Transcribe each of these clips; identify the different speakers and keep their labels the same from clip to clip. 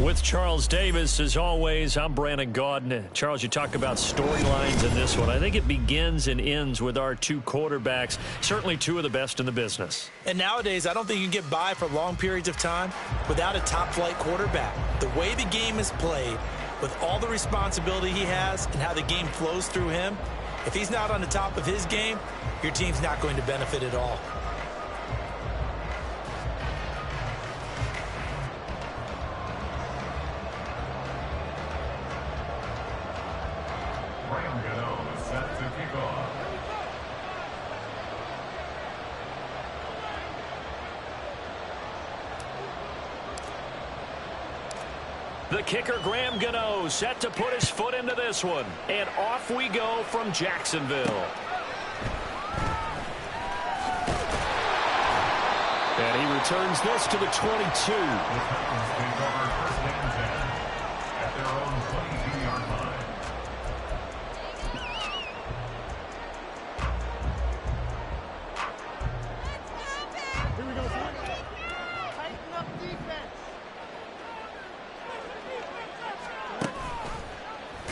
Speaker 1: With Charles Davis, as always, I'm Brandon Gaudin. Charles, you talk about storylines in this one. I think it begins and ends with our two quarterbacks, certainly two of the best in the business.
Speaker 2: And nowadays, I don't think you can get by for long periods of time without a top-flight quarterback. The way the game is played, with all the responsibility he has and how the game flows through him, if he's not on the top of his game, your team's not going to benefit at all.
Speaker 1: The kicker, Graham Gano, set to put his foot into this one. And off we go from Jacksonville. And he returns this to the 22. At their own 22-yard line.
Speaker 3: Here we go, son. Tighten up defense.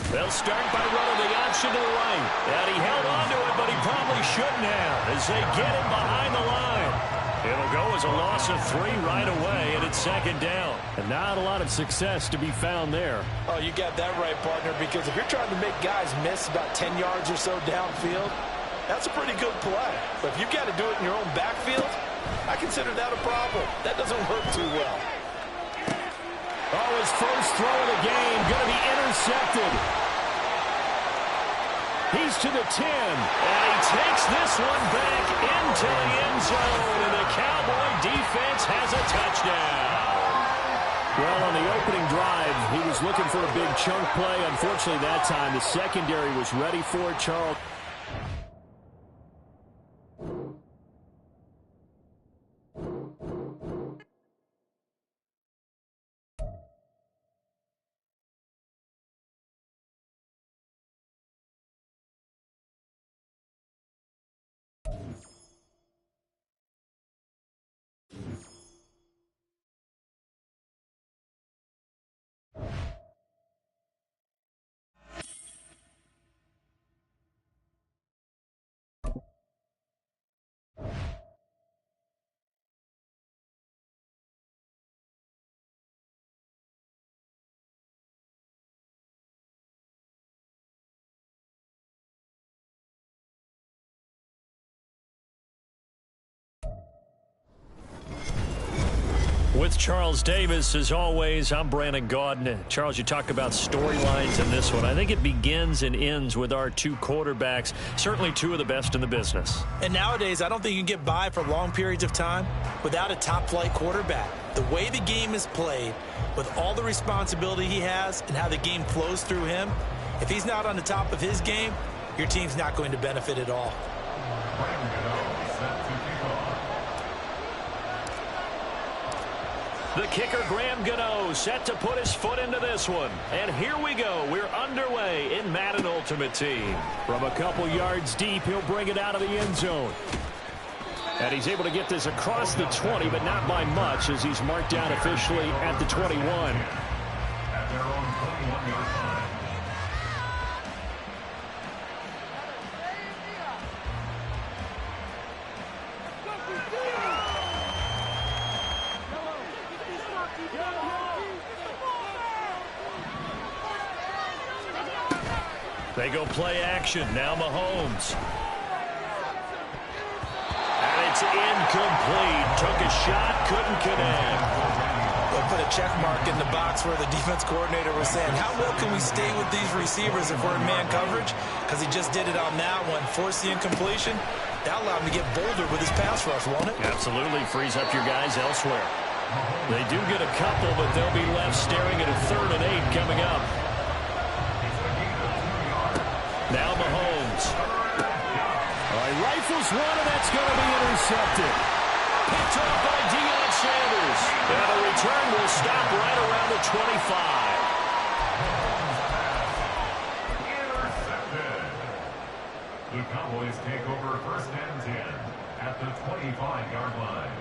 Speaker 1: They'll start by running the option to the right. And he held on to it, but he probably shouldn't have as they get him behind the line. It'll go as a loss of 3 right away, and it's second down. And not a lot of success to be found there.
Speaker 2: Oh, you got that right, partner, because if you're trying to make guys miss about 10 yards or so downfield, that's a pretty good play. But if you've got to do it in your own backfield, I consider that a problem. That doesn't work too well.
Speaker 1: Oh, his first throw of the game going to be intercepted. He's to the 10, and he takes this one back into the end zone, and the Cowboy defense has a touchdown. Well, on the opening drive, he was looking for a big chunk play. Unfortunately, that time, the secondary was ready for it, Charles. With Charles Davis, as always, I'm Brandon Gaudin. Charles, you talk about storylines in this one. I think it begins and ends with our two quarterbacks, certainly two of the best in the business.
Speaker 2: And nowadays, I don't think you can get by for long periods of time without a top-flight quarterback. The way the game is played, with all the responsibility he has and how the game flows through him, if he's not on the top of his game, your team's not going to benefit at all.
Speaker 1: The kicker, Graham Gano, set to put his foot into this one. And here we go. We're underway in Madden Ultimate Team. From a couple yards deep, he'll bring it out of the end zone. And he's able to get this across the 20, but not by much, as he's marked down officially at the 21. At their own 21-yard line. They go play action. Now Mahomes. And it's incomplete. Took a shot, couldn't connect.
Speaker 2: They'll put a check mark in the box where the defense coordinator was saying, how well can we stay with these receivers if we're in man coverage? Because he just did it on that one. Forced the incompletion. That allowed him to get bolder with his pass rush, won't it?
Speaker 1: Absolutely. Frees up your guys elsewhere. They do get a couple, but they'll be left staring at a 3rd and 8 coming up. Now Mahomes. All right, rifles one, and that's going to be intercepted. Picked off by Deion Sanders. And the return will stop right around the 25.
Speaker 4: Intercepted. The Cowboys take over 1st and 10 at the 25-yard line.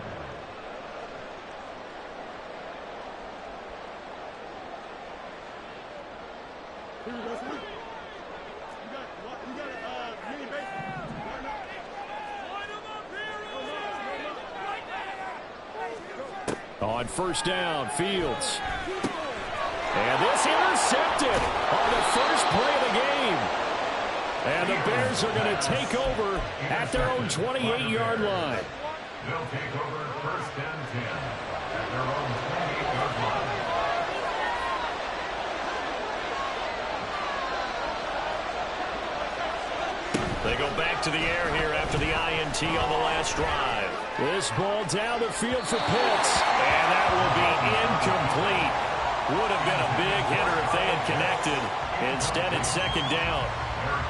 Speaker 1: On first down, Fields. And this intercepted on the first play of the game. And the Bears are going to take over at their own 28-yard line.
Speaker 4: They'll take over first and 10 at their own 28-yard line.
Speaker 1: They go back to the air here after the INT on the last drive. This ball down the field for Pitts. And that will be incomplete. Would have been a big hitter if they had connected. Instead, it's second down.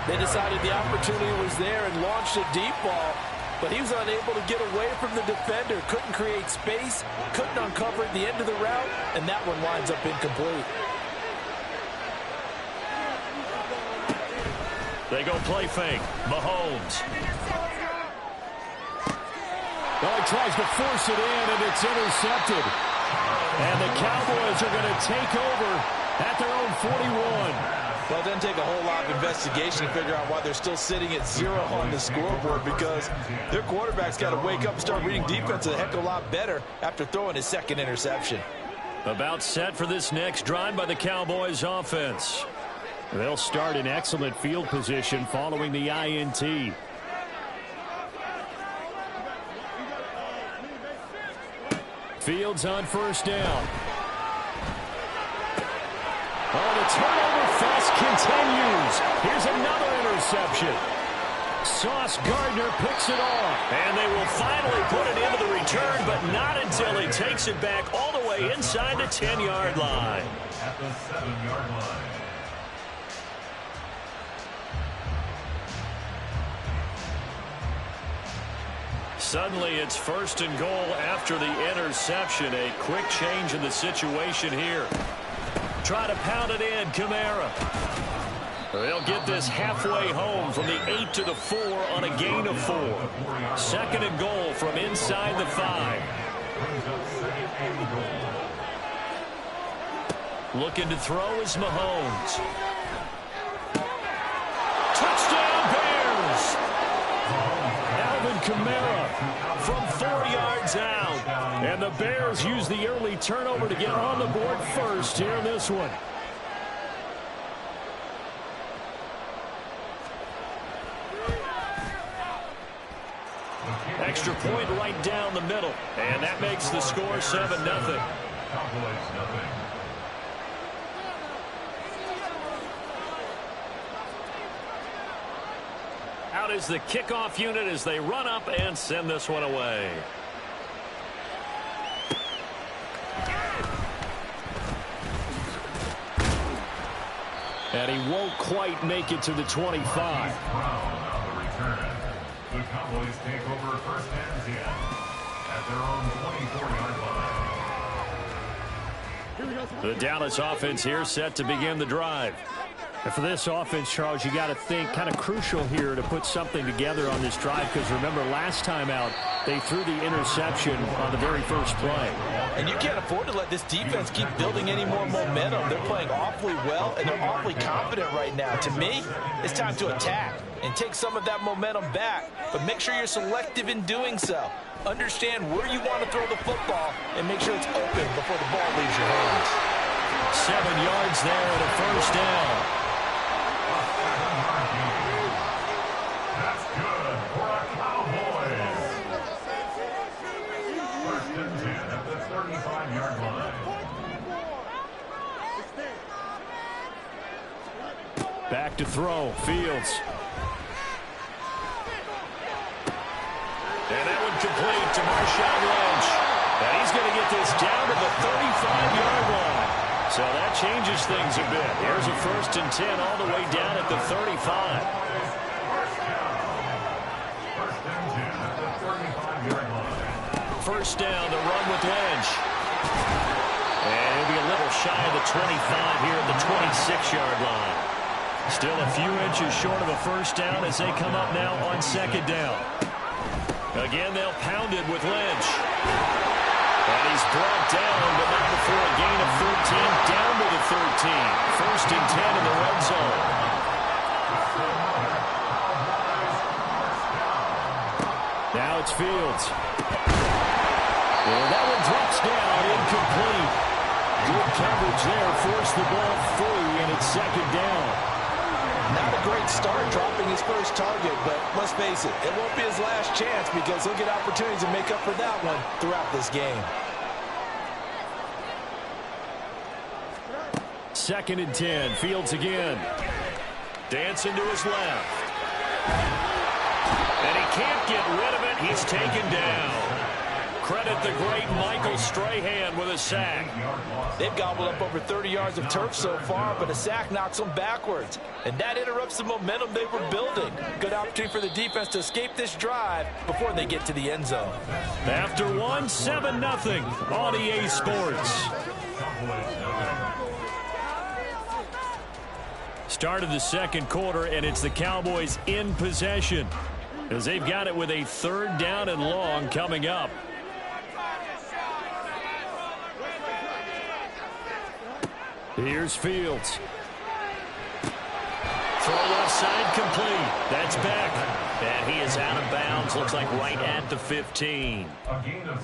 Speaker 2: They decided the opportunity was there and launched a deep ball, but he was unable to get away from the defender. Couldn't create space, couldn't uncover at the end of the route, and that one winds up incomplete.
Speaker 1: They go play fake. Mahomes. Oh, he tries to force it in, and it's intercepted. And the Cowboys are going to take over at their own 41.
Speaker 2: Well, it doesn't take a whole lot of investigation to figure out why they're still sitting at 0 on the scoreboard, because their quarterback's got to wake up and start reading defense a heck of a lot better after throwing his second interception.
Speaker 1: About set for this next drive by the Cowboys offense. They'll start in excellent field position following the INT. Fields on first down. Oh, the turnover fest continues. Here's another interception. Sauce Gardner picks it off. And they will finally put it into the return, but not until he takes it back all the way inside the 10-yard line.
Speaker 4: At the 7-yard line.
Speaker 1: Suddenly it's first and goal after the interception. A quick change in the situation here. Try to pound it in, Kamara. They'll get this halfway home from the 8 to the 4 on a gain of 4. Second and goal from inside the 5. Looking to throw is Mahomes. Touchdown Bears! Alvin Kamara from 4 yards out. And the Bears use the early turnover to get on the board first here in this one. Extra point right down the middle. And that makes the score 7-0.
Speaker 4: Cowboys nothing.
Speaker 1: Out is the kickoff unit as they run up and send this one away. And he won't quite make it to the 25.
Speaker 4: Brown on the return. The Cowboys take over first and 10 at their own 24-yard line.
Speaker 1: The Dallas offense here set to begin the drive. And for this offense, Charles, you got to think kind of crucial here to put something together on this drive, because remember last time out they threw the interception on the very first play.
Speaker 2: And you can't afford to let this defense keep building any more momentum. They're playing awfully well, and they're awfully confident right now. To me, it's time to attack and take some of that momentum back. But make sure you're selective in doing so. Understand where you want to throw the football and make sure it's open before the ball leaves your hands.
Speaker 1: 7 yards there at a first down.
Speaker 4: That's good for a Cowboys. First and 10 at the 35-yard line.
Speaker 1: Back to throw. Fields. And that one complete to Marshawn Lynch. And he's going to get this down to the 35-yard line. So that changes things a bit. Here's a first and 10 all the way down at the 35. First down, the run with Lynch. And he'll be a little shy of the 25 here at the 26-yard line. Still a few inches short of a first down as they come up now on second down. Again, they'll pound it with Lynch. And he's brought down, but not before a gain of 13, down to the 13. First First and 10 in the red zone. Now it's Fields. And that one drops down, incomplete. Good coverage there, forced the ball free, and it's second down.
Speaker 2: Not a great start dropping his first target, but let's face it, it won't be his last chance because he'll get opportunities to make up for that one throughout this game.
Speaker 1: Second and 10, Fields again. Dancing to his left. And he can't get rid of it. He's taken down. Credit the great Michael Strahan with a sack.
Speaker 2: They've gobbled up over 30 yards of turf so far, but a sack knocks them backwards. And that interrupts the momentum they were building. Good opportunity for the defense to escape this drive before they get to the end zone.
Speaker 1: After one, 7-0 on EA Sports. Start of the second quarter, and it's the Cowboys in possession as they've got it with a third down and long coming up. Here's Fields. Throw left side complete. That's back. And he is out of bounds. Looks like right at the 15.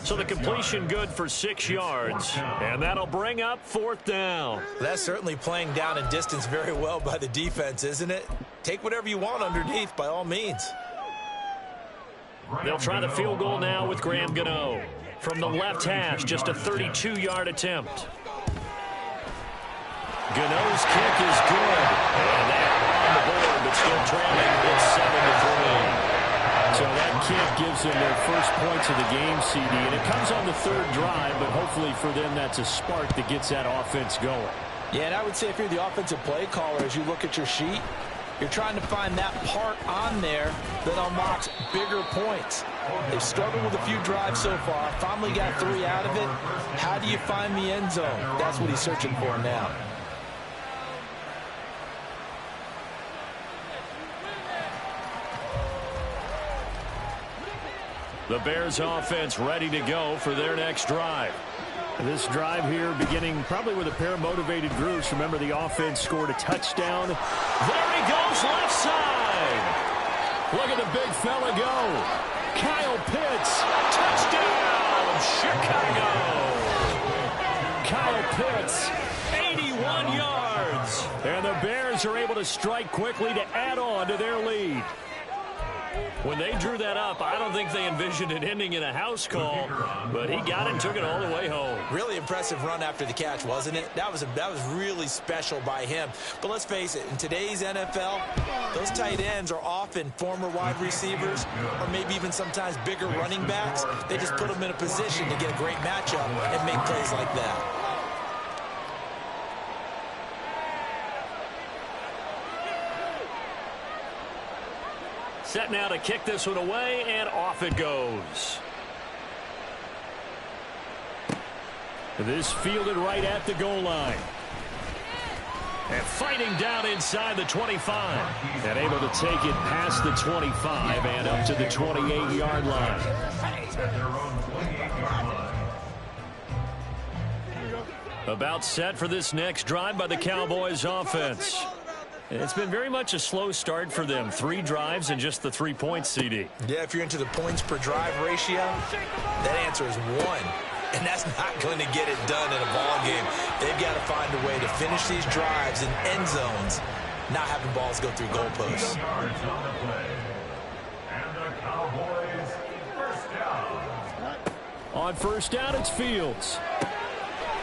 Speaker 1: So the completion good for 6 yards. And that'll bring up fourth down.
Speaker 2: That's certainly playing down and distance very well by the defense, isn't it? Take whatever you want underneath by all means.
Speaker 1: They'll try the field goal now with Graham Gano. From the left hash, just a 32-yard attempt. Gano's kick is good. And they're on the board, but still trailing. It's 7-3. So that kick gives them their first points of the game, CD. And it comes on the third drive, but hopefully for them that's a spark that gets that offense going.
Speaker 2: Yeah, and I would say if you're the offensive play caller, as you look at your sheet, you're trying to find that part on there that unlocks bigger points. They've struggled with a few drives so far. Finally got 3 out of it. How do you find the end zone? That's what he's searching for now.
Speaker 1: The Bears offense ready to go for their next drive. This drive here beginning probably with a pair of motivated groups. Remember, the offense scored a touchdown. There he goes, left side. Look at the big fella go. Kyle Pitts, touchdown, Chicago. Kyle Pitts, 81 yards. And the Bears are able to strike quickly to add on to their lead. When they drew that up, I don't think they envisioned it ending in a house call, but he got it and took it all the way home.
Speaker 2: Really impressive run after the catch, wasn't it? That was really special by him. But let's face it, in today's NFL, those tight ends are often former wide receivers or maybe even sometimes bigger running backs. They just put them in a position to get a great matchup and make plays like that.
Speaker 1: Set now to kick this one away, and off it goes. This fielded right at the goal line. And fighting down inside the 25. And able to take it past the 25 and up to the 28-yard line. About set for this next drive by the Cowboys offense. It's been very much a slow start for them. 3 drives and just the 3 points, CD.
Speaker 2: Yeah, if you're into the points per drive ratio, that answer is 1. And that's not going to get it done in a ball game. They've got to find a way to finish these drives in end zones, not having balls go through goalposts.
Speaker 1: On first down, it's Fields.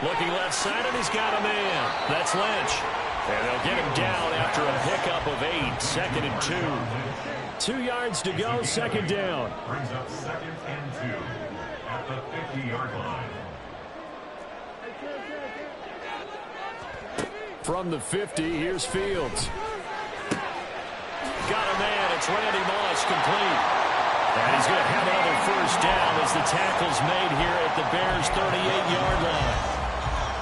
Speaker 1: Looking left side, and he's got a man. That's Lynch. And they'll get him down after a pickup of 8. 2nd and 2. 2 yards to go, second down.
Speaker 4: Brings up 2nd and 2 at the 50-yard line.
Speaker 1: From the 50, here's Fields. Got a man. It's Randy Moss, complete. And he's going to have another first down as the tackle's made here at the Bears' 38-yard line.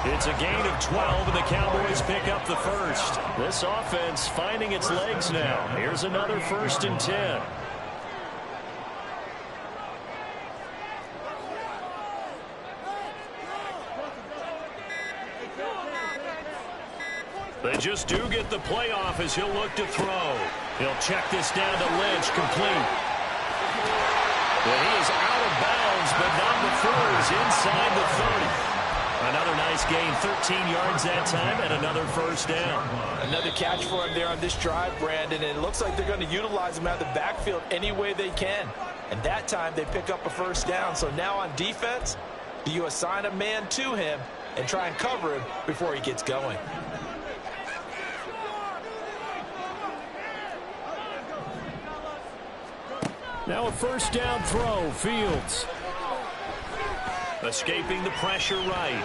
Speaker 1: It's a gain of 12, and the Cowboys pick up the first. This offense finding its legs now. Here's another 1st and 10. They just do get the playoff as he'll look to throw. He'll check this down to Lynch, complete. Well, he is out of bounds, but not before he's inside the 30. Another nice gain, 13 yards that time, and another first down.
Speaker 2: Another catch for him there on this drive, Brandon, and it looks like they're going to utilize him out of the backfield any way they can. And that time they pick up a first down. So now on defense, do you assign a man to him and try and cover him before he gets going?
Speaker 1: Now a first down throw, Fields. Escaping the pressure right.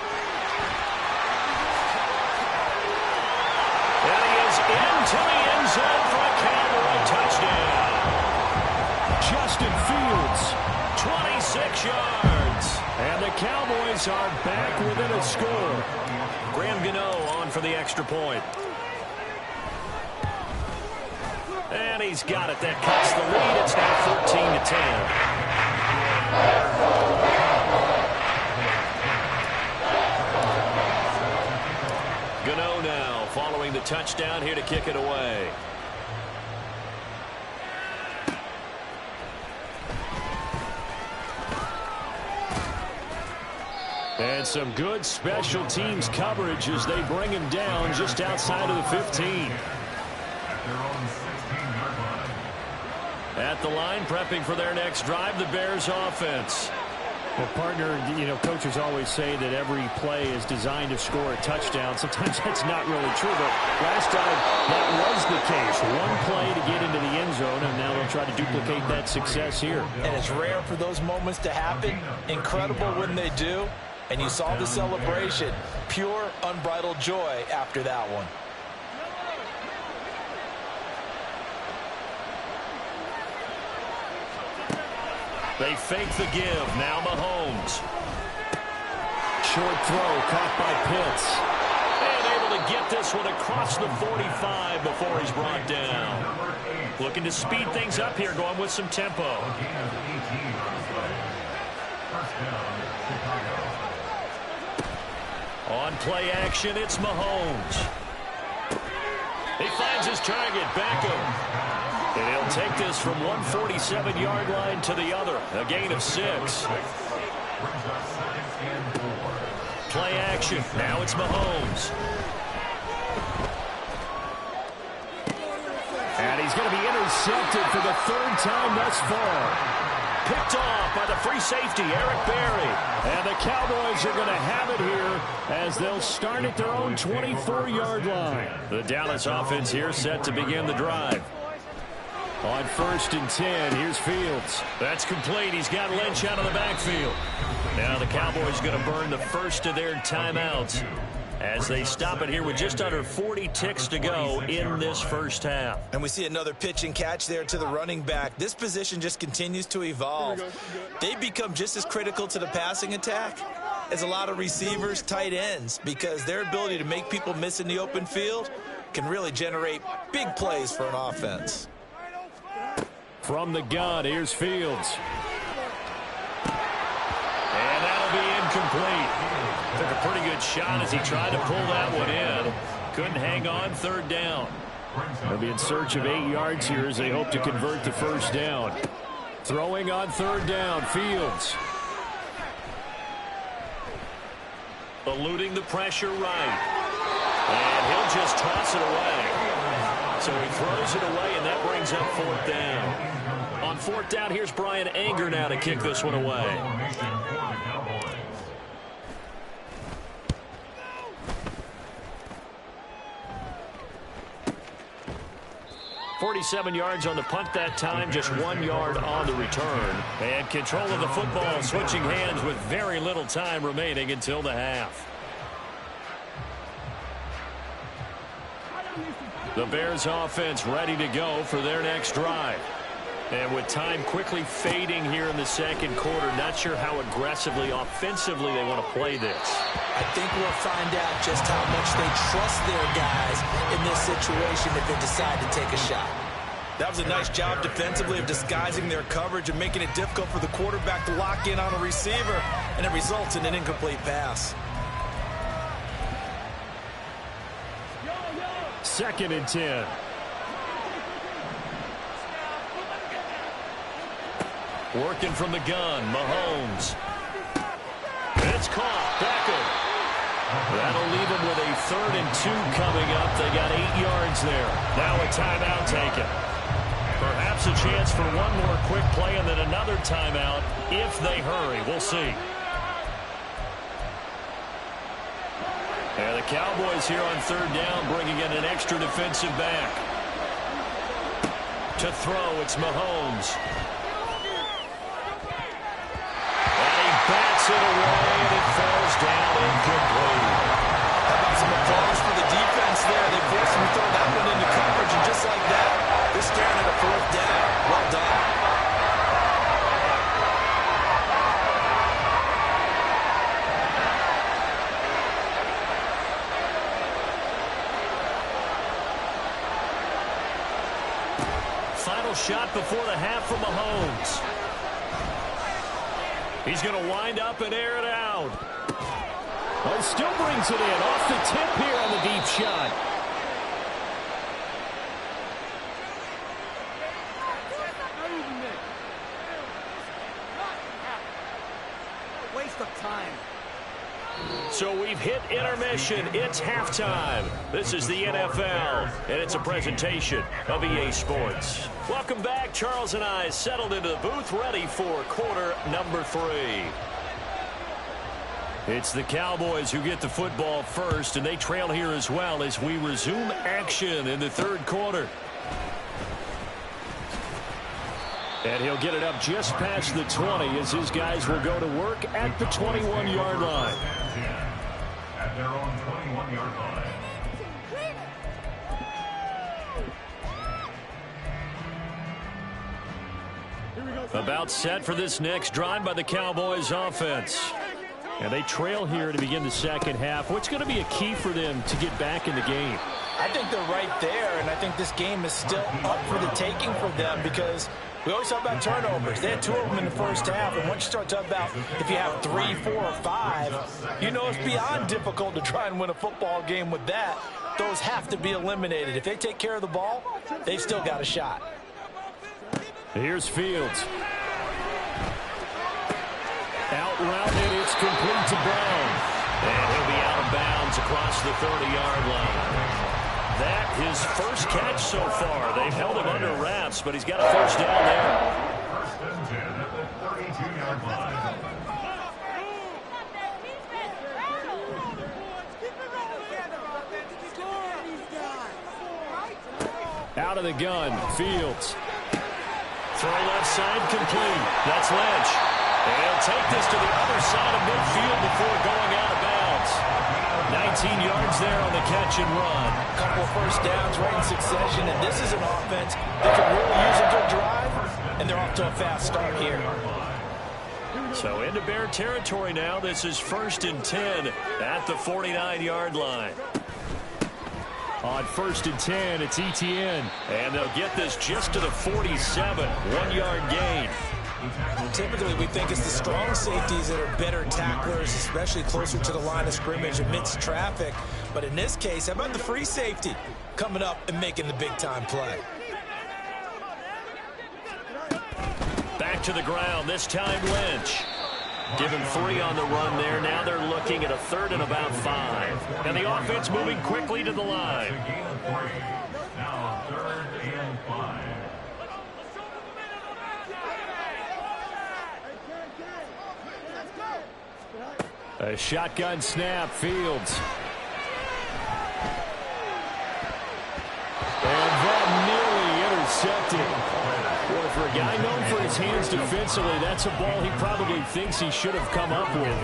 Speaker 1: And he is into the end zone for a Cowboy touchdown. Justin Fields, 26 yards. And the Cowboys are back within a score. Graham Gano on for the extra point. And he's got it. That cuts the lead. It's now 14-10. Gano now following the touchdown here to kick it away. And some good special teams coverage as they bring him down just outside of the 15. At the line, prepping for their next drive, the Bears offense.
Speaker 5: Well, partner, you know, coaches always say that every play is designed to score a touchdown. Sometimes that's not really true, but last time that was the case. One play to get into the end zone, and now they'll try to duplicate that success here.
Speaker 2: And it's rare for those moments to happen. Incredible when they do. And you saw the celebration. Pure, unbridled joy after that one.
Speaker 1: They fake the give. Now Mahomes.
Speaker 5: Short throw caught by Pitts.
Speaker 1: And able to get this one across the 45 before he's brought down. Looking to speed things up here, going with some tempo. On play action, it's Mahomes. He finds his target, Beckham. And he'll take this from 147-yard line to the other. A gain of 6. Play action. Now it's Mahomes.
Speaker 5: And he's going to be intercepted for the third time thus far.
Speaker 1: Picked off by the free safety, Eric Berry.
Speaker 5: And the Cowboys are going to have it here as they'll start at their own 24-yard line.
Speaker 1: The Dallas offense here set to begin the drive.
Speaker 5: On 1st and 10, here's Fields.
Speaker 1: That's complete. He's got Lynch out of the backfield. Now the Cowboys going to burn the first of their timeouts as they stop it here with just under 40 ticks to go in this first half.
Speaker 2: And we see another pitch and catch there to the running back. This position just continues to evolve. They become just as critical to the passing attack as a lot of receivers, tight ends, because their ability to make people miss in the open field can really generate big plays for an offense.
Speaker 5: From the gun, here's Fields.
Speaker 1: And that'll be incomplete. Took a pretty good shot as he tried to pull that one in. Couldn't hang on, 3rd down.
Speaker 5: They'll be in search of 8 yards here as they hope to convert the first down. Throwing on 3rd down, Fields.
Speaker 1: Eluding the pressure right. And he'll just toss it away. So he throws it away, and that brings up 4th down. On 4th down, here's Brian Anger now to kick this one away. 47 yards on the punt that time, just 1 yard on the return. And control of the football, switching hands with very little time remaining until the half. The Bears offense ready to go for their next drive. And with time quickly fading here in the second quarter, not sure how aggressively, offensively they want to play this.
Speaker 2: I think we'll find out just how much they trust their guys in this situation if they decide to take a shot. That was a nice job defensively of disguising their coverage and making it difficult for the quarterback to lock in on a receiver, and it results in an incomplete pass.
Speaker 5: 2nd and 10.
Speaker 1: Working from the gun, Mahomes. It's caught. Beckham. That'll leave him with a 3rd and 2 coming up. They got 8 yards there. Now a timeout taken. Perhaps a chance for one more quick play and then another timeout if they hurry. We'll see. And the Cowboys here on 3rd down, bringing in an extra defensive back. To throw, it's Mahomes. And he bats it away, and it falls down incomplete.
Speaker 2: How about some applause for the defense there? They forced him to throw that one into coverage, and just like that, they're staring at a 4th down. Well done.
Speaker 1: Final shot before the half from Mahomes. He's going to wind up and air it out.
Speaker 5: Well, he still brings it in off the tip here on the deep shot.
Speaker 3: Waste of time.
Speaker 1: So we've hit intermission. It's halftime. This is the NFL, and it's a presentation of EA Sports. Welcome back. Charles and I settled into the booth, ready for quarter number 3. It's the Cowboys who get the football first, and they trail here as well as we resume action in the 3rd quarter. And he'll get it up just past the 20 as his guys will go to work at the 21-yard line.
Speaker 4: At their own 21-yard line.
Speaker 1: About set for this next drive by the Cowboys offense.
Speaker 5: And they trail here to begin the 2nd half. What's going to be a key for them to get back in the game?
Speaker 2: I think they're right there, and I think this game is still up for the taking for them because we always talk about turnovers. They had 2 of them in the 1st half, and once you start talking about if you have 3, 4, or 5, you know it's beyond difficult to try and win a football game with that. Those have to be eliminated. If they take care of the ball, they've still got a shot.
Speaker 5: Here's Fields. Out routed, it's complete to Brown.
Speaker 1: And he'll be out of bounds across the 30-yard line. That his first catch so far. They've held him under wraps, but he's got a 1st down there.
Speaker 4: 1st and 10 at the 32-yard line.
Speaker 5: Out of the gun, Fields.
Speaker 1: Throw left side complete. That's Lynch. And he'll take this to the other side of midfield before going out of bounds. 19 yards there on the catch and run.
Speaker 2: A couple of 1st downs right in succession, and this is an offense that can really use a good drive, and they're off to a fast start here.
Speaker 1: So into Bear territory now. This is 1st and 10 at the 49-yard line.
Speaker 5: On 1st and 10, it's ETN.
Speaker 1: And they'll get this just to the 47. 1-yard gain.
Speaker 2: Typically, we think it's the strong safeties that are better tacklers, especially closer to the line of scrimmage amidst traffic. But in this case, how about the free safety coming up and making the big-time play?
Speaker 1: Back to the ground, this time Lynch. Give him 3 on the run there. Now they're looking at a 3rd and about 5. And the offense moving quickly to the line.
Speaker 4: Now 3rd and 5.
Speaker 5: A shotgun snap, Fields. And that nearly intercepted. Boy, for a guy known for his hands defensively, that's a ball he probably thinks he should have come up with.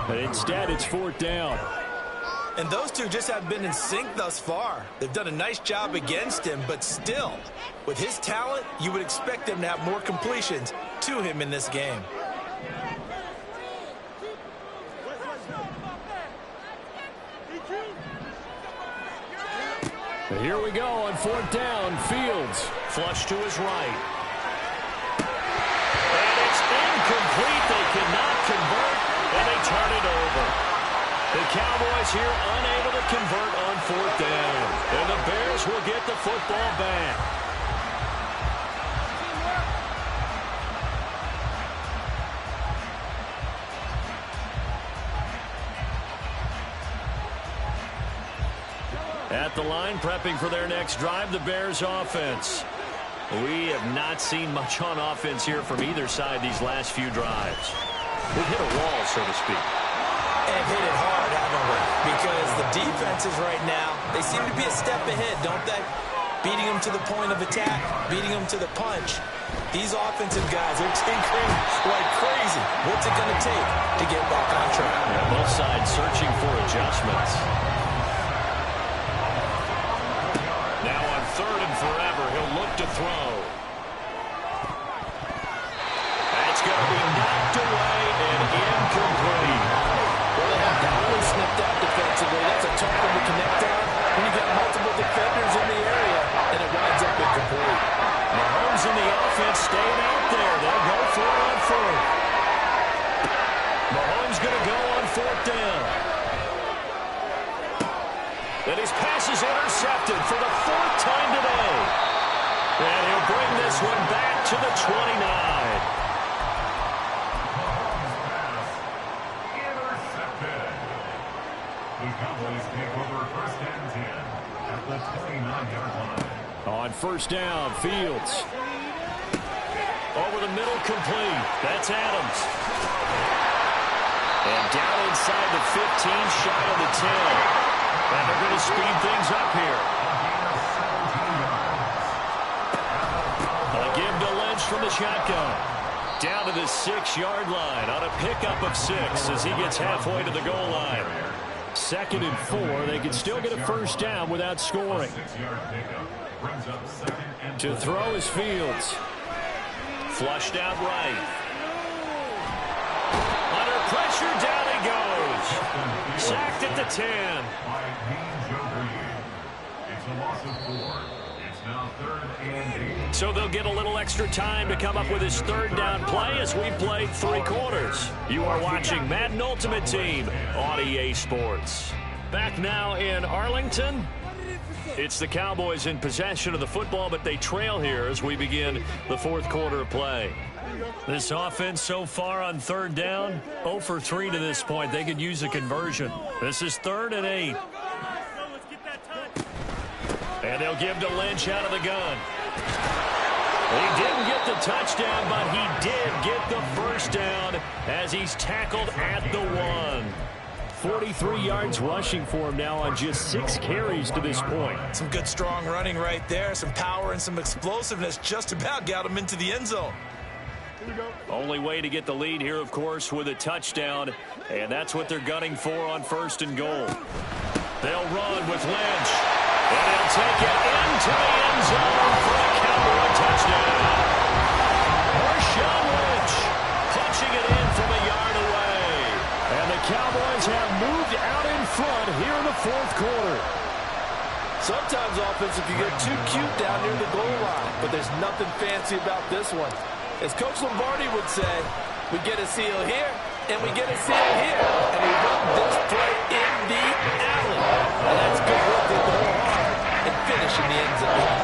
Speaker 5: But instead, it's 4th down.
Speaker 2: And those two just have been in sync thus far. They've done a nice job against him, but still, with his talent, you would expect them to have more completions to him in this game.
Speaker 5: Here we go on 4th down. Fields.
Speaker 1: Flush to his right. And it's incomplete. They cannot convert, and they turn it over. The Cowboys pass here, unable to convert on 4th down. And the Bears will get the football back. At the line, prepping for their next drive, the Bears offense. We have not seen much on offense here from either side these last few drives. We've hit a wall, so to speak.
Speaker 2: And hit it hard, haven't we? Because the defenses right now, they seem to be a step ahead, don't they? Beating them to the point of attack, beating them to the punch. These offensive guys are tinkering like crazy. What's it going to take to get back on track?
Speaker 1: Yeah, both sides searching for adjustments. Now on 3rd and forever, he'll look to throw. That's going to be knocked away and incomplete.
Speaker 2: Well, they have that really snipped out defensively. That's a tough one to connect on when you got multiple defenders in the area, and it winds up incomplete.
Speaker 1: Mahomes and the offense staying out there. They'll go for it on 4th. Mahomes going to go on 4th down. And his pass is intercepted for the 4th time today. And he'll bring this one back to the 29.
Speaker 4: The Cowboys take over 1st and 10 at the 29-yard line.
Speaker 5: On 1st down, Fields.
Speaker 1: Over the middle, complete. That's Adams. And down inside the 15, shy of the 10. And they're going to speed things up here. A give to Lynch from the shotgun. Down to the 6-yard line on a pickup of 6 as he gets halfway to the goal line.
Speaker 5: 2nd and 4. They can still get a 1st down without scoring. To throw is Fields.
Speaker 1: Flushed out right. Under pressure, down he goes. Sacked at the 10.
Speaker 4: It's a loss of 4. It's now 3rd and 8.
Speaker 1: So they'll get a little extra time to come up with his 3rd down play as we play 3 quarters. You are watching Madden Ultimate Team on EA Sports. Back now in Arlington. It's the Cowboys in possession of the football, but they trail here as we begin the 4th quarter of play. This offense so far on 3rd down, 0 for 3 to this point. They could use a conversion. This is 3rd and 8. And they'll give to Lynch out of the gun. He didn't get the touchdown, but he did get the 1st down as he's tackled at the 1.
Speaker 5: 43 yards rushing for him now on just 6 carries to this point.
Speaker 2: Some good strong running right there, some power and some explosiveness just about got him into the end zone.
Speaker 1: Only way to get the lead here, of course, with a touchdown, and that's what they're gunning for on 1st and goal. They'll run with Lynch, and he'll take it into the end zone for a Cowboy touchdown. Marshawn Lynch punching it in from a yard away.
Speaker 5: And the Cowboys have moved out in front here in the 4th quarter.
Speaker 6: Sometimes offense can get too cute down near the goal line, but there's nothing fancy about this one. As Coach Lombardi would say, we get a seal here, and we get a seal here, and we run this play in the alley. And that's good work with the whole arm and finish in the end zone.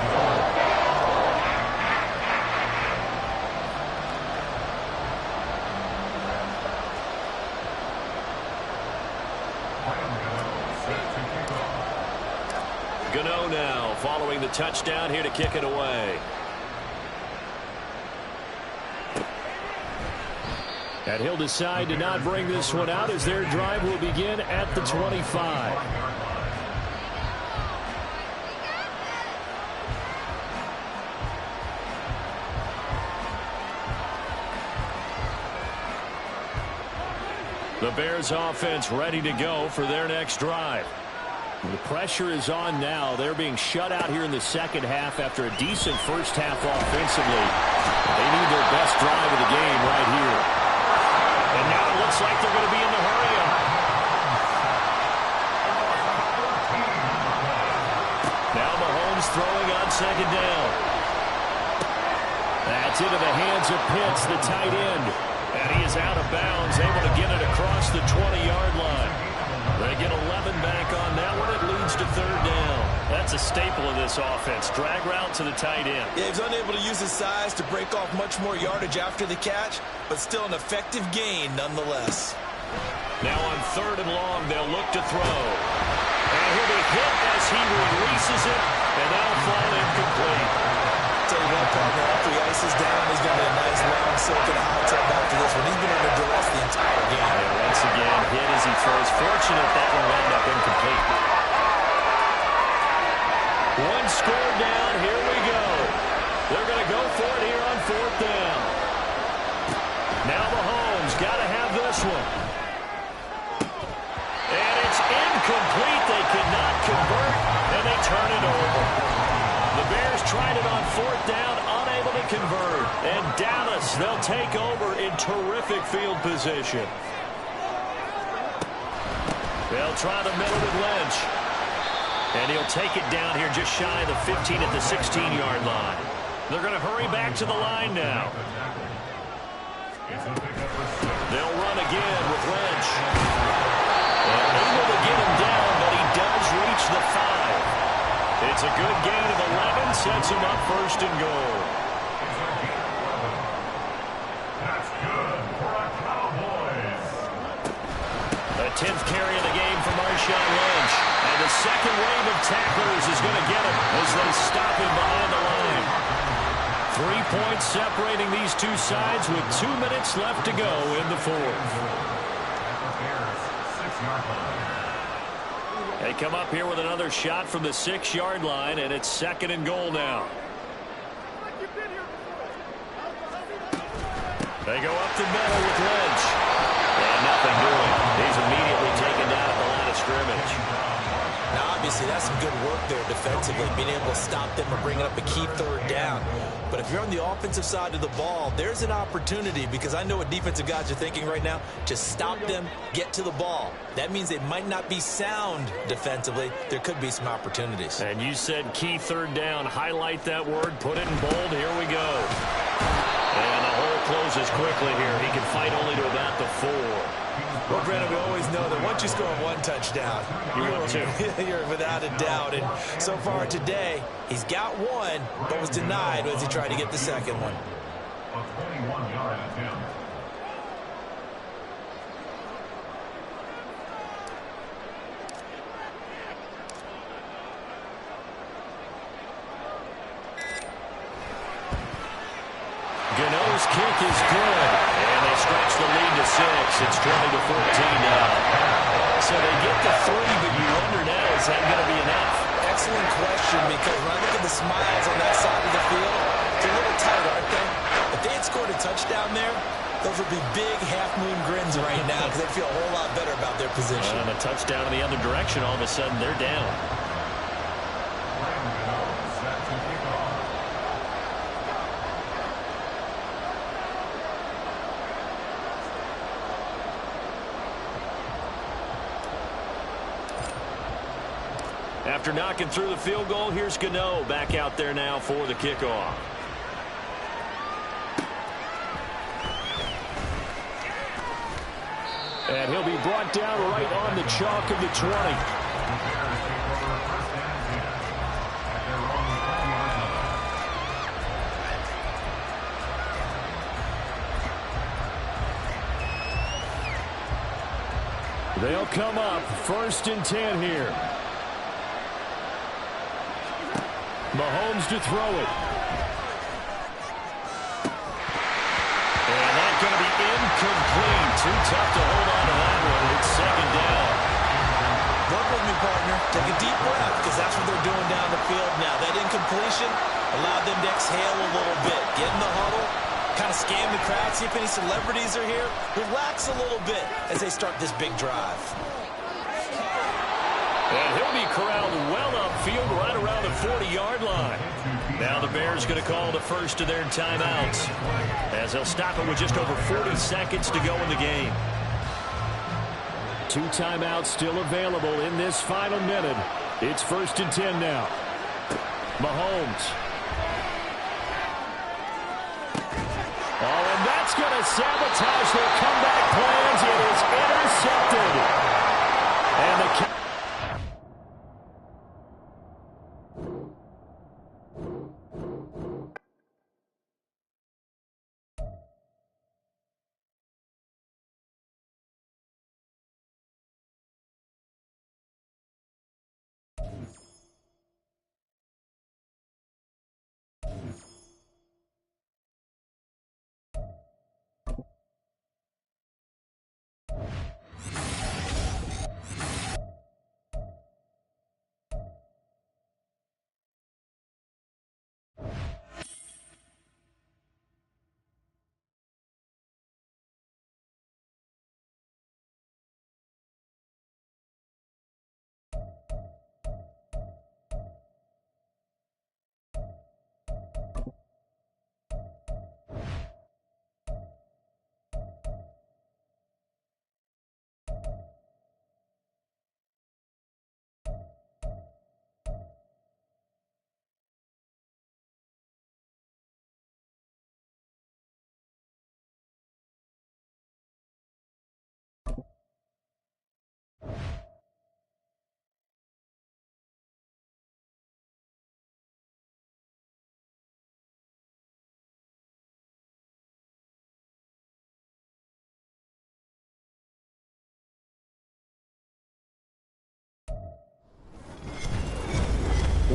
Speaker 1: Gano now following the touchdown here to kick it away.
Speaker 5: And he'll decide to not bring this one out as their drive will begin at the 25. The Bears offense ready to go for their next drive. The pressure is on now. They're being shut out here in the 2nd half after a decent 1st half offensively. They need their best drive of the game right here.
Speaker 1: And now it looks like they're going to be in the hurry-up. Now Mahomes throwing on 2nd down.
Speaker 5: That's into the hands of Pitts, the tight end.
Speaker 1: And he is out of bounds, able to get it across the 20-yard line. They get 11 Mahomes to third down. That's a staple of this offense. Drag route to the tight end.
Speaker 2: Yeah, he's unable to use his size to break off much more yardage after the catch, but still an effective gain nonetheless.
Speaker 1: Now on third and long, they'll look to throw. And he'll be hit as he releases it, and that'll fall incomplete.
Speaker 2: Tell you what, partner, after he ices down, he's going to be a nice long silken hot tub after this one. He's been under duress the entire game.
Speaker 1: Yeah, once again, hit as he throws. Fortunate that one wound up incomplete. One score down, here we go. They're going to go for it here on fourth down. Now Mahomes got to have this one. And it's incomplete. They cannot convert, and they turn it over. The Bears tried it on fourth down, unable to convert. And Dallas, they'll take over in terrific field position. They'll try the middle with Lynch. And he'll take it down here just shy of the 15 at the 16-yard line. They're going to hurry back to the line now. They'll run again with Lynch. And able to get him down, but he does reach the 5. It's a good gain of 11, sets him up first and goal.
Speaker 4: That's good for our Cowboys.
Speaker 1: The 10th carry of the game for Marshawn Lynch. And the second wave of tacklers is going to get him as they stop him behind the line. 3 points separating these two sides with 2 minutes left to go in the fourth. They come up here with another shot from the 6-yard line, and it's second and goal now. They go up the middle with Lynch. And nothing doing. He's immediately taken down at the line of scrimmage.
Speaker 2: Now, obviously, that's some good work there defensively, being able to stop them or bringing up a key third down. But if you're on the offensive side of the ball, there's an opportunity, because I know what defensive guys are thinking right now. Just stop them, get to the ball. That means they might not be sound defensively. There could be some opportunities.
Speaker 1: And you said key third down. Highlight that word. Put it in bold. Here we go. And the hole closes quickly here. He can fight only to about the 4.
Speaker 2: Well, granted, we always know that once you score one touchdown, you're without a doubt. And so far today, he's got one, but was denied as he tried to get the second one.
Speaker 4: A 21-yard attempt.
Speaker 1: Gano's kick is good. And they stretch the lead to 6. It's 20-14 now. So they get the 3, but you wonder now, is that going to be enough?
Speaker 2: Excellent question, because when I look at the smiles on that side of the field, they're a little tight, aren't they? If they had scored a touchdown there, those would be big half-moon grins right now, because they'd feel a whole lot better about their position.
Speaker 1: And a touchdown in the other direction, all of a sudden they're down. After knocking through the field goal, here's Gano back out there now for the kickoff. And he'll be brought down right on the chalk of the 20. They'll come up 1st and 10 here. Mahomes to throw it. And that's going to be incomplete. Too tough to hold on to that one. It's second down.
Speaker 2: Work with me, partner. Take a deep breath, because that's what they're doing down the field now. That incompletion allowed them to exhale a little bit. Get in the huddle, kind of scan the crowd, see if any celebrities are here. Relax a little bit as they start this big drive.
Speaker 1: And he'll be corralled well upfield right around the 40-yard line. Now the Bears going to call the first of their timeouts, as they'll stop it with just over 40 seconds to go in the game. 2 timeouts still available in this final minute. It's 1st and 10 now. Mahomes. Oh, and that's going to sabotage their comeback plans. It is intercepted. And the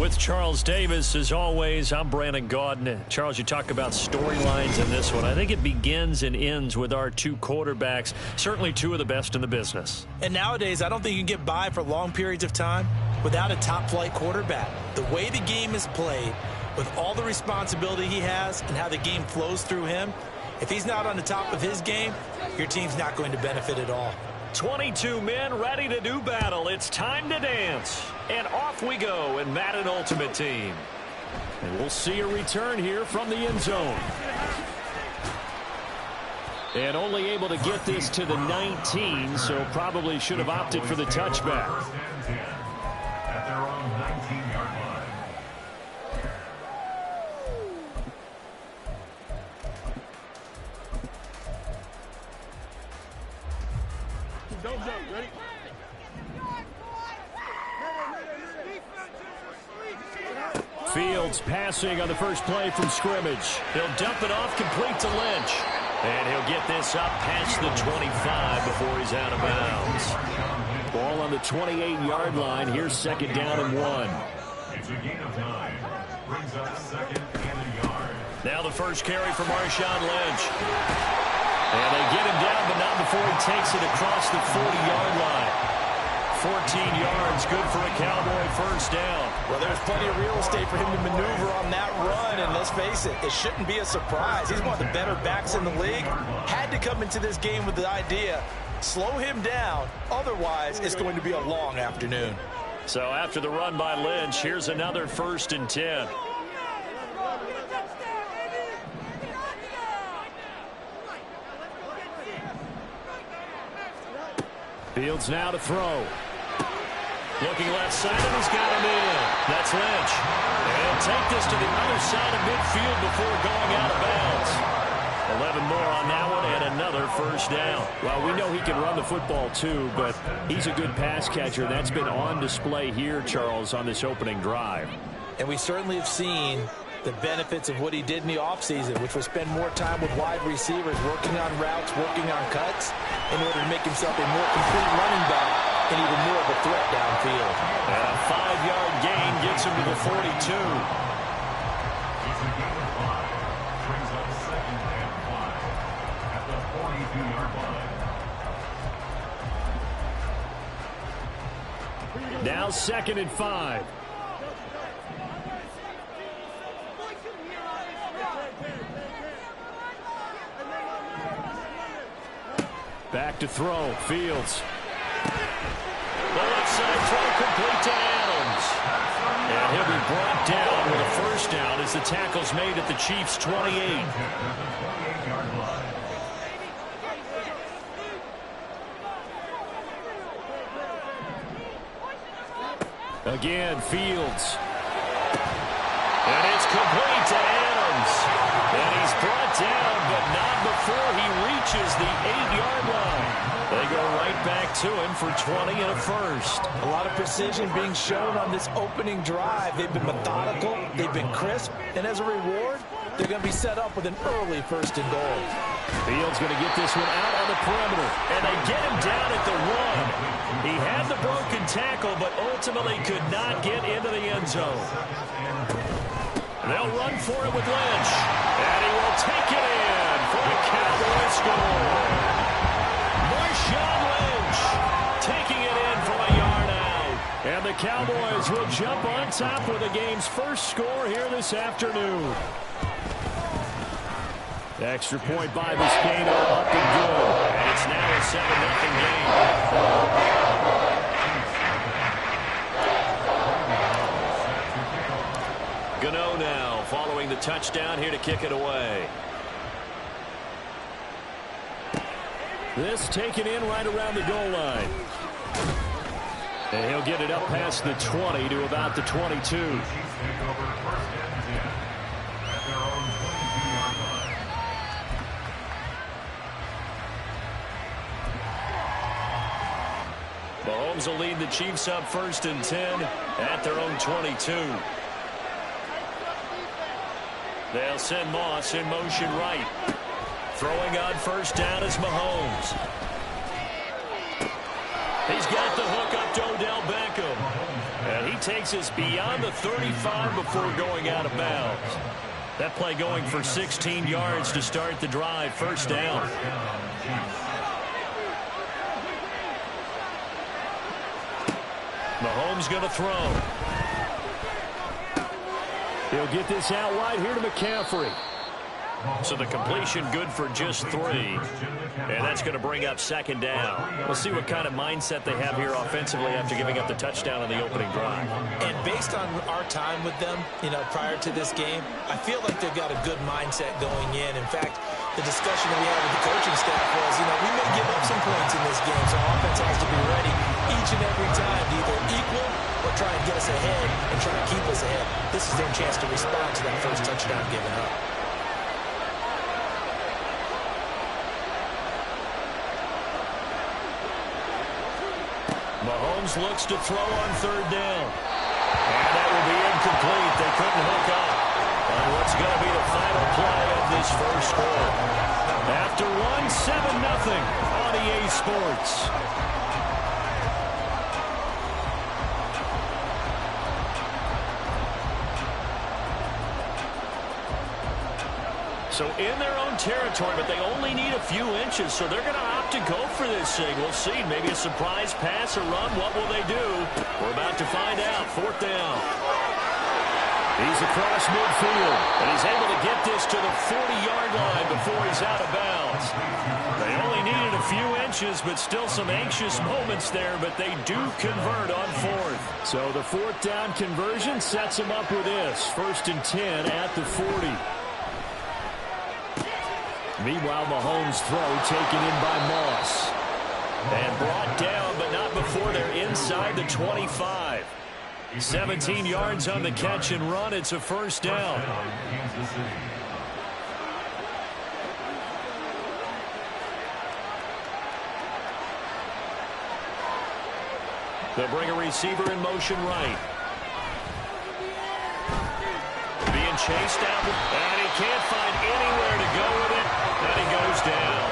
Speaker 1: With Charles Davis, as always, I'm Brandon Gaudin. Charles, you talk about storylines in this one. I think it begins and ends with our two quarterbacks, certainly two of the best in the business.
Speaker 2: And nowadays, I don't think you can get by for long periods of time without a top-flight quarterback. The way the game is played, with all the responsibility he has and how the game flows through him, if he's not on the top of his game, your team's not going to benefit at all.
Speaker 1: 22 men ready to do battle. It's time to dance. And off we go in Madden Ultimate Team. And we'll see a return here from the end zone. And only able to get this to the 19, so probably should have opted for the touchback.
Speaker 4: First and 10 at their own 19-yard line.
Speaker 3: Don't jump, ready?
Speaker 1: Fields passing on the first play from scrimmage. He'll dump it off complete to Lynch. And he'll get this up past the 25 before he's out of bounds. Ball on the 28-yard line. Here's second down and 1.
Speaker 4: It's a gain of 9. Brings up second and a yard.
Speaker 1: Now the first carry for Marshawn Lynch. And they get him down, but not before he takes it across the 40-yard line. 14 yards, good for a Cowboy first down.
Speaker 6: Well, there's plenty of real estate for him to maneuver on that run, and let's face it, it shouldn't be a surprise. He's one of the better backs in the league. Had to come into this game with the idea, slow him down, otherwise it's going to be a long afternoon.
Speaker 1: So after the run by Lynch, here's another first and 10. Fields now to throw. Looking left side, and he's got him in. That's Lynch. And he'll take this to the other side of midfield before going out of bounds. 11 more on that one, and another first down.
Speaker 5: Well, we know he can run the football too, but he's a good pass catcher. That's been on display here, Charles, on this opening drive.
Speaker 6: And we certainly have seen the benefits of what he did in the offseason, which was spend more time with wide receivers, working on routes, working on cuts, in order to make himself a more complete running back and even more of a threat downfield.
Speaker 1: And a 5-yard gain gets him to the 42.
Speaker 4: It's a gain of 5. Brings up second and 5 at the 42-yard line.
Speaker 5: Now second and 5. Back to throw. Fields.
Speaker 1: The left side throw complete to Adams. And he'll be brought down with a first down as the tackle's made at the Chiefs' 28.
Speaker 5: Again, Fields.
Speaker 1: And it's complete to Adams. And he's brought down, but not before he reaches the 8-yard line. They go right back to him for 20 and a first.
Speaker 6: A lot of precision being shown on this opening drive. They've been methodical, they've been crisp, and as a reward, they're going to be set up with an early first and goal.
Speaker 5: Fields going to get this one out on the perimeter.
Speaker 1: And they get him down at the 1. He had the broken tackle, but ultimately could not get into the end zone. They'll run for it with Lynch. And he will take it in for the Cowboy score. Marshawn Lynch taking it in from a yard out.
Speaker 5: And the Cowboys will jump on top with the game's first score here this afternoon. Extra point by Biscayne up and good.
Speaker 1: And it's now a 7-0 game. Gano now following the touchdown here to kick it away.
Speaker 5: This taken in right around the goal line. And he'll get it up past the 20 to about the 22.
Speaker 1: Mahomes will lead the Chiefs up first and 10 at their own 22. They'll send Moss in motion right. Throwing on first down is Mahomes. He's got the hook up to Odell Beckham. And he takes us beyond the 35 before going out of bounds. That play going for 16 yards to start the drive. First down. Mahomes going to throw.
Speaker 5: He'll get this out wide here to McCaffrey.
Speaker 1: So the completion good for just 3. And that's going to bring up second down. We'll see what kind of mindset they have here offensively after giving up the touchdown on the opening drive.
Speaker 2: And based on our time with them, prior to this game, I feel like they've got a good mindset going in. In fact, the discussion that we had with the coaching staff was, we may give up some points in this game, so offense has to be ready each and every time to either equal or try and get us ahead and try and keep us ahead. This is their chance to respond to that first touchdown given up.
Speaker 1: Mahomes looks to throw on third down. And that will be incomplete. They couldn't hook up on what's going to be the final play of this first quarter. After 7-0 on EA Sports. So in their own territory, but they only need a few inches, so they're going to opt to go for this thing. We'll see. Maybe a surprise pass or run. What will they do? We're about to find out. Fourth down. He's across midfield, and he's able to get this to the 40-yard line before he's out of bounds. They only needed a few inches, but still some anxious moments there, but they do convert on fourth.
Speaker 5: So the fourth down conversion sets him up with this. 1st and 10 at the 40. Meanwhile, Mahomes' throw taken in by Moss.
Speaker 1: And brought down, but not before they're inside the 25. 17 yards on the catch and run. It's a first down. They'll bring a receiver in motion right. Being chased out, and he can't find anywhere to go with it. And he goes down.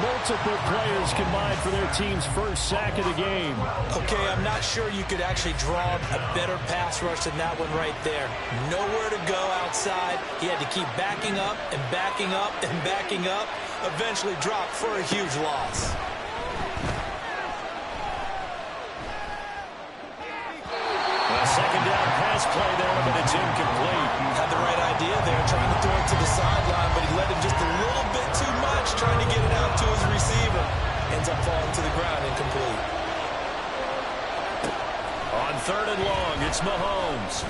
Speaker 5: Multiple players combined for their team's first sack of the game.
Speaker 2: Okay, I'm not sure you could actually draw a better pass rush than that one right there. Nowhere to go outside. He had to keep backing up and backing up and backing up. Eventually dropped for a huge loss.
Speaker 1: A second down pass play there, but it's incomplete.
Speaker 2: Had the right idea there, trying to throw it to the sideline, but he let him just a little bit too much, trying to get it out to his receiver. Ends up falling to the ground, incomplete.
Speaker 1: On third and long, it's Mahomes.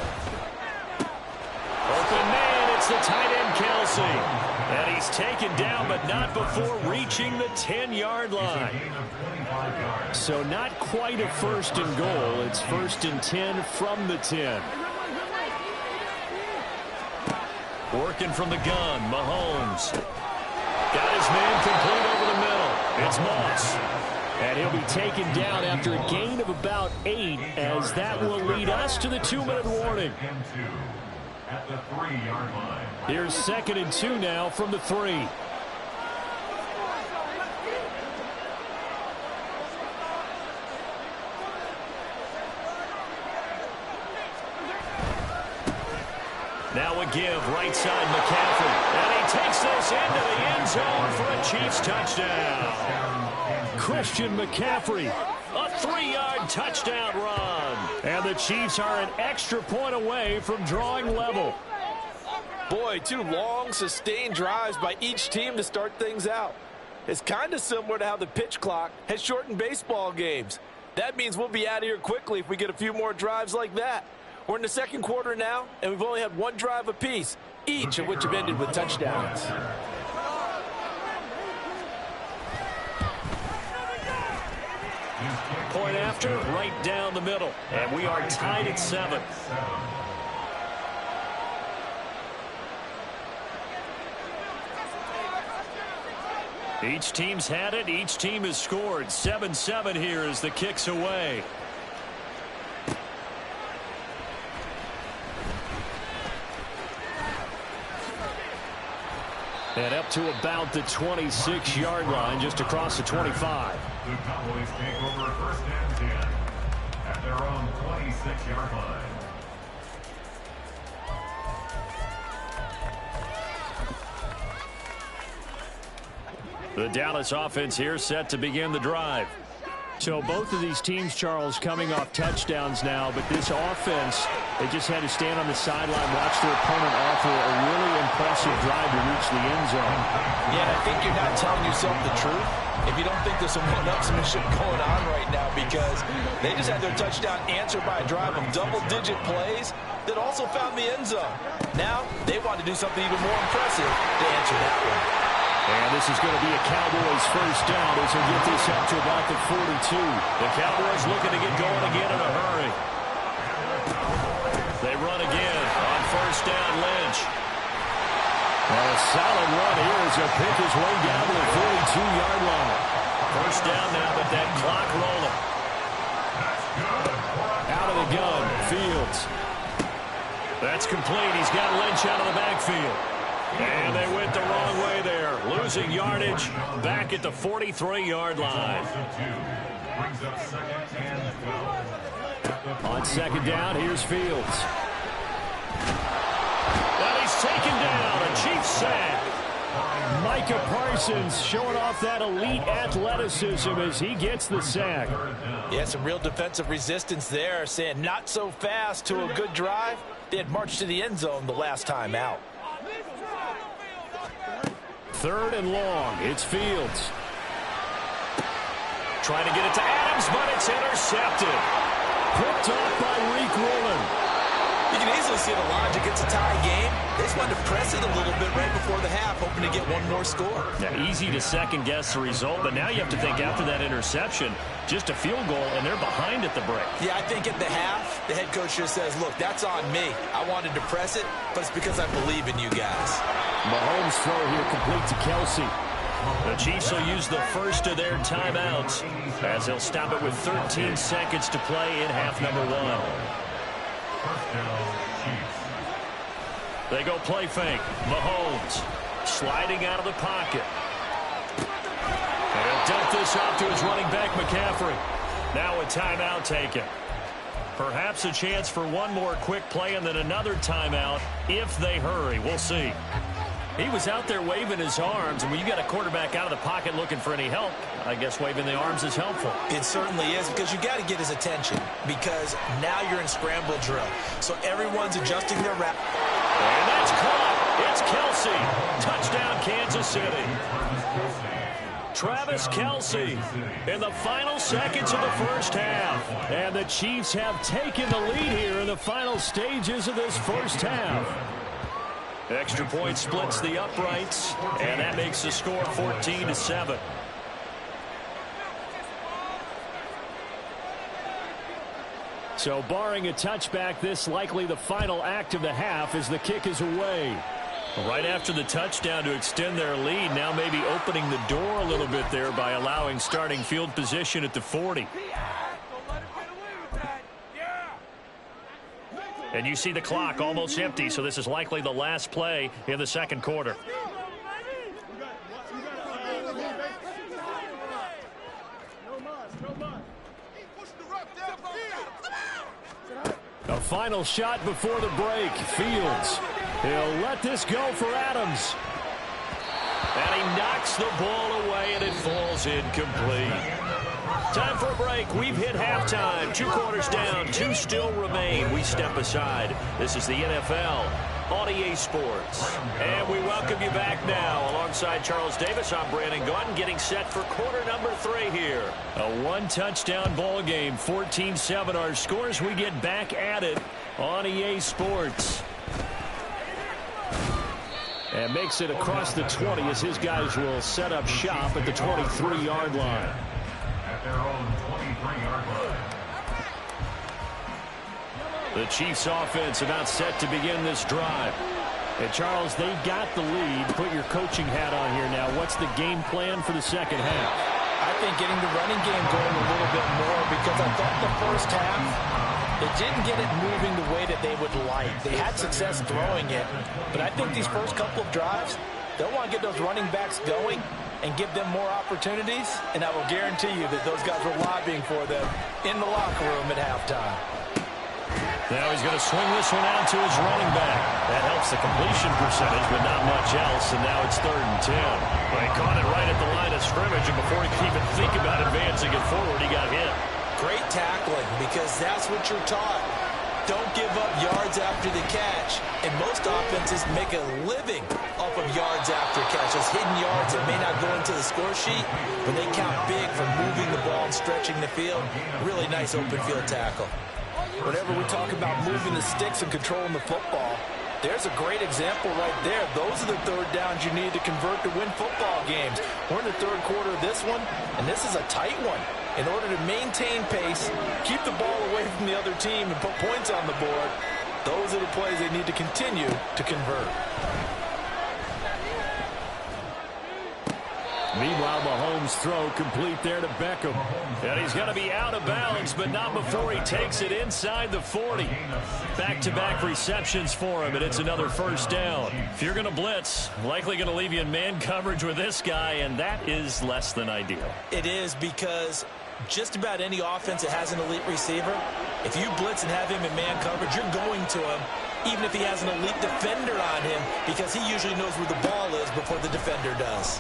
Speaker 1: Open man, it's the tight end Kelsey. And he's taken down, but not before reaching the 10-yard line.
Speaker 5: So not quite a 1st and goal. It's 1st and 10 from the 10.
Speaker 1: Working from the gun, Mahomes. Got his man complete over the middle. It's Moss.
Speaker 5: And he'll be taken down after a gain of about 8, as that will lead us to the 2-minute warning.
Speaker 4: At the 3-yard line.
Speaker 5: Here's 2nd and 2 now from the 3.
Speaker 1: Now a give, right side McCaffrey. And he takes this into the end zone for a Chiefs touchdown.
Speaker 5: Christian McCaffrey.
Speaker 1: A 3-yard touchdown run.
Speaker 5: And the Chiefs are an extra point away from drawing level.
Speaker 6: Boy, 2 long, sustained drives by each team to start things out. It's kind of similar to how the pitch clock has shortened baseball games. That means we'll be out of here quickly if we get a few more drives like that. We're in the second quarter now, and we've only had 1 drive apiece, each of which have ended with touchdowns.
Speaker 1: Point after, right down the middle. And we are tied at 7. Each team's had it. Each team has scored. 7-7 here as the kick's away.
Speaker 5: And up to about the 26-yard line, just across the 25.
Speaker 4: The Cowboys take over 1st and 10 at their own 26. 46-yard line.
Speaker 1: The Dallas offense here set to begin the drive.
Speaker 5: So both of these teams, Charles, coming off touchdowns now, but this offense, they just had to stand on the sideline, watch their opponent offer a really impressive drive to reach the end zone.
Speaker 2: Yeah, I think you're not telling yourself the truth if you don't think there's some one-upsmanship going on right now, because they just had their touchdown answered by a drive of double-digit plays that also found the end zone. Now they want to do something even more impressive to answer that one.
Speaker 1: And this is going to be a Cowboys first down as they get this up to about the 42. The Cowboys looking to get going again in a hurry. They run again on first down, Lynch. And a solid run here as they pick his way down to the 42-yard line. First down now, but that clock rolling. Out of the gun, Fields. That's complete. He's got Lynch out of the backfield. And they went the wrong way there. Losing yardage back at the 43-yard line. On second down, here's Fields. And he's taken down. A Chiefs sack. Micah Parsons showing off that elite athleticism as he gets the sack.
Speaker 2: Yeah, some real defensive resistance there, saying not so fast to a good drive. They had marched to the end zone the last time out.
Speaker 1: Third and long. It's Fields. Trying to get it to Adams, but it's intercepted. Picked off by Reek Rowland.
Speaker 2: You can easily see the logic. It's a tie game. They just wanted to press it a little bit right before the half, hoping to get one more score.
Speaker 1: Yeah, easy to second-guess the result, but now you have to think after that interception, just a field goal, and they're behind at the break.
Speaker 2: Yeah, I think at the half, the head coach just says, look, that's on me. I wanted to press it, but it's because I believe in you guys.
Speaker 1: Mahomes' throw here complete to Kelsey. The Chiefs will use the first of their timeouts as they'll stop it with 13 seconds to play in half number one. They go play fake. Mahomes sliding out of the pocket. And he'll dump this off to his running back, McCaffrey. Now a timeout taken. Perhaps a chance for one more quick play and then another timeout if they hurry. We'll see. He was out there waving his arms, and when you got a quarterback out of the pocket looking for any help, I guess waving the arms is helpful.
Speaker 2: It certainly is, because you got to get his attention, because now you're in scramble drill. So everyone's adjusting their route.
Speaker 1: And that's caught. It's Kelsey. Touchdown, Kansas City. Travis Kelsey in the final seconds of the first half. And the Chiefs have taken the lead here in the final stages of this first half. Extra point splits the uprights, and that makes the score 14-7.
Speaker 5: So barring a touchback, this likely the final act of the half as the kick is away.
Speaker 1: Right after the touchdown to extend their lead, now maybe opening the door a little bit there by allowing starting field position at the 40. And you see the clock almost empty, so this is likely the last play in the second quarter. A final shot before the break. Fields. He'll let this go for Adams. And he knocks the ball away, and it falls incomplete. Time for a break. We've hit halftime. 2 quarters down. 2 still remain. We step aside. This is the NFL on EA Sports. And we welcome you back now. Alongside Charles Davis, I'm Brandon Gaudin, getting set for quarter number 3 here. A 1-touchdown ball game. 14-7 our scores. We get back at it on EA Sports.
Speaker 5: And makes it across the 20 as his guys will set up shop at the 23-yard line.
Speaker 4: At their own 23-yard line.
Speaker 1: The Chiefs offense about set to begin this drive.
Speaker 5: And Charles, they got the lead. Put your coaching hat on here now. What's the game plan for the second half?
Speaker 2: I think getting the running game going a little bit more, because I thought the first half they didn't get it moving the way that they would like. They had success throwing it, but I think these first couple of drives, they'll want to get those running backs going and give them more opportunities, and I will guarantee you that those guys were lobbying for them in the locker room at halftime.
Speaker 1: Now he's going to swing this one out to his running back. That helps the completion percentage, but not much else, and now it's 3rd and 10. Well, he caught it right at the line of scrimmage, and before he could even think about advancing it forward, he got hit.
Speaker 2: Great tackling, because that's what you're taught. Don't give up yards after the catch. And most offenses make a living off of yards after catch. Those hidden yards that may not go into the score sheet, but they count big for moving the ball and stretching the field. Really nice open field tackle.
Speaker 6: Whenever we talk about moving the sticks and controlling the football, there's a great example right there. Those are the 3rd downs you need to convert to win football games. We're in the 3rd quarter of this one, and this is a tight one. In order to maintain pace, keep the ball away from the other team, and put points on the board, those are the plays they need to continue to convert.
Speaker 1: Meanwhile, Mahomes' throw complete there to Beckham. And he's going to be out of bounds, but not before he takes it inside the 40. Back-to-back receptions for him, and it's another 1st down. If you're going to blitz, likely going to leave you in man coverage with this guy, and that is less than ideal.
Speaker 2: It is, because just about any offense that has an elite receiver, if you blitz and have him in man coverage, you're going to him, even if he has an elite defender on him, because he usually knows where the ball is before the defender does.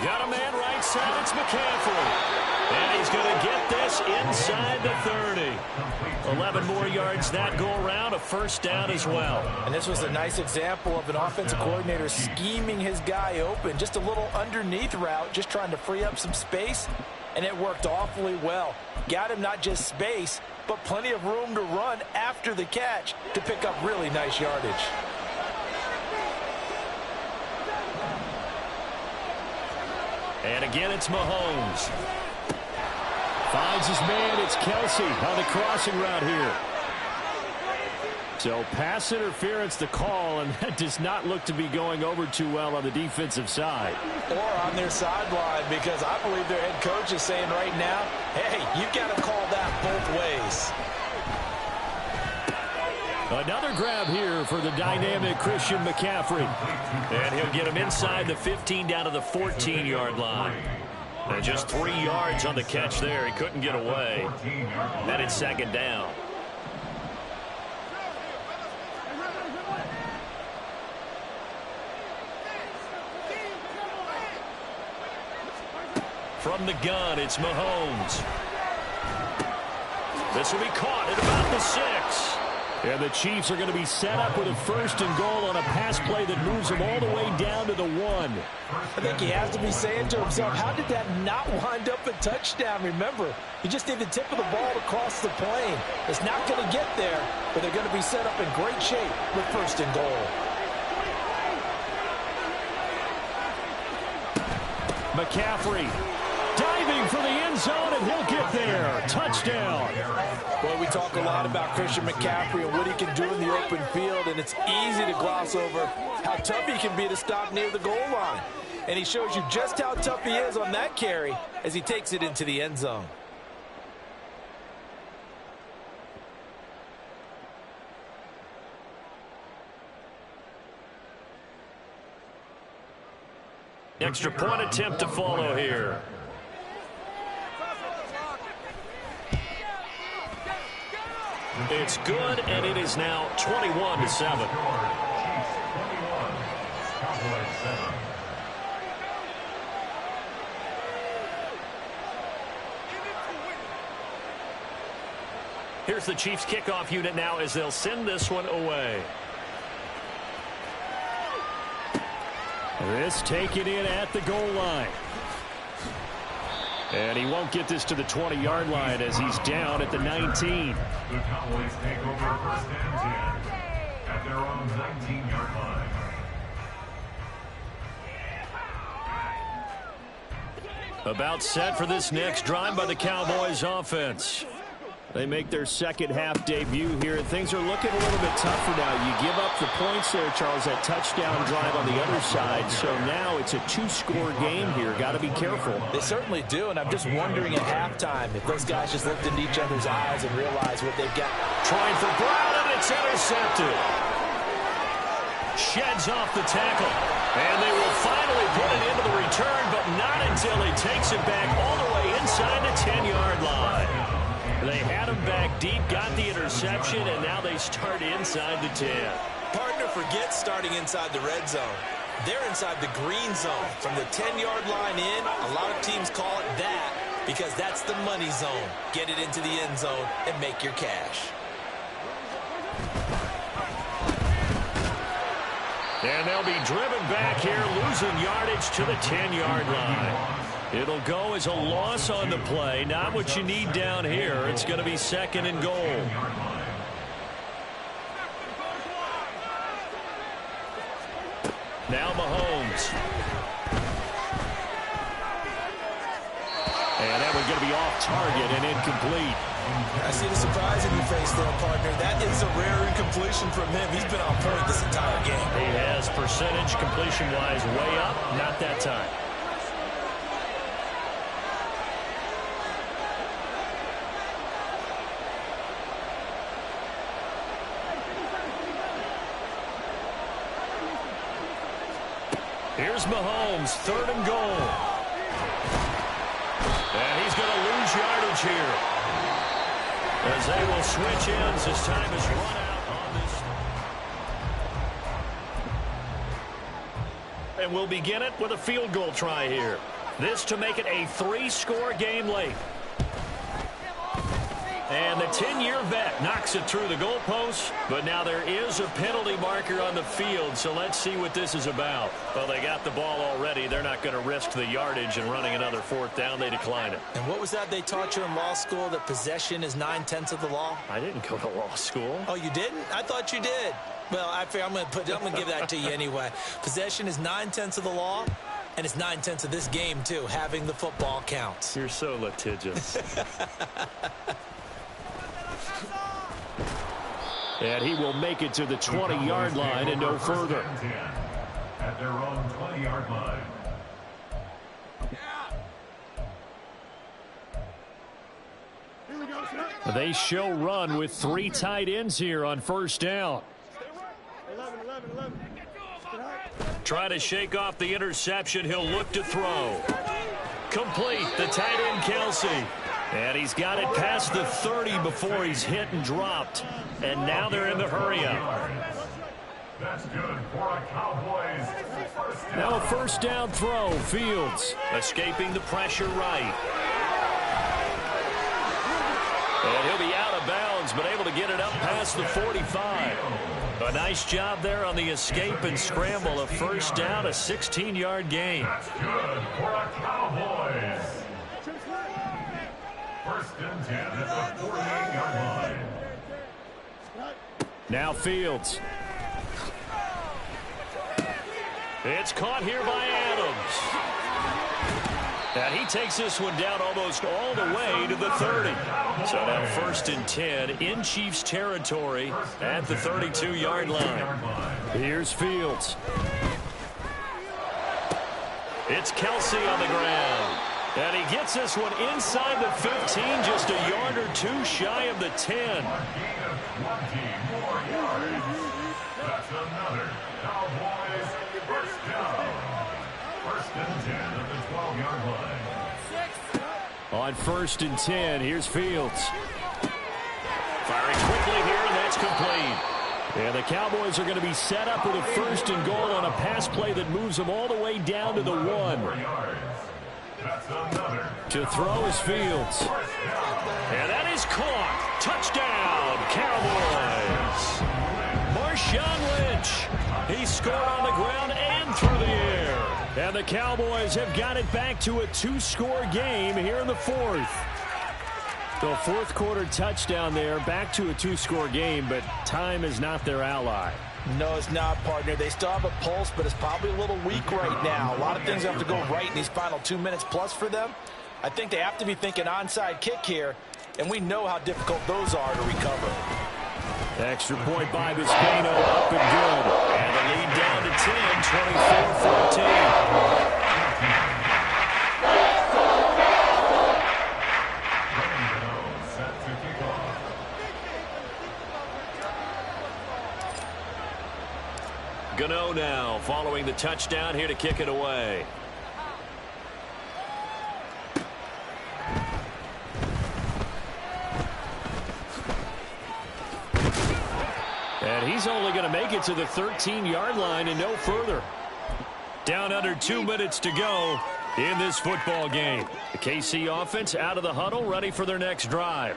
Speaker 1: Got a man right side, it's McCaffrey. And he's going to get this inside the 30. 11 more yards that go around, a 1st down as well.
Speaker 6: And this was a nice example of an offensive coordinator scheming his guy open. Just a little underneath route, just trying to free up some space, and it worked awfully well. Got him not just space, but plenty of room to run after the catch to pick up really nice yardage.
Speaker 1: And again, it's Mahomes. Finds his man. It's Kelsey on the crossing route here. So pass interference the call, and that does not look to be going over too well on the defensive side.
Speaker 6: Or on their sideline, because I believe their head coach is saying right now, hey, you've got to call that both ways.
Speaker 1: Another grab here for the dynamic Christian McCaffrey. And he'll get him inside the 15 down to the 14-yard line. And just 3 yards on the catch there. He couldn't get away. And it's 2nd down. From the gun, it's Mahomes. This will be caught at about the 6. And the Chiefs are going to be set up with a 1st and goal on a pass play that moves them all the way down to the 1.
Speaker 6: I think he has to be saying to himself, how did that not wind up a touchdown? Remember, you just need the tip of the ball to cross the plane. It's not going to get there, but they're going to be set up in great shape with 1st and goal.
Speaker 1: McCaffrey diving for the end zone, and he'll get there. Touchdown.
Speaker 6: Boy, we talk a lot about Christian McCaffrey and what he can do in the open field, and it's easy to gloss over how tough he can be to stop near the goal line. And he shows you just how tough he is on that carry as he takes it into the end zone.
Speaker 1: Extra point attempt to follow here. It's good, and it is now 21-7. Here's the Chiefs kickoff unit now as they'll send this one away. This taken in at the goal line. And he won't get this to the 20-yard line as he's down at the 19.
Speaker 4: The Cowboys take over 1st and 10 at their own 19-yard line.
Speaker 1: About set for this next drive by the Cowboys offense. They make their second half debut here, and things are looking a little bit tougher now. You give up the points there, Charles, that touchdown drive on the other side. So now it's a 2-score game here. Got to be careful.
Speaker 6: They certainly do, and I'm just wondering at halftime if those guys just looked into each other's eyes and realized what they've got.
Speaker 1: Trying for Brown, and it's intercepted. Sheds off the tackle. And they will finally put it into the return, but not until he takes it back all the way inside the 10-yard line. They had him back deep, got the interception, and now they start inside the 10.
Speaker 2: Partner, forget starting inside the red zone. They're inside the green zone. From the 10-yard line in, a lot of teams call it that because that's the money zone. Get it into the end zone and make your cash.
Speaker 1: And they'll be driven back here, losing yardage to the 10-yard line. It'll go as a loss on the play. Not what you need down here. It's going to be 2nd and goal. Now Mahomes. And that one's going to be off target and incomplete.
Speaker 2: I see the surprise in your face there, partner. That is a rare incompletion from him. He's been on point this entire game.
Speaker 1: He has percentage completion-wise way up. Not that time. Here's Mahomes, 3rd and goal. And he's going to lose yardage here. As they will switch ends as time is run out on this. And we'll begin it with a field goal try here. This to make it a 3-score game late. And the 10-year vet knocks it through the goalpost, but now there is a penalty marker on the field, so let's see what this is about. Well, they got the ball already. They're not going to risk the yardage and running another 4th down. They decline it.
Speaker 2: And what was that they taught you in law school, that possession is 9/10 of the law?
Speaker 1: I didn't go to law school.
Speaker 2: Oh, you didn't? I thought you did. Well, I'm going to give that to you anyway. Possession is 9/10 of the law, and it's 9/10 of this game, too. Having the football counts.
Speaker 1: You're so litigious. And he will make it to the 20-yard line and no further.
Speaker 4: At their own 20-yard line.
Speaker 1: They show run with 3 tight ends here on 1st down. Try to shake off the interception. He'll look to throw. Complete. The tight end, Kelsey. And he's got it past the 30 before he's hit and dropped. And now they're in the hurry-up.
Speaker 4: That's good for a Cowboys first down.
Speaker 1: Now a 1st down throw. Fields escaping the pressure right. And he'll be out of bounds, but able to get it up past the 45. A nice job there on the escape and scramble. A 1st down, a 16-yard gain.
Speaker 4: That's good for a Cowboys. 1st and 10 at the 48-yard line.
Speaker 1: Now Fields. It's caught here by Adams. And he takes this one down almost all the way to the 30. So now 1st and 10 in Chiefs territory at the 32-yard line. Here's Fields. It's Kelsey on the ground. And he gets this one inside the 15, just a yard or 2 shy of the 10.
Speaker 4: That's another Cowboys first down. 1st and 10 at the 12-yard line.
Speaker 1: On 1st and 10, here's Fields. Firing quickly here, and that's complete. And the Cowboys are going to be set up with a 1st and goal on a pass play that moves them all the way down to the 1. To throw is Fields. And that is caught. Touchdown, Cowboys. Marshawn Lynch. He scored on the ground and through the air. And the Cowboys have got it back to a 2-score game here in the 4th. The 4th quarter touchdown there, back to a 2-score game, but time is not their ally.
Speaker 2: No, it's not, partner. They still have a pulse, but it's probably a little weak right now. A lot of things have to go right in these final 2 minutes plus for them. I think they have to be thinking onside kick here, and we know how difficult those are to recover.
Speaker 1: Extra point by Vizcaino, up and good. And the lead down to 10, 24-14. Gano now following the touchdown here to kick it away. And he's only going to make it to the 13-yard line and no further. Down under 2 minutes to go in this football game. The KC offense out of the huddle, ready for their next drive.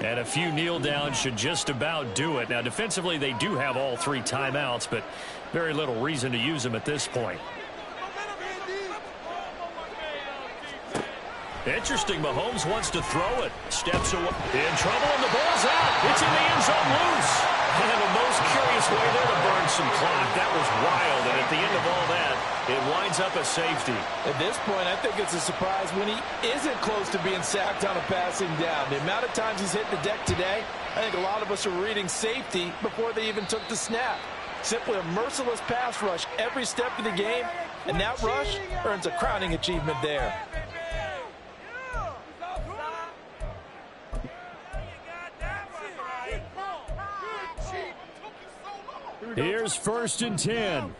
Speaker 1: And a few kneel downs should just about do it. Now, defensively, they do have all 3 timeouts, but very little reason to use them at this point. Interesting, Mahomes wants to throw it. Steps away. In trouble, and the ball's out. It's in the end zone loose. And the most curious way there to burn some clock. That was wild, and at the end of all that, it winds up a safety.
Speaker 6: At this point, I think it's a surprise when he isn't close to being sacked on a passing down. The amount of times he's hit the deck today, I think a lot of us are reading safety before they even took the snap. Simply a merciless pass rush every step of the game, and that rush earns a crowning achievement there.
Speaker 1: Here's 1st and 10.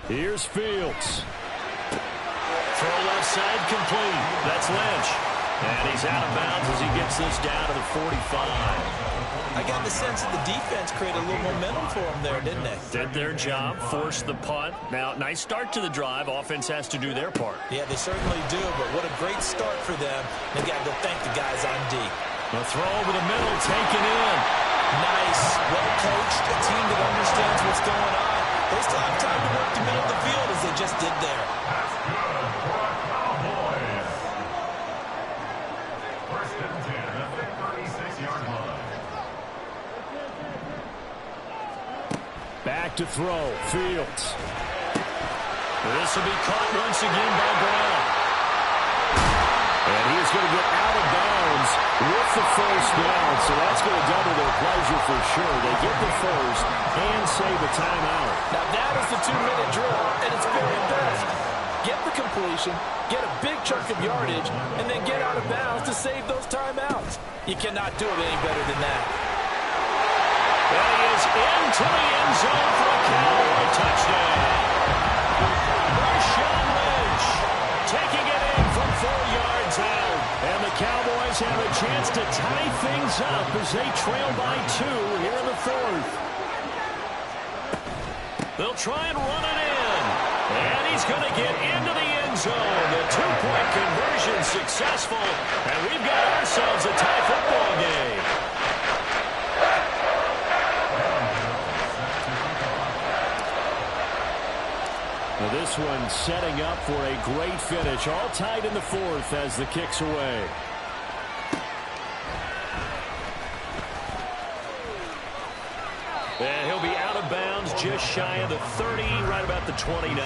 Speaker 1: Here's Fields. Throw left side complete. That's Lynch. And he's out of bounds as he gets this down to the 45.
Speaker 2: I got the sense that the defense created a little momentum for them there, didn't they?
Speaker 1: Did their job, forced the punt. Now, nice start to the drive. Offense has to do their part.
Speaker 2: Yeah, they certainly do, but what a great start for them. They got to go thank the guys on D.
Speaker 1: The throw over the middle, taken in.
Speaker 2: Nice, well-coached, a team that understands what's going on. They still have time to work the middle of the field as they just did there.
Speaker 4: That's good for a Cowboys. 1st and 10 at the 36-yard line.
Speaker 1: Back to throw, Fields. This will be caught once again by Brown. And he is going to get out of bounds with the first down, so that's going to double their pleasure for sure. They get the first and save a timeout.
Speaker 6: Now that is the 2-minute drill, and it's very best. Get the completion, get a big chunk of yardage, and then get out of bounds to save those timeouts. You cannot do it any better than that.
Speaker 1: And he is into the end zone for a Cowboy touchdown. Marshawn Lynch taking it in from 4 yards out. And the Cowboys have a chance to tie things up as they trail by 2 here in the 4th. They'll try and run it in. And he's going to get into the end zone. The 2-point conversion successful. And we've got ourselves a tie football game. Now this one setting up for a great finish. All tied in the 4th as the kick's away. And he'll be out of bounds just shy of the 30, right about the 29.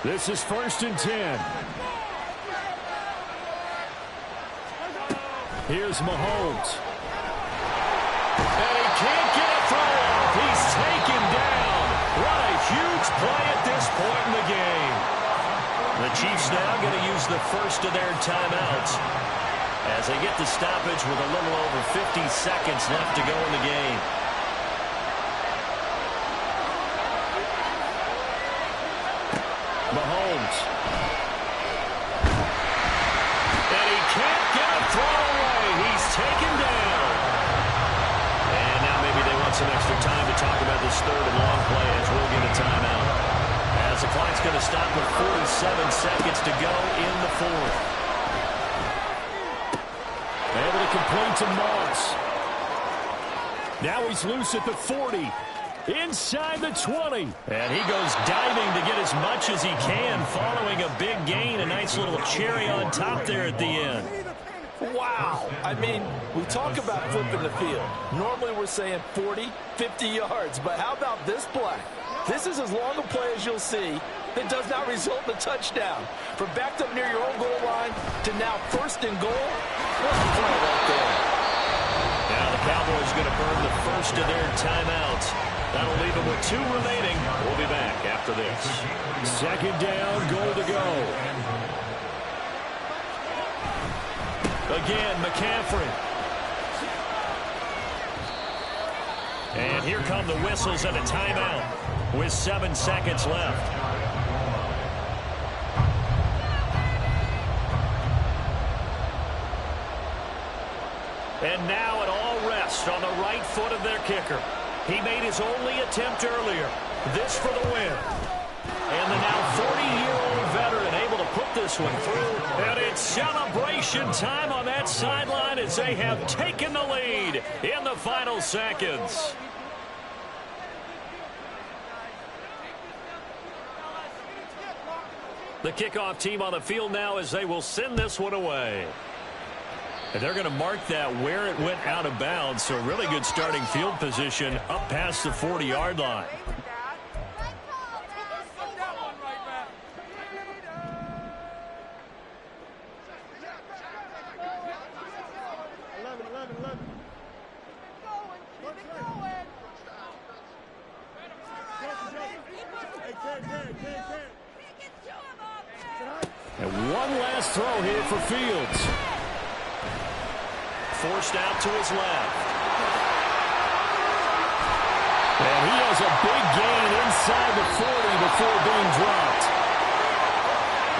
Speaker 1: This is 1st and 10. Here's Mahomes. And he can't get a throw off. He's taken down. What a huge play at this point in the game. The Chiefs now going to use the first of their timeouts as they get the stoppage with a little over 50 seconds left to go in the game. Mahomes. And he can't get a throw away. He's taken down. And now maybe they want some extra time to talk about this 3rd and long play as we'll get a timeout. As the clock's going to stop with 47 seconds to go in the 4th. Able to complete to Moss. Now he's loose at the 40. Inside the 20. And he goes diving to get as much as he can following a big gain. A nice little cherry on top there at the end.
Speaker 6: Wow. I mean, we talk about flipping the field. Normally we're saying 40, 50 yards. But how about this play? This is as long a play as you'll see that does not result in a touchdown. From backed up near your own goal line to now 1st and goal. What a play right there.
Speaker 1: Now the Cowboys going to burn the first of their timeouts. That'll leave him with 2 remaining. We'll be back after this. Second down, goal to go. Again, McCaffrey. And here come the whistles and a timeout with 7 seconds left. And now it all rests on the right foot of their kicker. He made his only attempt earlier. This for the win. And the now 40-year-old veteran able to put this one through. And it's celebration time on that sideline as they have taken the lead in the final seconds. The kickoff team on the field now as they will send this one away. And they're going to mark that where it went out of bounds. So really good starting field position up past the 40-yard line. And one last throw here for Fields. Forced out to his left. And he has a big gain inside the 40 before being dropped.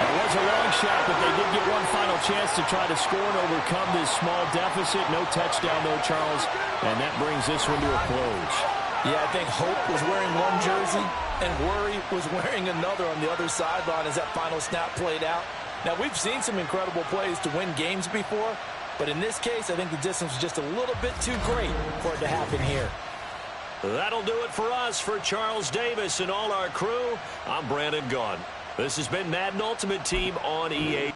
Speaker 1: It was a long shot, but they did get one final chance to try to score and overcome this small deficit. No touchdown, though, Charles. And that brings this one to a close.
Speaker 6: Yeah, I think Hope was wearing one jersey and Worry was wearing another on the other sideline as that final snap played out. Now, we've seen some incredible plays to win games before, but in this case, I think the distance was just a little bit too great for it to happen here.
Speaker 1: That'll do it for us. For Charles Davis and all our crew, I'm Brandon Gaudin. This has been Madden Ultimate Team on EA.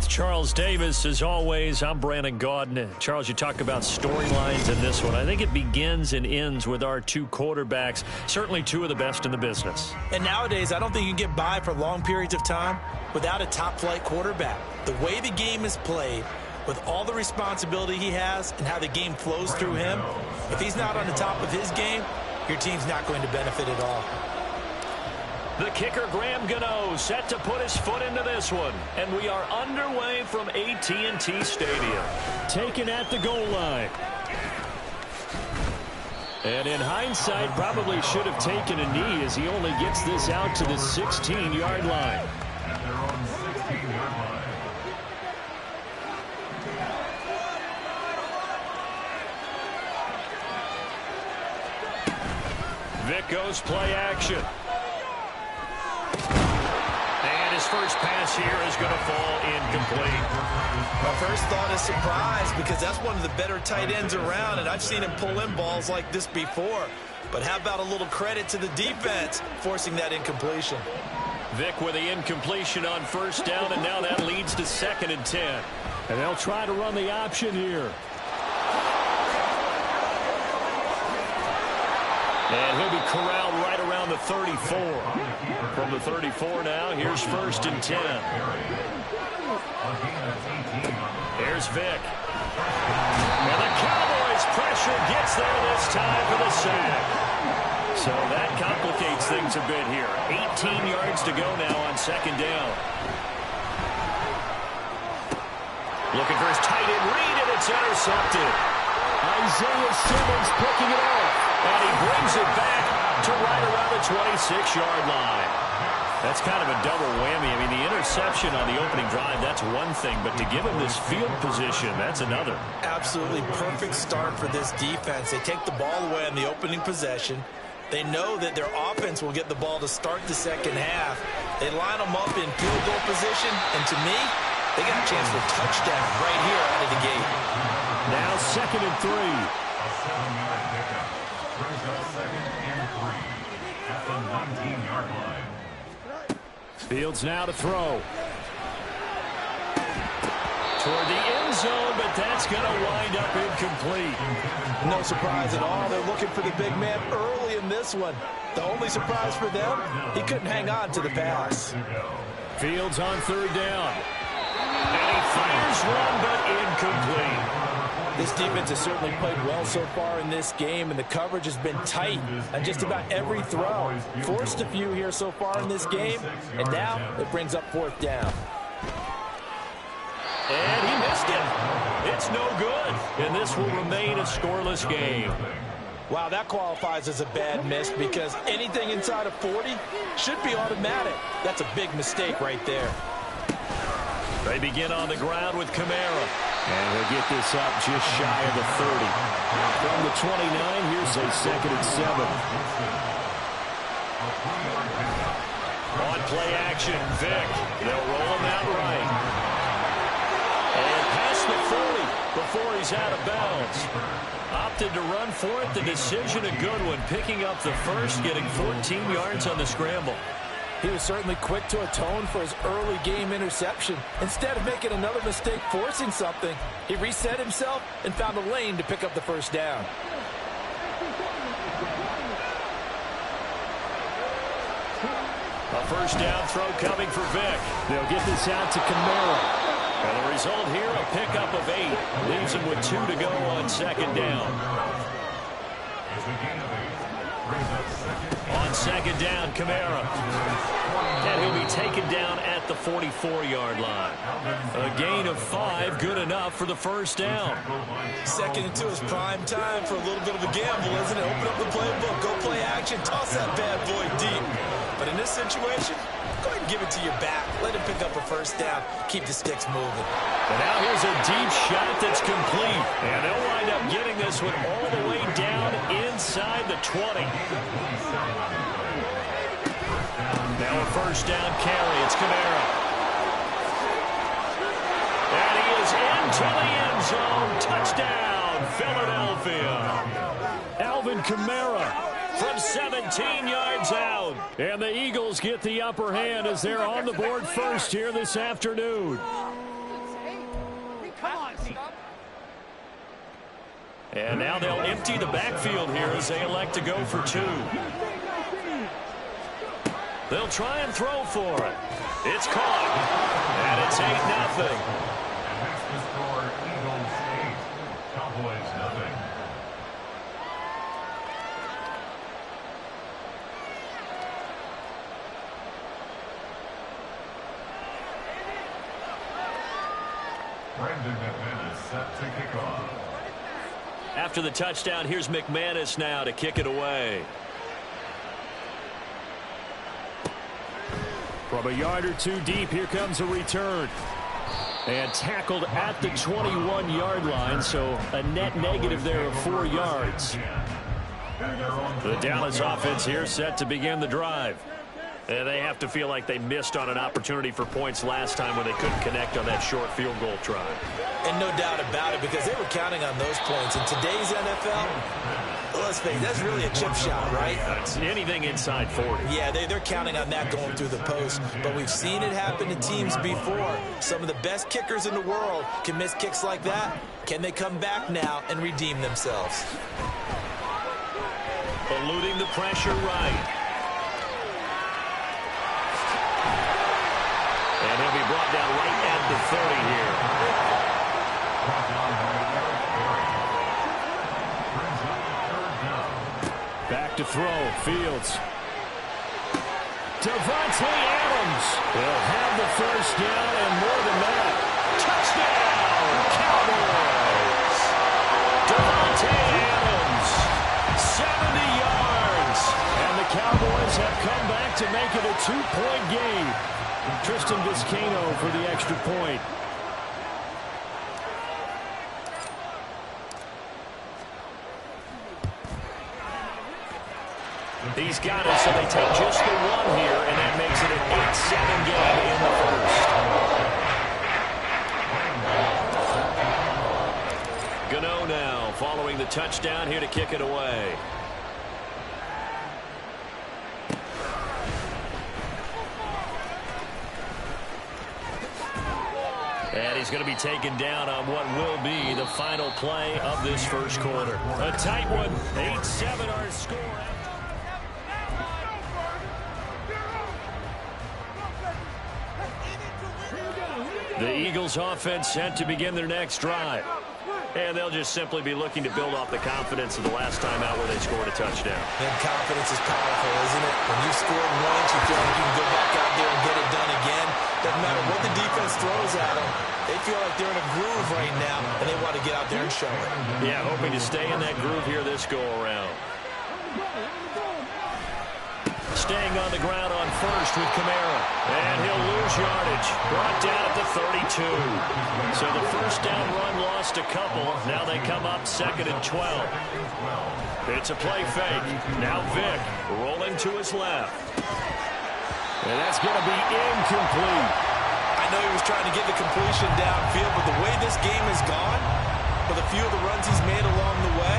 Speaker 1: with Charles Davis. As always, I'm Brandon Gaudin. Charles, you talk about storylines in this one. I think it begins and ends with our two quarterbacks, certainly two of the best in the business.
Speaker 2: And nowadays, I don't think you can get by for long periods of time without a top-flight quarterback. The way the game is played, with all the responsibility he has and how the game flows through him, if he's not on the top of his game, your team's not going to benefit at all.
Speaker 1: The kicker, Graham Gano, set to put his foot into this one. And we are underway from AT&T Stadium.
Speaker 5: Taken at the goal line. And in hindsight, probably should have taken a knee as he only gets this out to the 16-yard line.
Speaker 4: At their own 16-yard line.
Speaker 1: Vic goes play action. And his first pass here is going to fall incomplete.
Speaker 6: My first thought is surprise, because that's one of the better tight ends around, and I've seen him pull in balls like this before. But how about a little credit to the defense forcing that incompletion?
Speaker 1: Vic with the incompletion on first down, and now that leads to 2nd and 10.
Speaker 5: And they'll try to run the option here.
Speaker 1: And he'll be corralled right around the 34. From the 34 now, here's 1st and 10. Here's Vic. And the Cowboys' pressure gets there this time for the sack. So that complicates things a bit here. 18 yards to go now on 2nd down. Looking for his tight end read, and it's intercepted.
Speaker 5: Isaiah Simmons picking it off.
Speaker 1: And he brings it back to right around the 26-yard line. That's kind of a double whammy. I mean, the interception on the opening drive, that's one thing, but to give him this field position, that's another.
Speaker 2: Absolutely perfect start for this defense. They take the ball away on the opening possession. They know that their offense will get the ball to start the second half. They line them up in field goal position, and to me, they got a chance for a touchdown right here out of the gate.
Speaker 5: Now 2nd and 3.
Speaker 4: A 7-yard pickup brings up 2nd and 3 at the 19-yard line.
Speaker 5: Fields now to throw.
Speaker 1: Toward the end zone, but that's going to wind up incomplete.
Speaker 6: No surprise at all. They're looking for the big man early in this one. The only surprise for them, he couldn't hang on to the pass.
Speaker 5: Fields on 3rd down.
Speaker 1: And he fires one, but incomplete.
Speaker 6: This defense has certainly played well so far in this game, and the coverage has been tight on just about every throw. Forced a few here so far in this game, and now it brings up 4th down.
Speaker 1: And he missed it. It's no good. And this will remain a scoreless game.
Speaker 6: Wow, that qualifies as a bad miss, because anything inside of 40 should be automatic. That's a big mistake right there.
Speaker 1: They begin on the ground with Kamara.
Speaker 5: And he'll get this up just shy of the 30. From the 29, here's a 2nd and 7.
Speaker 1: On play action, Vic. They'll roll him out right. And past the 40 before he's out of bounds. Opted to run for it. The decision a good one. Picking up the first, getting 14 yards on the scramble.
Speaker 6: He was certainly quick to atone for his early game interception. Instead of making another mistake forcing something, he reset himself and found a lane to pick up the first down.
Speaker 1: A first down throw coming for Vic.
Speaker 5: They'll get this out to Kamara.
Speaker 1: And the result here, a pickup of 8. Leaves him with 2 to go on 2nd down. On 2nd down, Kamara. And he'll be taken down at the 44-yard line. A gain of 5, good enough for the first down.
Speaker 6: 2nd and 2 is prime time for a little bit of a gamble, isn't it? Open up the playbook, go play action, toss that bad boy deep. But in this situation, go ahead and give it to your back. Let him pick up a first down. Keep the sticks moving.
Speaker 1: And now here's a deep shot that's complete. And they'll wind up getting this one all the way down inside the 20. Now a first down carry. It's Kamara. And he is into the end zone. Touchdown, Philadelphia.
Speaker 5: Alvin Kamara
Speaker 1: from 17 yards out.
Speaker 5: And the Eagles get the upper hand as they're on the board first here this afternoon.
Speaker 1: And now they'll empty the backfield here as they elect to go for 2. They'll try and throw for it. It's caught. And it's 8-0.
Speaker 4: And that's the score, Eagles 8, Cowboys 0. Brandon McManus set to kick off.
Speaker 1: After the touchdown, here's McManus now to kick it away.
Speaker 5: From a yard or 2 deep, here comes a return. And tackled at the 21-yard line, so a net negative there of 4 yards.
Speaker 1: The Dallas offense here set to begin the drive. And they have to feel like they missed on an opportunity for points last time when they couldn't connect on that short field goal try.
Speaker 2: And no doubt about it, because they were counting on those points. In today's NFL, let's face it, that's really a chip shot, right?
Speaker 1: It's anything inside 40.
Speaker 2: Yeah, they're counting on that going through the post. But we've seen it happen to teams before. Some of the best kickers in the world can miss kicks like that. Can they come back now and redeem themselves?
Speaker 1: Eluding the pressure right. And he'll be brought down right at the 30 here.
Speaker 5: Back to throw. Fields. Devontae Adams will have the first down and more than that.
Speaker 1: Touchdown, Cowboys! Devontae Adams, 70 yards.
Speaker 5: And the Cowboys have come back to make it a 2-point game. Tristan Vizcaino for the extra point.
Speaker 1: He's got it, so they take just the 1 here, and that makes it an 8-7 game in the first. Gano now following the touchdown here to kick it away. And he's going to be taken down on what will be the final play of this first quarter. A tight one, 8-7 our score. The Eagles offense set to begin their next drive. And they'll just simply be looking to build off the confidence of the last time out where they scored a touchdown.
Speaker 2: And confidence is powerful, isn't it? When you scored once, you feel like you can go back out there and get it done again. Doesn't matter what the defense throws at them. They feel like they're in a groove right now, and they want to get out there and show it.
Speaker 1: Yeah, hoping to stay in that groove here this go-around. Staying on the ground on first with Kamara. And he'll lose yardage. Brought down at the 32. So the first down run lost a couple. Now they come up 2nd and 12. It's a play fake. Now Vick rolling to his left.
Speaker 5: And that's going to be incomplete.
Speaker 2: I know he was trying to get the completion downfield, but the way this game has gone, with a few of the runs he's made along the way,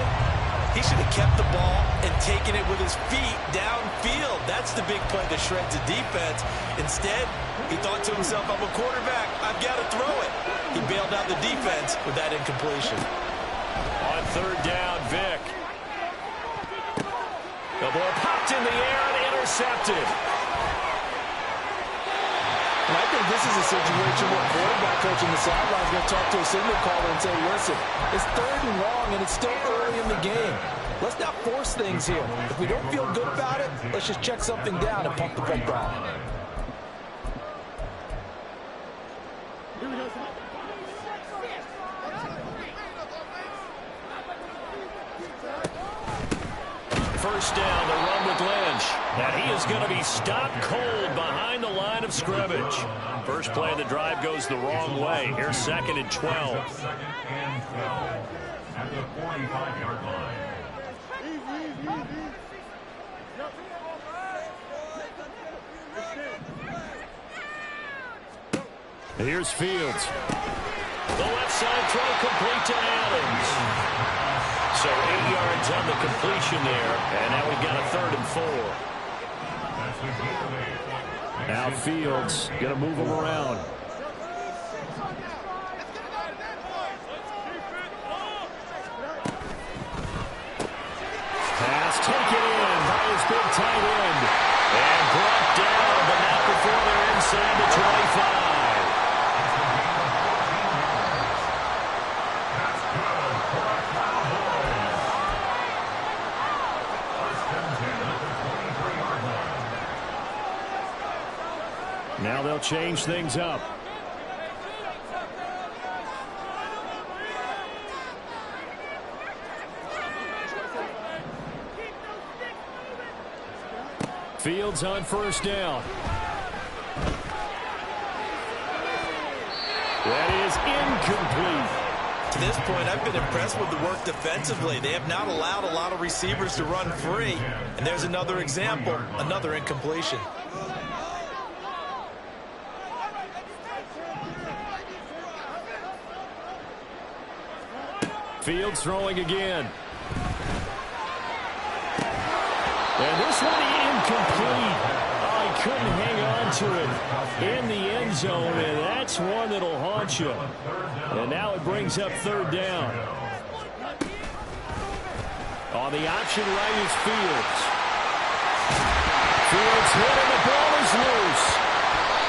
Speaker 2: he should have kept the ball and taken it with his feet downfield. That's the big play that shreds the defense. Instead, he thought to himself, I'm a quarterback. I've got to throw it. He bailed out the defense with that incompletion.
Speaker 1: On 3rd down, Vick. The ball popped in the air and intercepted.
Speaker 2: And I think this is a situation where quarterback coach in the sideline is going to talk to a signal caller and say, listen, it's 3rd and long, and it's still early in the game. Let's not force things here. If we don't feel good about it, let's just check something down and pump the football.
Speaker 1: First down, the run with Lynch. And he is going to be stopped cold behind the line of scrimmage. First play of the drive goes the wrong way. Here's 2nd and 12.
Speaker 4: 2nd and 12 at the 45-yard line.
Speaker 5: Here's Fields.
Speaker 1: The left side throw complete to Adams. So 8 yards on the completion there. And now we've got a 3rd and 4.
Speaker 5: Now Fields going to move him around.
Speaker 1: Now they'll change things up. Fields on first down. That is incomplete.
Speaker 2: To this point, I've been impressed with the work defensively. They have not allowed a lot of receivers to run free. And there's another example, another incompletion.
Speaker 1: Fields throwing again. And this one incomplete. Oh, he couldn't hang on to it in the end zone, and that's one that'll haunt you. And now it brings up third down. On the option right is Fields. Fields hit and the ball is loose.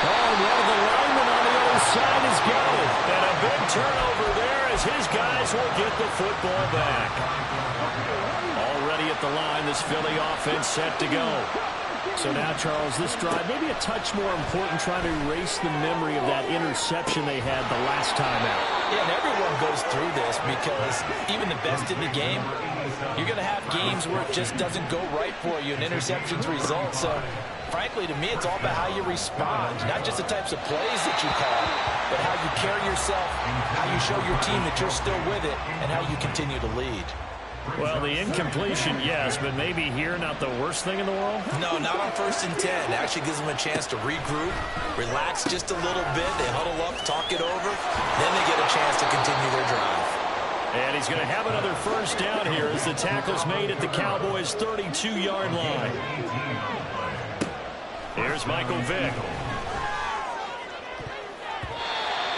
Speaker 1: Oh, and one of the linemen on the other side has got it. And a big turnover there as his guys will get the football back. Already at the line, this Philly offense set to go. So now, Charles, this drive maybe a touch more important, trying to erase the memory of that interception they had the last time out.
Speaker 2: Yeah, and everyone goes through this because even the best in the game, you're going to have games where it just doesn't go right for you and interceptions result. So, frankly, to me, it's all about how you respond, not just the types of plays that you call, but how you carry yourself, how you show your team that you're still with it, and how you continue to lead.
Speaker 1: Well, the incompletion, yes, but maybe here not the worst thing in the world?
Speaker 2: No, not on 1st and 10. It actually gives them a chance to regroup, relax just a little bit. They huddle up, talk it over. Then they get a chance to continue their drive.
Speaker 1: And he's going to have another first down here as the tackle's made at the Cowboys' 32-yard line. Here's Michael Vick.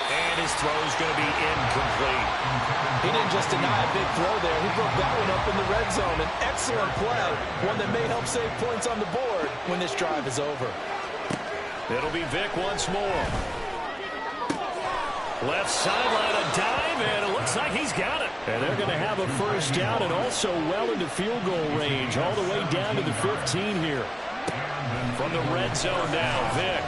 Speaker 1: And his throw's going to be incomplete.
Speaker 6: He didn't just deny a big throw there. He broke that one up in the red zone. An excellent play, one that may help save points on the board when this drive is over.
Speaker 1: It'll be Vick once more. Left sideline, a dive, and it looks like he's got it. And they're going to have a first down and also well into field goal range, all the way down to the 15 here. From the red zone now, Vick.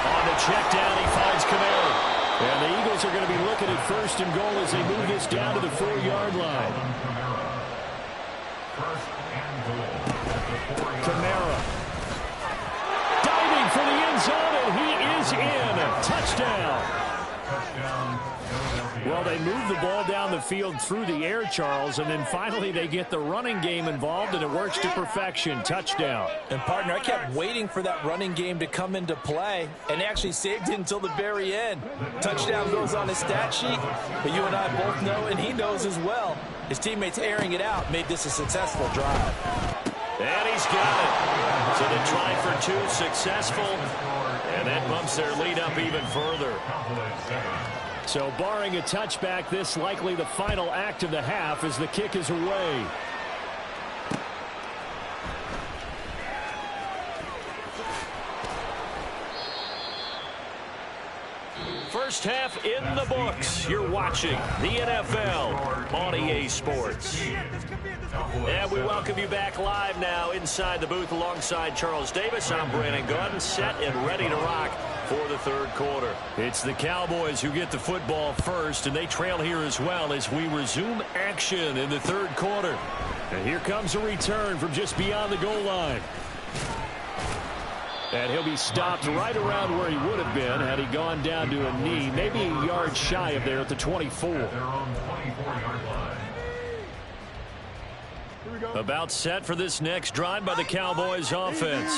Speaker 1: On the check down, he finds Camara. And the Eagles are going to be looking at first and goal as they move this down to the 4-yard line. Camara. Diving for the end zone, and he is in. Touchdown. Well, they move the ball down the field through the air, Charles, and then finally they get the running game involved, and it works to perfection. Touchdown.
Speaker 2: And, partner, I kept waiting for that running game to come into play, and they actually saved it until the very end. Touchdown goes on his stat sheet, but you and I both know, and he knows as well, his teammates airing it out made this a successful drive.
Speaker 1: And he's got it. So the try for two successful, and that bumps their lead up even further. So barring a touchback, this likely the final act of the half as the kick is away. First half in the books. You're watching the NFL on EA Sports. And we welcome you back live now inside the booth alongside Charles Davis. I'm Brandon Gaudin, set and ready to rock for the third quarter. It's the Cowboys who get the football first, and they trail here as well as we resume action in the third quarter. And here comes a return from just beyond the goal line. And he'll be stopped right around where he would have been had he gone down to a knee, maybe a yard shy of there at the 24. About set for this next drive by the Cowboys offense.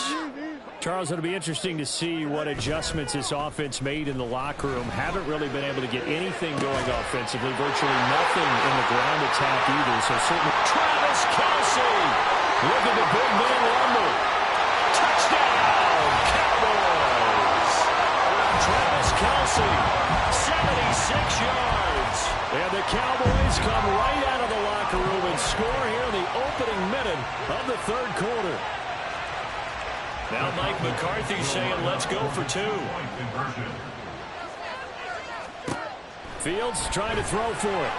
Speaker 1: Charles, it'll be interesting to see what adjustments this offense made in the locker room. Haven't really been able to get anything going offensively. Virtually nothing in the ground attack either. So certainly Travis Kelce. Look at the big man lumber. Touchdown, Cowboys. Travis Kelce, 76 yards. And the Cowboys come right out of the locker room and score here in the opening minute of the third quarter. Now Mike McCarthy saying, let's go for two. Fields trying to throw for it.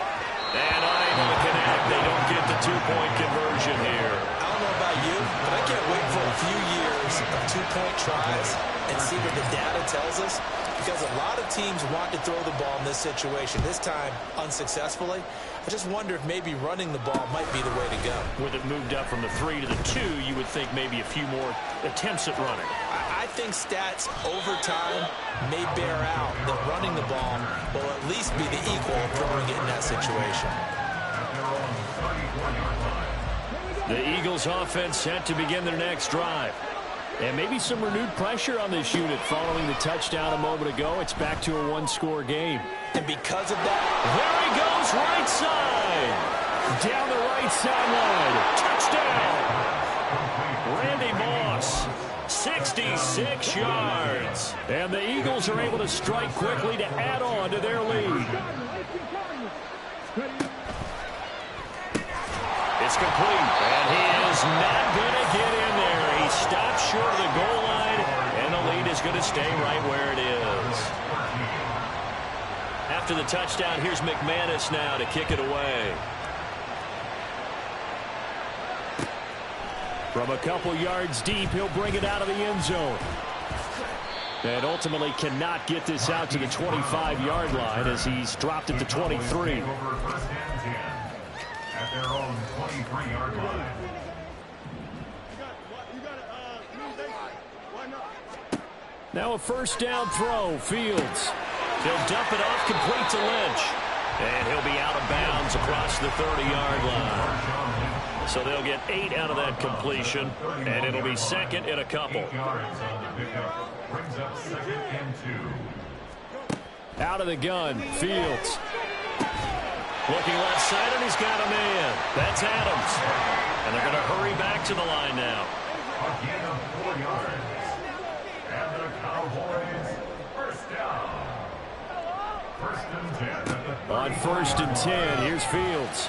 Speaker 1: And unable to connect. They don't get the two-point conversion here.
Speaker 2: I don't know about you, but I can't wait for a few years of two-point tries and see what the data tells us, because a lot of teams want to throw the ball in this situation, this time unsuccessfully. I just wonder if maybe running the ball might be the way to go.
Speaker 5: With it moved up from the 3 to the 2, you would think maybe a few more attempts at running.
Speaker 2: I think stats over time may bear out that running the ball will at least be the equal of throwing it in that situation.
Speaker 1: The Eagles offense set to begin their next drive. And maybe some renewed pressure on this unit following the touchdown a moment ago. It's back to a one-score game.
Speaker 2: And because of that,
Speaker 1: there he goes, right side. Down the right sideline. Touchdown. Randy Moss, 66 yards. And the Eagles are able to strike quickly to add on to their lead. It's complete, and he is not going to get in there. He stops short of the goal line, and the lead is going to stay right where it is. After the touchdown, here's McManus now to kick it away. From a couple yards deep, he'll bring it out of the end zone. And ultimately cannot get this out to the 25-yard line as he's dropped at the 23.
Speaker 4: At their own 23-yard line.
Speaker 1: Now a first down throw, Fields. He'll dump it off, complete to Lynch. And he'll be out of bounds across the 30-yard line. So they'll get 8 out of that completion, and it'll be second and a couple.
Speaker 4: Brings up second and 2.
Speaker 1: Out of the gun, Fields. Looking left side, and he's got a man. That's Adams. And they're going to hurry back to the line now.
Speaker 4: A gain of 4 yards. And the Cowboys first down. First and 10.
Speaker 1: On first and 10, here's Fields.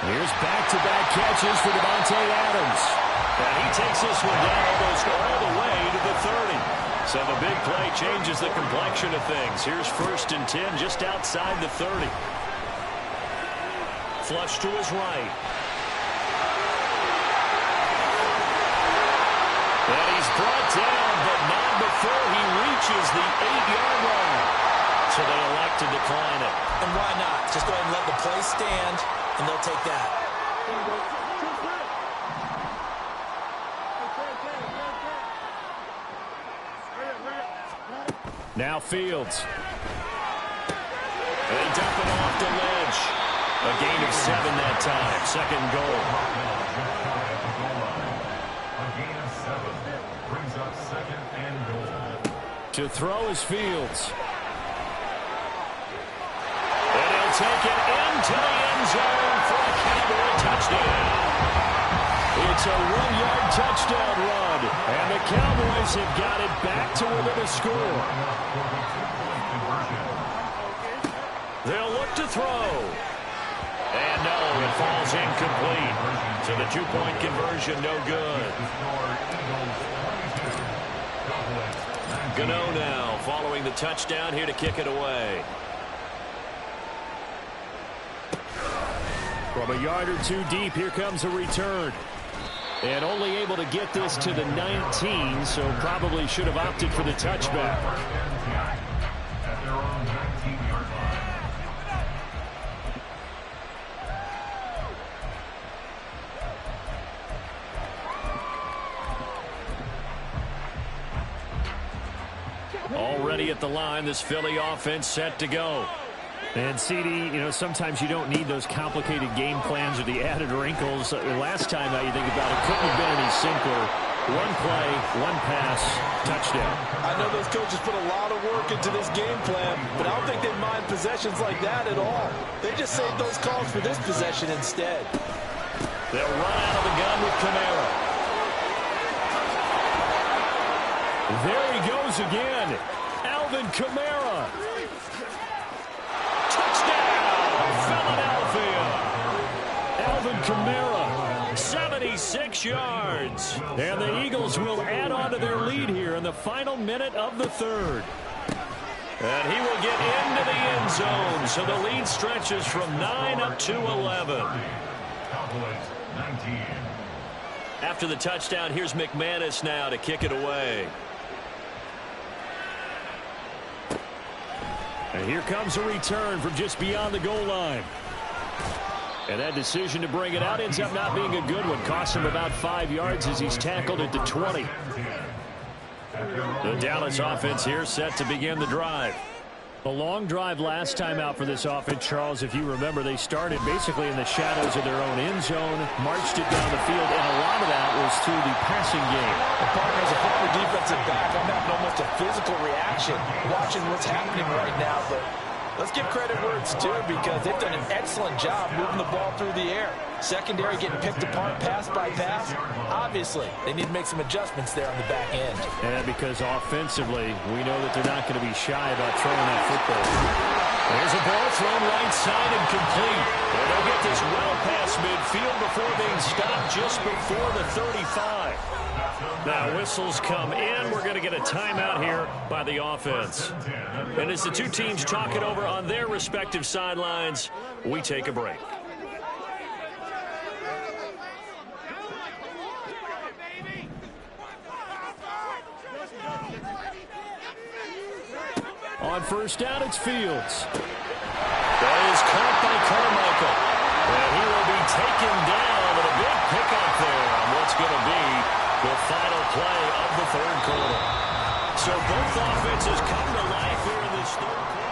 Speaker 1: Here's back-to-back catches for Devontae Adams. And he takes this one down almost all the way to the 30. So the big play changes the complexion of things. Here's first and 10 just outside the 30. Flush to his right. And he's brought down, but not before he reaches the 8-yard line. So they elect to decline it.
Speaker 2: and why not? Just go ahead and let the play stand, and they'll take that.
Speaker 1: Now Fields. And they dump it off to Lynch. A gain of 7 that time. Second goal.
Speaker 4: A gain of 7 brings up second and goal.
Speaker 1: To throw is Fields. And he'll take it into the end zone for a Cowboy touchdown. It's a 1-yard touchdown run. And the Cowboys have got it back to within a score. They'll look to throw. And no, it falls incomplete. So the 2-point conversion, no good. Gano now following the touchdown here to kick it away. From a yard or two deep, here comes a return. And only able to get this to the 19, so probably should have opted for the touchback.
Speaker 4: At their own 19-yard line.
Speaker 1: Already at the line, this Philly offense set to go. And CD, you know, sometimes you don't need those complicated game plans or the added wrinkles. Last time, now you think about it, couldn't have been any simpler. One play, one pass, touchdown.
Speaker 6: I know those coaches put a lot of work into this game plan, but I don't think they mind possessions like that at all. They just saved those calls for this possession instead.
Speaker 1: They'll run out of the gun with Kamara. There he goes again. Alvin Kamara. Touchdown, Philadelphia. Alvin Kamara, 76 yards. And the Eagles will add on to their lead here in the final minute of the third. And he will get into the end zone, so the lead stretches from 9 up to 11.
Speaker 4: Cowboys 19,
Speaker 1: After the touchdown, here's McManus now to kick it away.
Speaker 5: And here comes a return from just beyond the goal line. And that decision to bring it out ends up not being a good one. Costs him about 5 yards as he's tackled at the 20.
Speaker 1: The Dallas offense here set to begin the drive.
Speaker 5: A long drive last time out for this offense, Charles. If you remember, they started basically in the shadows of their own end zone, marched it down the field, and a lot of that was through the passing game.
Speaker 6: And partner, as a former defensive back, I'm having almost a physical reaction watching what's happening right now. But let's give credit where it's due because they've done an excellent job moving the ball through the air. Secondary getting picked apart pass by pass. Obviously, they need to make some adjustments there on the back end.
Speaker 5: And because offensively, we know that they're not going to be shy about throwing that football.
Speaker 1: There's a ball thrown right side and complete. And they'll get this well past midfield before being stopped just before the 35. Now whistles come in. We're going to get a timeout here by the offense. And as the two teams talk it over on their respective sidelines, we take a break.
Speaker 5: On first down, it's Fields.
Speaker 1: That is caught by Carmichael. And he will be taken down with a big pickup there on what's going to be the final play of the third quarter. So both offenses come to life here in this third quarter.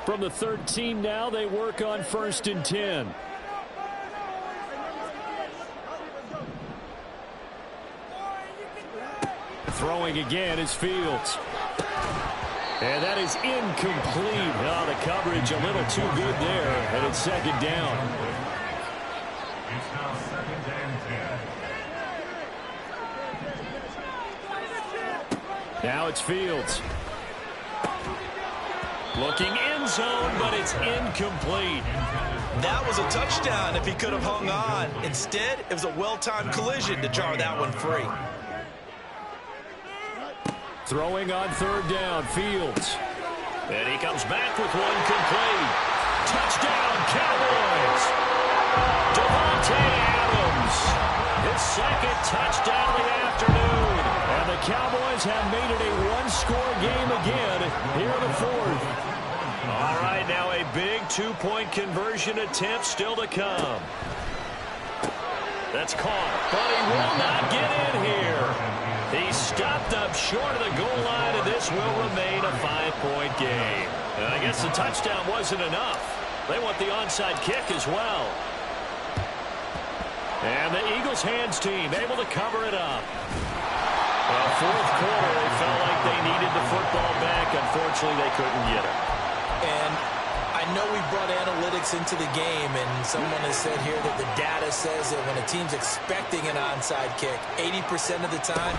Speaker 5: From the 13 now, they work on 1st and 10. Throwing again is Fields. And that is incomplete. Oh, the coverage a little too good there, and it's second down.
Speaker 4: It's now 2nd and 10.
Speaker 5: Now it's Fields.
Speaker 1: Looking end zone, but it's incomplete.
Speaker 2: That was a touchdown if he could have hung on. Instead, it was a well-timed collision to jar that one free.
Speaker 5: Throwing on 3rd down, Fields.
Speaker 1: And he comes back with one complete. Touchdown, Cowboys. Devontae Adams. His second touchdown of the afternoon.
Speaker 5: And the Cowboys have made it a one-score game again here in the 4th.
Speaker 1: All right, now a big two-point conversion attempt still to come. That's caught, but he will not get in here. He stopped up short of the goal line, and this will remain a 5-point game. And I guess the touchdown wasn't enough. They want the onside kick as well. And the Eagles hands team able to cover it up. Well, 4th quarter, they felt like they needed the football back. Unfortunately, they couldn't get it.
Speaker 2: And I know we brought analytics into the game, and someone has said here that the data says that when a team's expecting an onside kick, 80% of the time,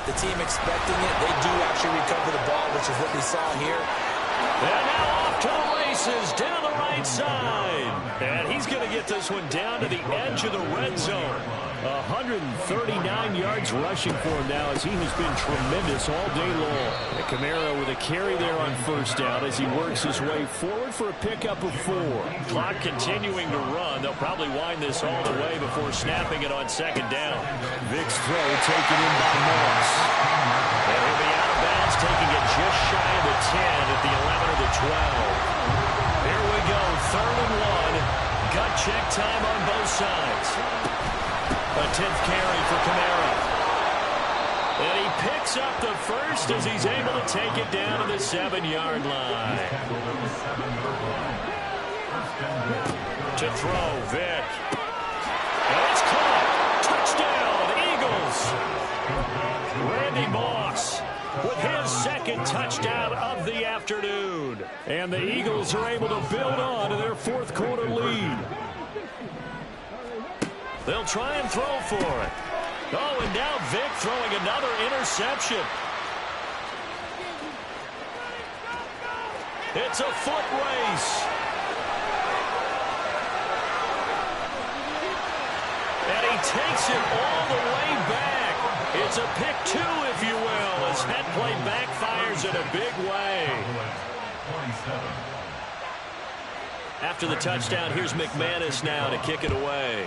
Speaker 2: the team expecting it, they do actually recover the ball, which is what we saw here.
Speaker 1: And now off to the races, down the right side. And he's going to get this one down to the edge of the red zone.
Speaker 5: 139 yards rushing for him now as he has been tremendous all day long. And Kamara with a carry there on 1st down as he works his way forward for a pickup of 4.
Speaker 1: Clock continuing to run. They'll probably wind this all the way before snapping it on 2nd down.
Speaker 5: Vick's throw taken in by Moss.
Speaker 1: And he'll be out of bounds, taking it just shy of the 10 at the 11 or the 12. Here we go, 3rd and 1. Gut check time on both sides. A 10th carry for Kamara. And he picks up the first as he's able to take it down to the 7-yard line. To throw, Vick. And it's caught. Touchdown, Eagles. Randy Moss with his 2nd touchdown of the afternoon.
Speaker 5: And the Eagles are able to build on to their 4th quarter lead.
Speaker 1: They'll try and throw for it. Oh, and now Vick throwing another interception. It's a foot race. And he takes it all the way back. It's a pick 2, if you will, as that play backfires in a big way. After the touchdown, here's McManus now to kick it away.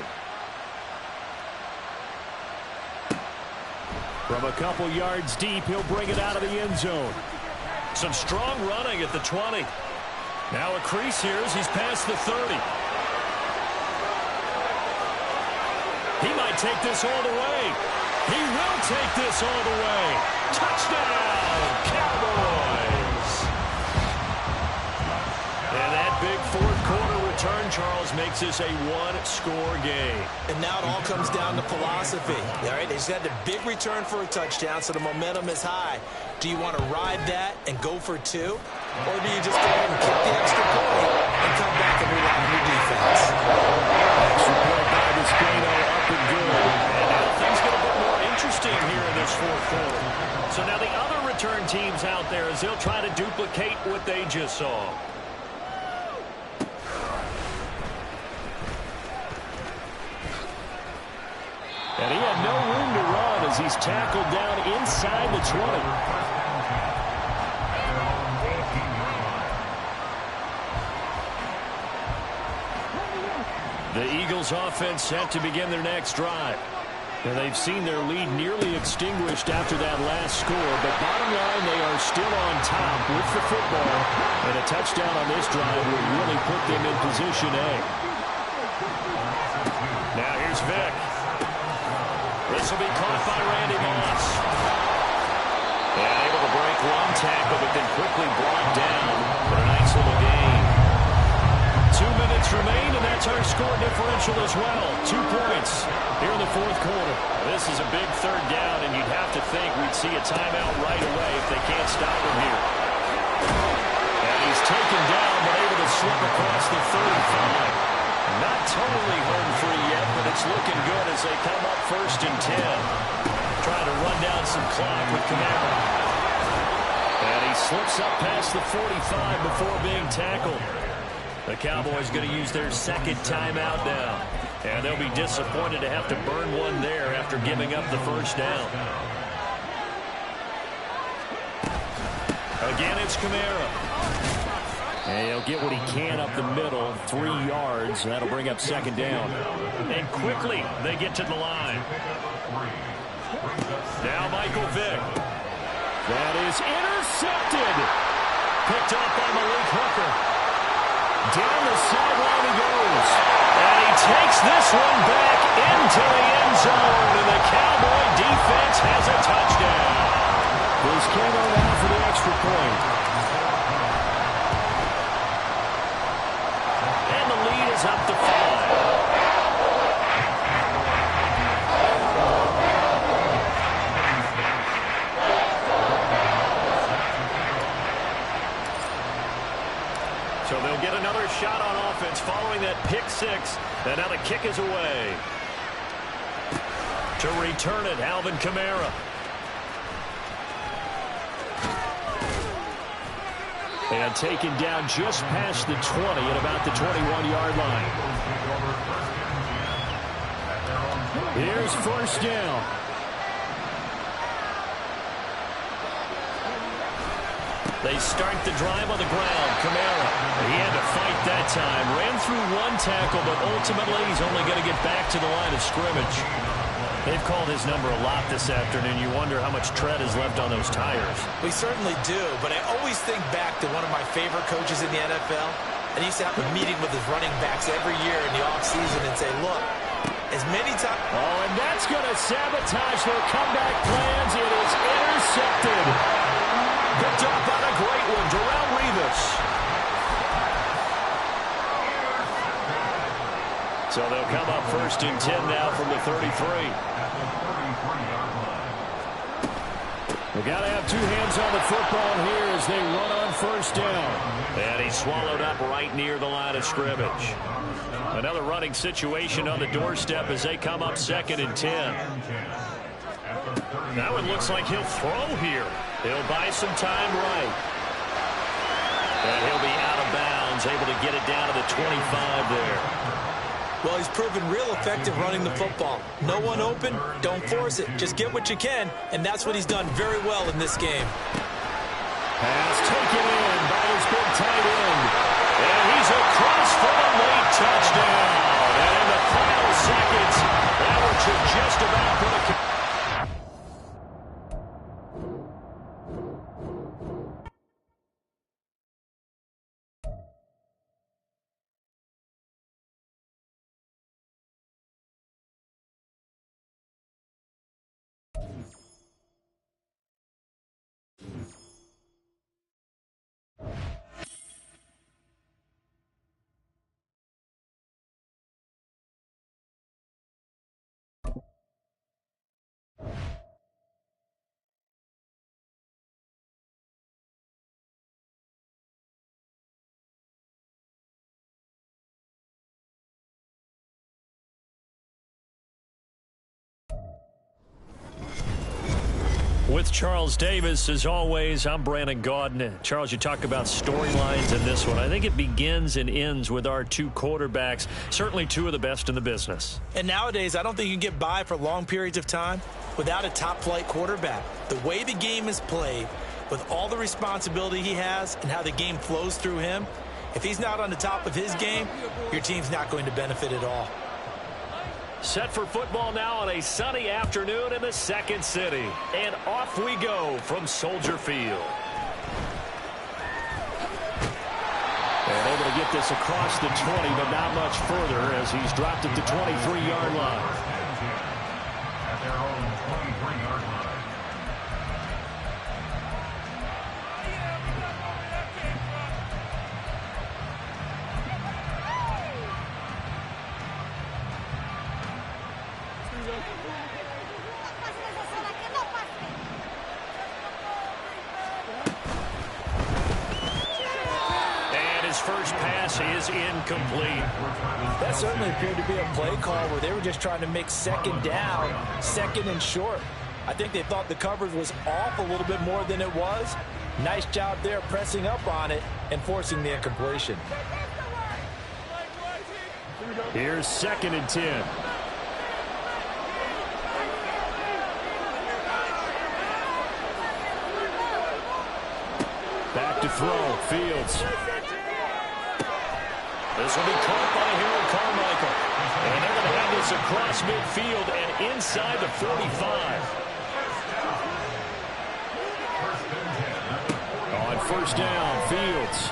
Speaker 1: From a couple yards deep, he'll bring it out of the end zone. Some strong running at the 20. Now a crease here as he's past the 30. He might take this all the way. He will take this all the way. Touchdown, Cowboys! And that big fourth quarter return, Charles, makes this a one-score game.
Speaker 2: And now it all comes down to philosophy. All right, they just had the big return for a touchdown, so the momentum is high. Do you want to ride that and go for two? Or do you just go ahead and kick the extra point and come back and rely on your defense?
Speaker 1: Extra point by Vizcaino, up and good. And now things get a bit more interesting here in this fourth quarter. So now the other return teams out there as they'll try to duplicate what they just saw. And he had no room to run as he's tackled down inside the 20. The Eagles offense set to begin their next drive. And they've seen their lead nearly extinguished after that last score, but bottom line, they are still on top with the football. And a touchdown on this drive will really put them in position A. Now here's Vick. This will be caught by Randy Moss. And able to break one tackle, but then quickly brought down for a nice little gain. 2 minutes remain, and that's our score differential as well. 2 points here in the fourth quarter. This is a big third down, and you'd have to think we'd see a timeout right away if they can't stop him here. And he's taken down, but able to slip across the 35. Not totally home free yet, but it's looking good as they come up 1st and 10. Trying to run down some clock with Camara. And he slips up past the 45 before being tackled. The Cowboys going to use their second timeout now. And they'll be disappointed to have to burn one there after giving up the first down. Again, it's Camara. And he'll get what he can up the middle, 3 yards. That'll bring up second down. And quickly, they get to the line. Now Michael Vick. That is intercepted. Picked up by Malik Hooker. Down the sideline he goes. And he takes this one back into the end zone. And the Cowboy defense has a touchdown. Vizcaino now for the extra point. And the lead is up to 5. So they'll get another shot on offense following that pick 6. And now the kick is away. To return it, Alvin Kamara. And taken down just past the 20 at about the 21-yard line. Here's first down. They start the drive on the ground. Kamara, he had to fight that time. Ran through one tackle, but ultimately he's only going to get back to the line of scrimmage. They've called his number a lot this afternoon. You wonder how much tread is left on those tires.
Speaker 2: We certainly do, but I always think back to one of my favorite coaches in the NFL. And he used to have a meeting with his running backs every year in the offseason and say, look, as many times...
Speaker 1: Oh, and that's going to sabotage their comeback plans. It is intercepted. Picked up on a great one, Darrelle Revis. So they'll come up 1st and 10 now from the 33. We've got to have 2 hands on the football here as they run on first down. And he's swallowed up right near the line of scrimmage. Another running situation on the doorstep as they come up 2nd and 10. Now it looks like he'll throw here. He'll buy some time right. And he'll be out of bounds, able to get it down to the 25 there.
Speaker 2: Well, he's proven real effective running the football. No one open, don't force it. Just get what you can, and that's what he's done very well in this game.
Speaker 1: Pass taken in by his big tight end. And he's across goes for the late touchdown. And in the final seconds, that one should just about put a... With Charles Davis, as always, I'm Brandon Gaudin. Charles, you talk about storylines in this one. I think it begins and ends with our two quarterbacks, certainly two of the best in the business.
Speaker 2: And nowadays, I don't think you can get by for long periods of time without a top-flight quarterback. The way the game is played, with all the responsibility he has and how the game flows through him, if he's not on the top of his game, your team's not going to benefit at all.
Speaker 1: Set for football now on a sunny afternoon in the second city. And off we go from Soldier Field. And able to get this across the 20, but not much further as he's dropped at the 23-yard line.
Speaker 4: At their own 23-yard line.
Speaker 1: First pass is incomplete.
Speaker 6: That certainly appeared to be a play call where they were just trying to make second down, second and short. I think they thought the coverage was off a little bit more than it was. Nice job there pressing up on it and forcing the incompletion.
Speaker 1: Here's 2nd and 10. Back to throw. Fields. This will be caught by Harold Carmichael. And they're going to have this across midfield and inside the 45. On first down, Fields.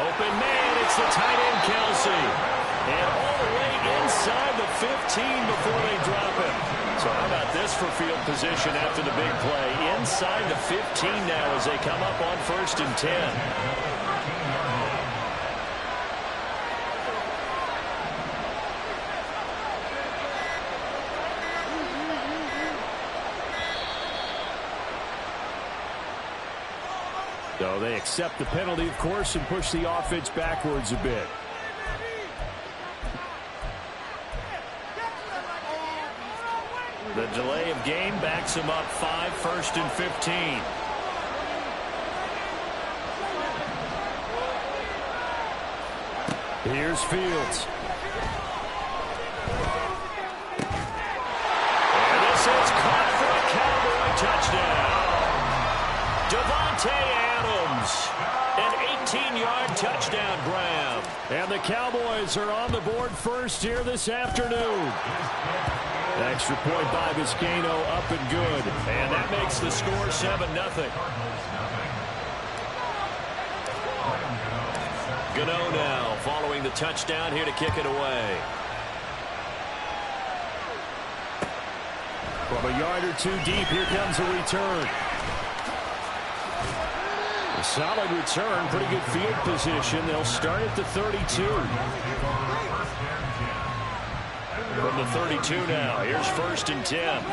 Speaker 1: Open man, it's the tight end, Kelsey. And all the way inside the 15 before they drop it. So how about this for field position after the big play? Inside the 15 now as they come up on 1st and 10. So they accept the penalty, of course, and push the offense backwards a bit. The delay of game backs him up 5, 1st and 15. Here's Fields. And this is caught for a Cowboy touchdown. Devontae Adams, an 18-yard touchdown grab. And the Cowboys are on the board first here this afternoon. Extra point by Vizcaino, up and good. And that makes the score 7-0. Gano now following the touchdown here to kick it away. From a yard or two deep, here comes a return. A solid return, pretty good field position. They'll start at the 32. From the 32 now, here's 1st and 10.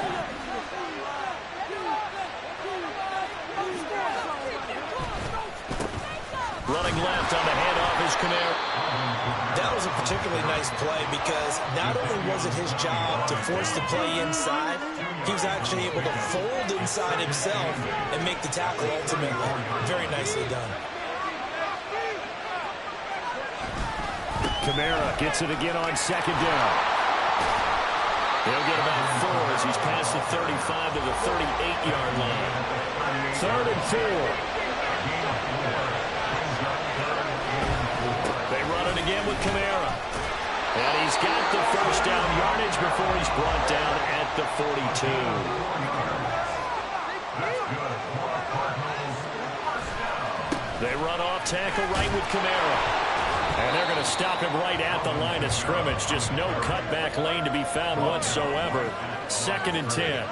Speaker 1: Running left on the handoff is Kamara.
Speaker 2: That was a particularly nice play because not only was it his job to force the play inside, he was actually able to fold inside himself and make the tackle ultimately. Very nicely done.
Speaker 1: Kamara gets it again on 2nd down. He'll get about 4 as he's past the 35 to the 38-yard line. 3rd and 4. again with Kamara. And he's got the first down yardage before he's brought down at the 42. They run off tackle right with Kamara. And they're going to stop him right at the line of scrimmage. Just no cutback lane to be found whatsoever. 2nd and 10.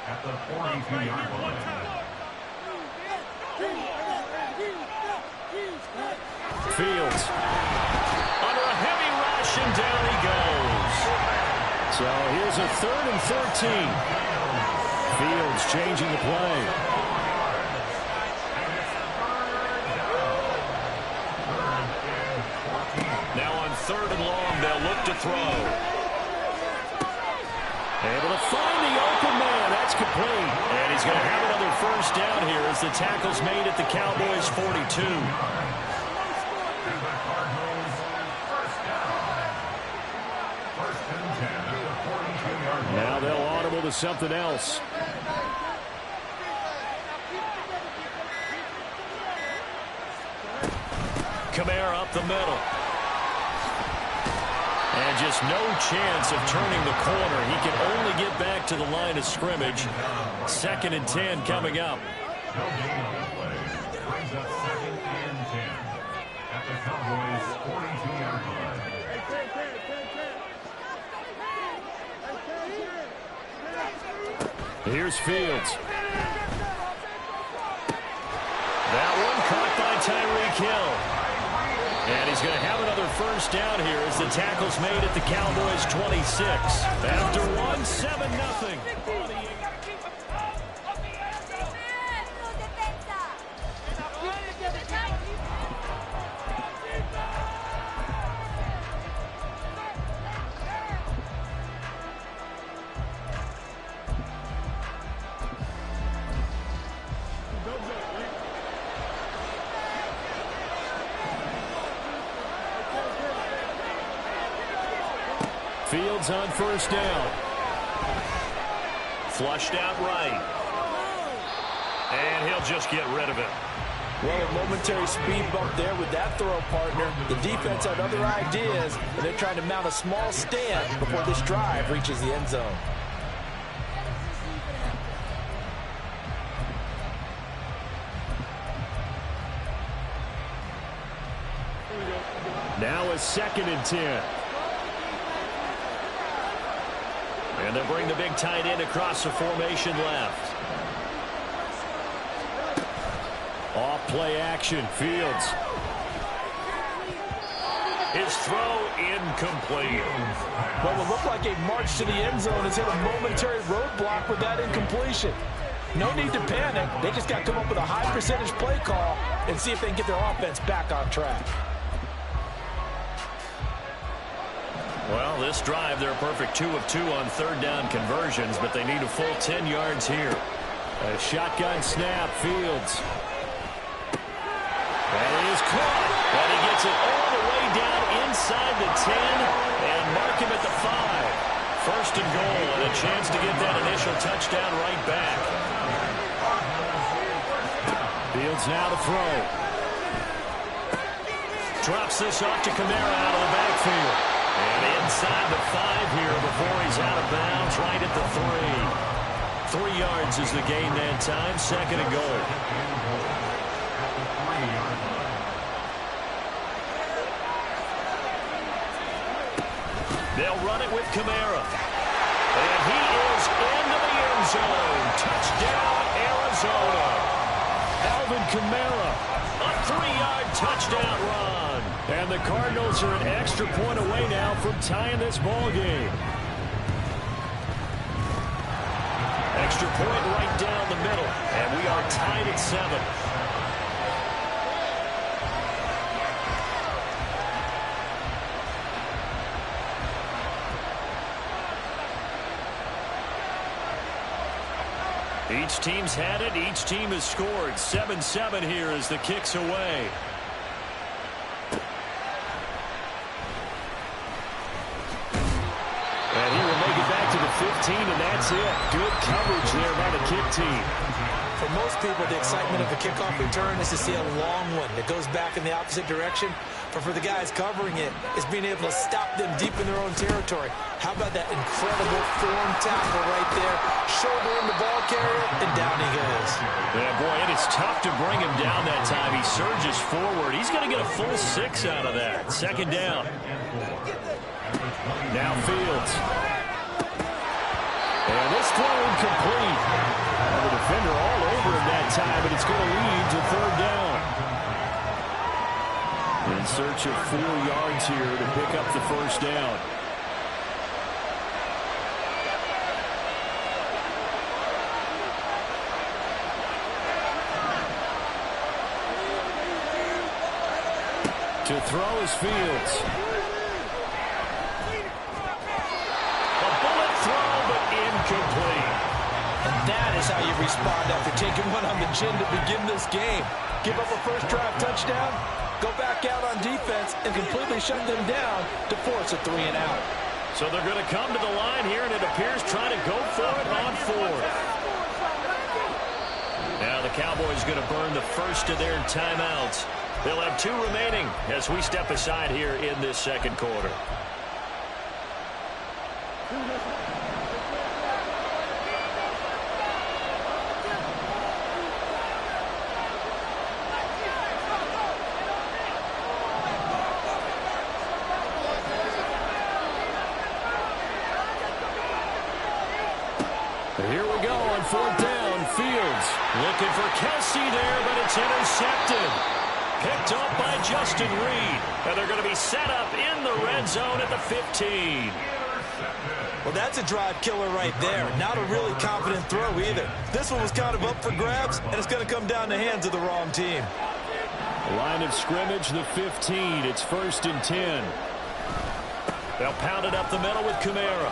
Speaker 4: At the 42-yard line.
Speaker 1: Fields under a heavy rush, and down he goes. So here's a 3rd and 13. Fields changing the play. Now on 3rd and long, they'll look to throw. Able to find the open man. That's complete. And he's going to have another first down here as the tackle's made at the Cowboys' 42. Now they'll audible to something else. Kamara up the middle. And just no chance of turning the corner. He can only get back to the line of scrimmage. 2nd and 10 coming up.
Speaker 4: No gain on the play. Brings up 2nd and 10 at the Cowboys' 42-yard line.
Speaker 1: Here's Fields. That one caught by Tyreek Hill. And he's going to have another first down here as the tackle's made at the Cowboys' 26. After 1-7-0. Fields on first down. Flushed out right. And he'll just get rid of it.
Speaker 6: Well, a momentary speed bump there with that throw, partner. The defense had other ideas, and they're trying to mount a small stand before this drive reaches the end zone.
Speaker 1: Now a 2nd and 10. And they'll bring the big tight end across the formation left. Off play action. Fields. His throw incomplete.
Speaker 6: What will look like a march to the end zone has hit a momentary roadblock with that incompletion. No need to panic. They just got to come up with a high percentage play call and see if they can get their offense back on track.
Speaker 1: Well, this drive, they're a perfect 2 of 2 on 3rd down conversions, but they need a full 10 yards here. A shotgun snap, Fields. And it is caught. And he gets it all the way down inside the 10 and mark him at the 5. 1st and goal and a chance to get that initial touchdown right back. Fields now to throw. Drops this off to Kamara out of the backfield. And inside the 5 here before he's out of bounds, right at the 3. 3 yards is the gain that time. 2nd and goal. They'll run it with Kamara. And he is into the end zone. Touchdown, Arizona. Alvin Kamara, a 3-yard touchdown run. And the Cardinals are an extra point away now from tying this ball game. Extra point right down the middle. And we are tied at 7. Each team's had it. Each team has scored. 7-7 here as the kick's away. And he will make it back to the 15, and that's it. Good coverage there by the kick team.
Speaker 2: For most people, the excitement of a kickoff return is to see a long one that goes back in the opposite direction. But for the guys covering it, it's being able to stop them deep in their own territory. How about that incredible form tackle right there? Shoulder in the ball carrier, and down he goes.
Speaker 1: Yeah, boy, it is tough to bring him down that time. He surges forward. He's going to get a full 6 out of that. Second down. Now Fields. And this throw incomplete. The defender all over him that time, but it's going to lead to third down. In search of 4 yards here to pick up the first down. To throw is Fields. A bullet throw, but incomplete.
Speaker 2: And that is how you respond after taking one on the chin to begin this game. Give up a first drive touchdown, go back out on defense, and completely shut them down to force a 3-and-out.
Speaker 1: So they're going to come to the line here, and it appears trying to go for it on 4th. Now the Cowboys going to burn the first of their timeouts. They'll have 2 remaining as we step aside here in this second quarter. Here we go on 4th down. Fields looking for Kelsey there, but it's intercepted. Picked up by Justin Reed. And they're going to be set up in the red zone at the 15.
Speaker 2: Well, that's a drive killer right there. Not a really confident throw either. This one was kind of up for grabs, and it's going to come down the hands of the wrong team.
Speaker 1: Line of scrimmage, the 15. It's 1st and 10. They'll pound it up the middle with Kamara.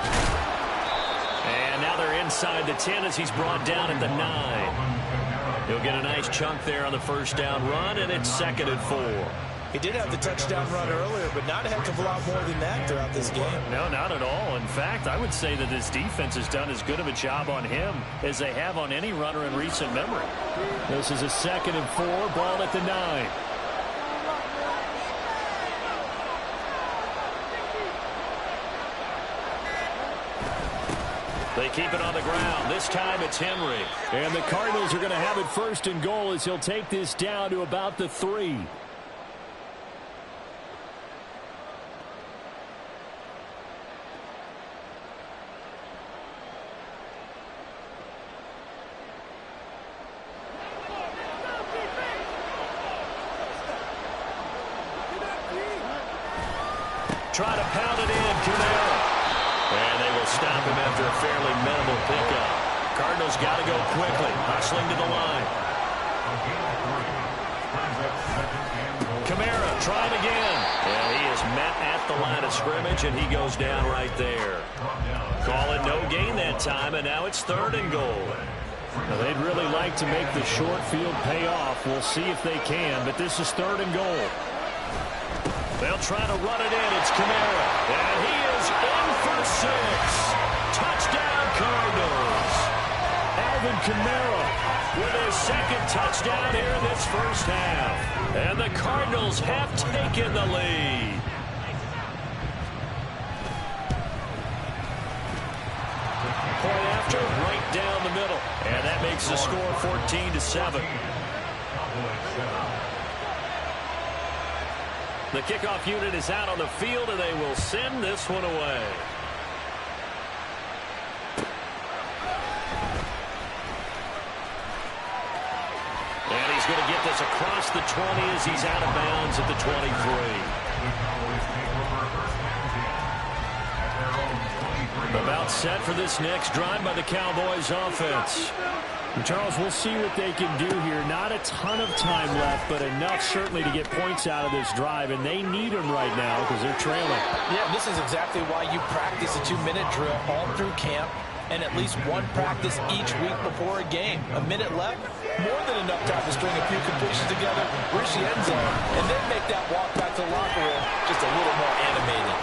Speaker 1: And now they're inside the 10 as he's brought down at the 9. He'll get a nice chunk there on the first down run, and it's 2nd and 4.
Speaker 2: He did have the touchdown run earlier, but not a heck of a lot more than that throughout this game.
Speaker 1: No, not at all. In fact, I would say that this defense has done as good of a job on him as they have on any runner in recent memory. This is a 2nd and 4, ball at the 9. They keep it on the ground. This time it's Henry. And the Cardinals are going to have it 1st and goal as he'll take this down to about the 3. Try to pound it in, Kamara. And they will stop him after a fairly minimal pickup. Cardinals got to go quickly. Hustling to the line. Kamara trying again. And he is met at the line of scrimmage, and he goes down right there. Call it no gain that time, and now it's 3rd and goal. Now, they'd really like to make the short field pay off. We'll see if they can, but this is 3rd and goal. They'll try to run it in. It's Kamara. And he is in for 6. Touchdown, Cardinals. Alvin Kamara with his 2nd touchdown here in this first half. And the Cardinals have taken the lead. Point after, right down the middle. And that makes the score 14-7. The kickoff unit is out on the field, and they will send this one away. And he's going to get this across the 20 as he's out of bounds at the 23. About set for this next drive by the Cowboys offense. And Charles, we'll see what they can do here. Not a ton of time left, but enough certainly to get points out of this drive, and they need them right now because they're trailing.
Speaker 2: Yeah, this is exactly why you practice a 2-minute drill all through camp and at least one practice each week before a game. A minute left, more than enough time to string a few completions together, reach the end zone, and then make that walk back to the locker room just a little more animated.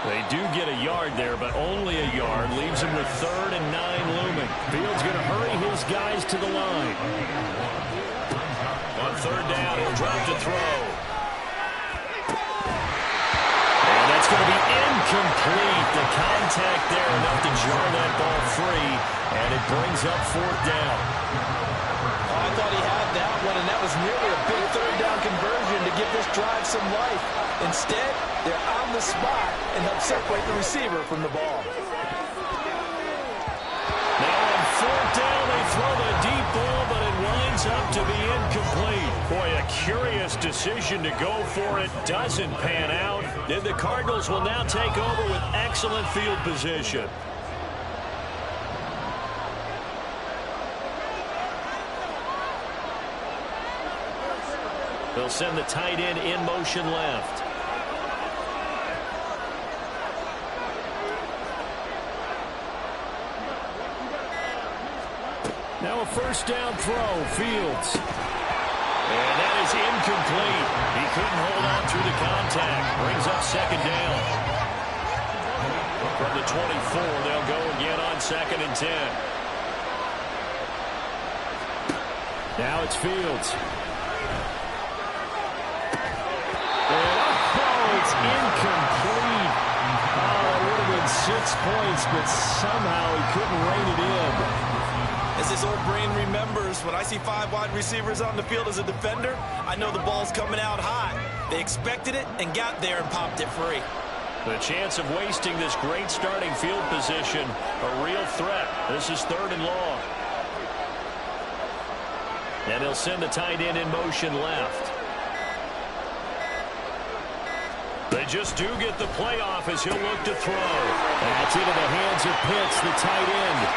Speaker 1: They do get a yard there, but only a yard. Leaves him with 3rd and 9 looming. Fields going to hurry his guys to the line. On 3rd down, he'll drop to throw. And that's going to be incomplete. The contact there enough to jar that ball free, and it brings up 4th down.
Speaker 6: I thought he had that one, and that was nearly a big 3rd down conversion to give this drive some life. Instead, they're on the spot and help separate the receiver from the ball.
Speaker 1: Now on 4th down, they throw the deep ball, but it winds up to be incomplete. Boy, a curious decision to go for it. Doesn't pan out. And the Cardinals will now take over with excellent field position. They'll send the tight end in motion left. Now a 1st down throw, Fields. And that is incomplete. He couldn't hold on through the contact. Brings up 2nd down. From the 24, they'll go again on 2nd and 10. Now it's Fields. It's incomplete. Oh, it would have been 6 points, but somehow he couldn't rein it in.
Speaker 6: As his old brain remembers, when I see 5 wide receivers on the field as a defender, I know the ball's coming out high. They expected it and got there and popped it free.
Speaker 1: The chance of wasting this great starting field position, a real threat. This is 3rd and long. And he'll send the tight end in motion left. They just do get the playoff as he'll look to throw. That's into the hands of Pitts, the tight end.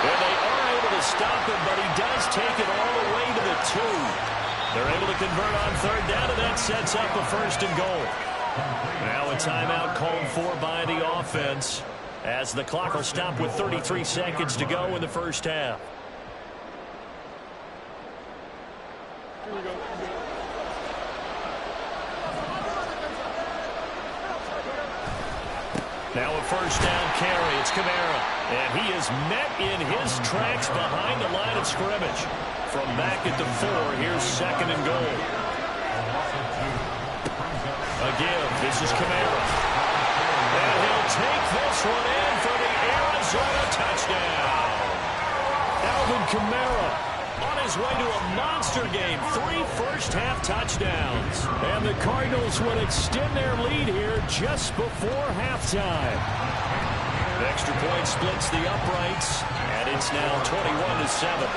Speaker 1: And they are able to stop him, but he does take it all the way to the 2. They're able to convert on 3rd down, and that sets up a 1st and goal. Now a timeout called for by the offense as the clock will stop with 33 seconds to go in the 1st half. Now a 1st down carry. It's Kamara. And he is met in his tracks behind the line of scrimmage. From back at the 4, here's 2nd and goal. Again, this is Kamara. And he'll take this one in for the Arizona touchdown. Alvin Kamara on his way to a monster game. 3 first-half touchdowns. And the Cardinals would extend their lead here just before halftime. The extra point splits the uprights, and it's now 21-7.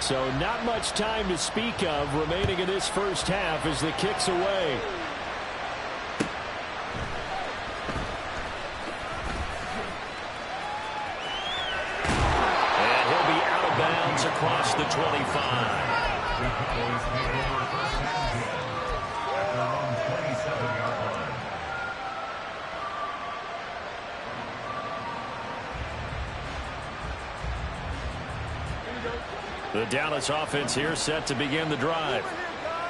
Speaker 1: So not much time to speak of remaining in this 1st half as the kick's away. Across the 25. The Dallas offense here set to begin the drive.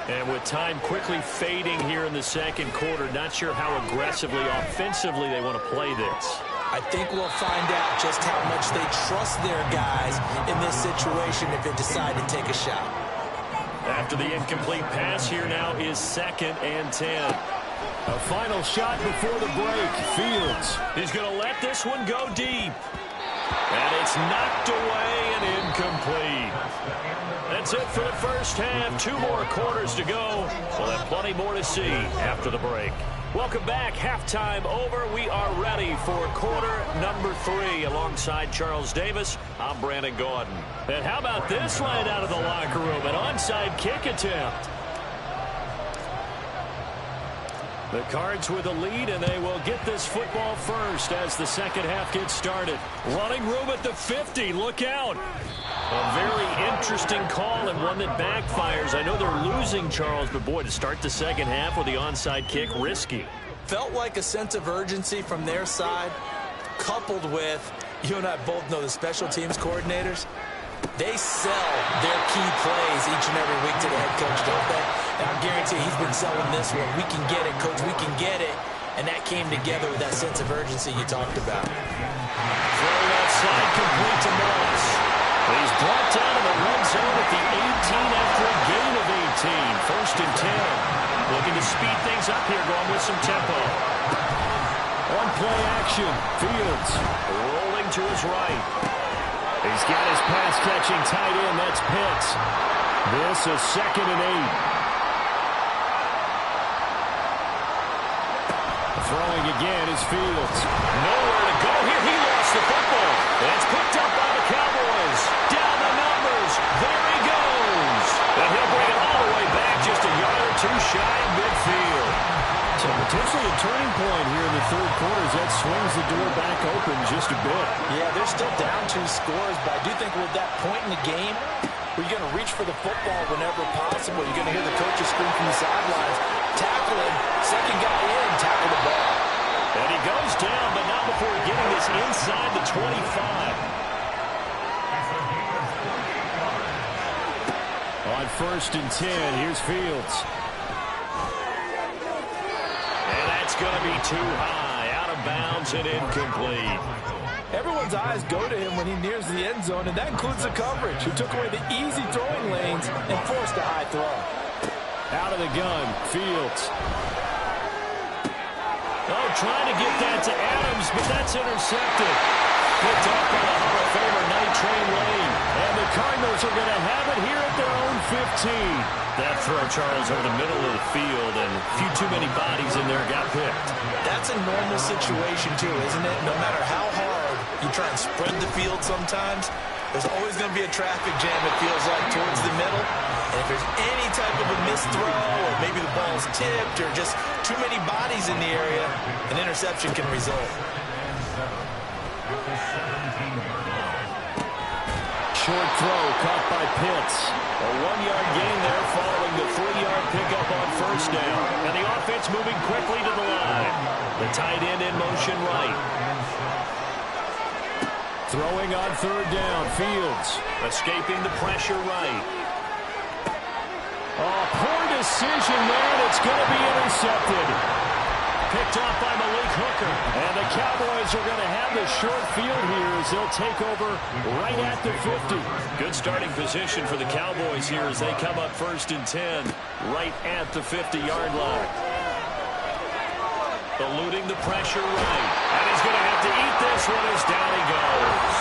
Speaker 1: And with time quickly fading here in the 2nd quarter, not sure how aggressively, offensively they want to play this.
Speaker 2: I think we'll find out just how much they trust their guys in this situation if they decide to take a shot.
Speaker 1: After the incomplete pass, here now is 2nd and 10. A final shot before the break. Fields. He's going to let this one go deep. And it's knocked away and incomplete. That's it for the 1st half. 2 more quarters to go. We'll have plenty more to see after the break. Welcome back. Halftime over. We are ready for quarter number 3. Alongside Charles Davis, I'm Brandon Gordon. And how about this line out of the locker room? An onside kick attempt. The Cards with a lead, and they will get this football first as the 2nd half gets started. Running room at the 50. Look out. A very interesting call and one that backfires. I know they're losing, Charles, but boy, to start the 2nd half with the onside kick, risky.
Speaker 2: Felt like a sense of urgency from their side, coupled with, you and I both know the special teams coordinators, They sell their key plays each and every week to the head coach, don't they? And I guarantee he's been selling this one. We can get it, coach. We can get it. And that came together with that sense of urgency you talked about.
Speaker 1: Throw outside, complete to Moss. He's brought down to the red zone at the 18 after a gain of 18. First and 10. Looking to speed things up here, going with some tempo. On play action, Fields rolling to his right. He's got his pass-catching tight end. That's Pitts. This is 2nd and 8. Throwing again is Fields. Nowhere to go here. He lost the football. It's picked up by the Cowboys. Down the numbers. There he goes. And he'll bring it all the way back just a yard or two shy of midfield. So potentially a turning point here in the third quarter as that swings the door back open just a bit.
Speaker 2: Yeah, they're still down 2 scores, but I do think with that point in the game, we're going to reach for the football whenever possible. You're going to hear the coaches scream from the sidelines. Tackle him. Second guy in. Tackle the ball.
Speaker 1: And he goes down, but not before getting this inside the 25. On 1st and 10, here's Fields. And that's going to be too high. Out of bounds and incomplete.
Speaker 6: Everyone's eyes go to him when he nears the end zone, and that includes the coverage, who took away the easy throwing lanes and forced a high throw.
Speaker 1: Out of the gun, Fields. Oh, trying to get that to Adams, but that's intercepted. Picked off by the Hall of Famer Night Train Lane. And the Cardinals are going to have it here at their own 15. That throw, Charles, over the middle of the field, and a few too many bodies in there got picked.
Speaker 2: That's a normal situation, too, isn't it? No matter how hard you try and spread the field sometimes, there's always going to be a traffic jam, it feels like, towards the middle. And if there's any type of a missed throw, or maybe the ball's tipped, or just too many bodies in the area, an interception can result.
Speaker 1: Short throw caught by Pitts. A 1-yard gain there following the 3-yard pickup on first down. And the offense moving quickly to the line. The tight end in motion right. Throwing on 3rd down, Fields. Escaping the pressure right. Oh, poor decision there, and it's going to be intercepted. Picked off by Malik Hooker. And the Cowboys are going to have the short field here as they'll take over right at the 50. Good starting position for the Cowboys here as they come up 1st and 10 right at the 50-yard line. Eluding the pressure right. And he's going to have to eat this one as down he goes.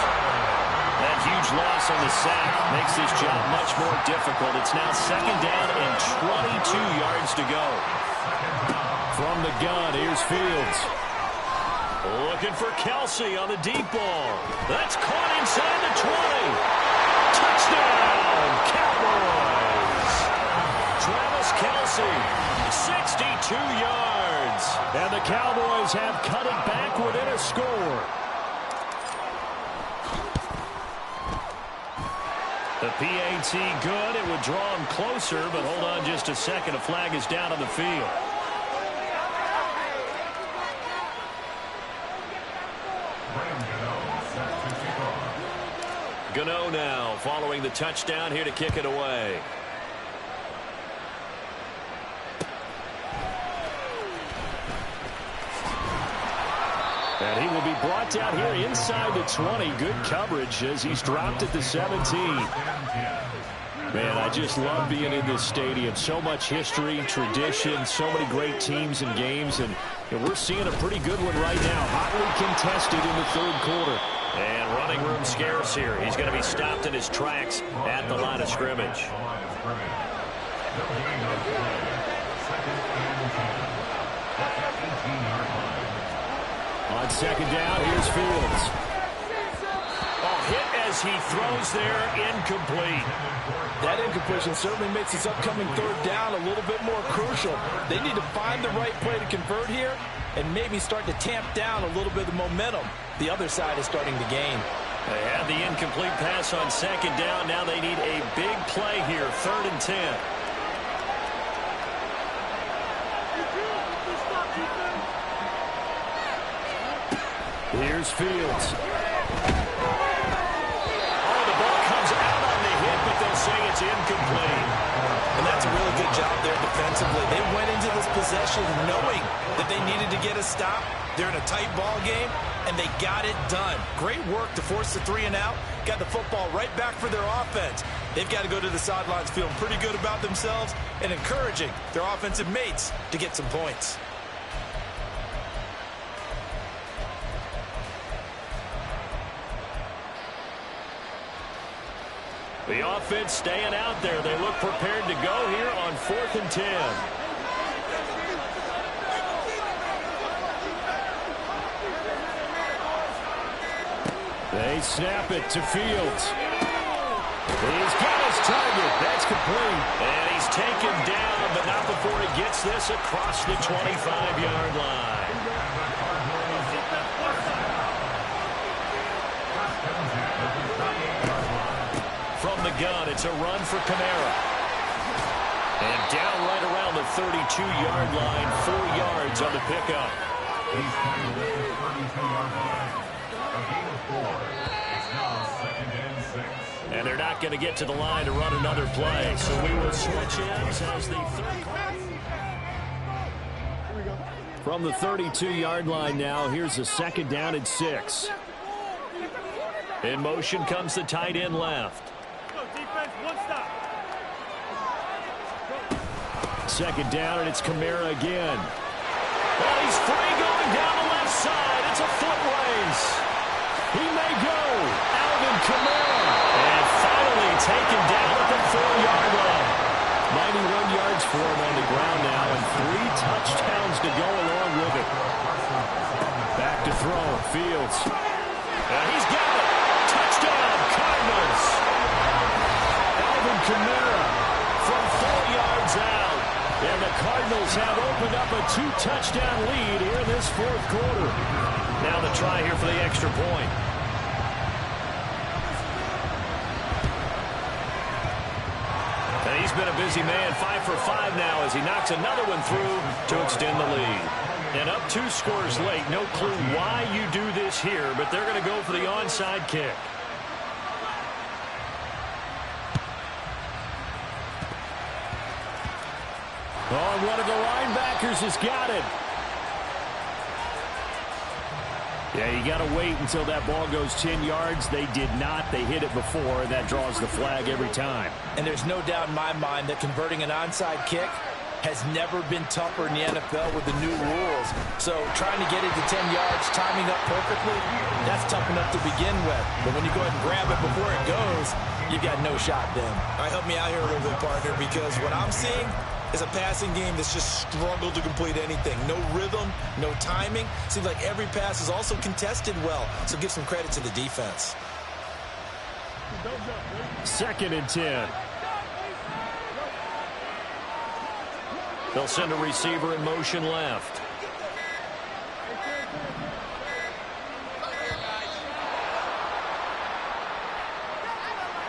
Speaker 1: That huge loss on the sack makes this job much more difficult. It's now 2nd down and 22 yards to go. From the gun, here's Fields. Looking for Kelsey on the deep ball. That's caught inside the 20. Touchdown, Cowboys. Travis Kelsey, 62 yards. And the Cowboys have cut it back within a score. The PAT good. It would draw him closer, but hold on just a second. A flag is down on the field. Gano now following the touchdown here to kick it away. And he will be brought down here inside the 20. Good coverage as he's dropped at the 17. Man, I just love being in this stadium. So much history, tradition, so many great teams and games. And we're seeing a pretty good one right now. Hotly contested in the 3rd quarter. And running room scarce here. He's going to be stopped in his tracks at the line of scrimmage. On 2nd down, here's Fields. Oh, hit as he throws there, incomplete.
Speaker 6: That incompletion certainly makes this upcoming 3rd down a little bit more crucial. They need to find the right play to convert here and maybe start to tamp down a little bit of momentum. The other side is starting to gain.
Speaker 1: They had the incomplete pass on 2nd down. Now they need a big play here, 3rd and 10. Here's Fields. Oh, the ball comes out
Speaker 2: there defensively. They went into this possession knowing that they needed to get a stop. They're in a tight ball game, and they got it done. Great work to force the 3 and out. Got the football right back for their offense. They've got to go to the sidelines feeling pretty good about themselves and encouraging their offensive mates to get some points.
Speaker 1: The offense staying out there. They look prepared to go here on 4th and 10. They snap it to Fields. He's got his target. That's complete. And he's taken down, but not before he gets this across the 25-yard line. From the gun, it's a run for Kamara. And down right around the 32-yard line, 4 yards on the pickup.
Speaker 4: He's tackled at the 32-yard line. A gain of 4. It's now 2nd and 6.
Speaker 1: And they're not going to get to the line to run another play, so we will switch ends as the third. From the 32-yard line now, here's a 2nd down and 6. In motion comes the tight end left. Second down, and it's Kamara again. Oh, he's free going down the left side. It's a foot race. He may go. Alvin Kamara. And finally taken down at the 4-yard line. 91 yards for him on the ground now, and 3 touchdowns to go along with it. Back to throw. Fields. And he's got it. Touchdown, Cardinals. Alvin Kamara from 4 yards out. And the Cardinals have opened up a 2-touchdown lead here in this 4th quarter. Now the try here for the extra point. And he's been a busy man, 5 for 5 now as he knocks another one through to extend the lead. And up 2 scores late. No clue why you do this here, but they're going to go for the onside kick. Oh, and one of the linebackers has got it. Yeah, you got to wait until that ball goes 10 yards. They did not. They hit it before, and that draws the flag every time.
Speaker 2: And there's no doubt in my mind that converting an onside kick has never been tougher in the NFL with the new rules. So trying to get it to 10 yards, timing up perfectly, that's tough enough to begin with. But when you go ahead and grab it before it goes, you've got no shot then. All right, help me out here a little bit, partner, because what I'm seeing is a passing game that's just struggled to complete anything. No rhythm, no timing. Seems like every pass is also contested well. So give some credit to the defense.
Speaker 1: 2nd and 10. They'll send a receiver in motion left.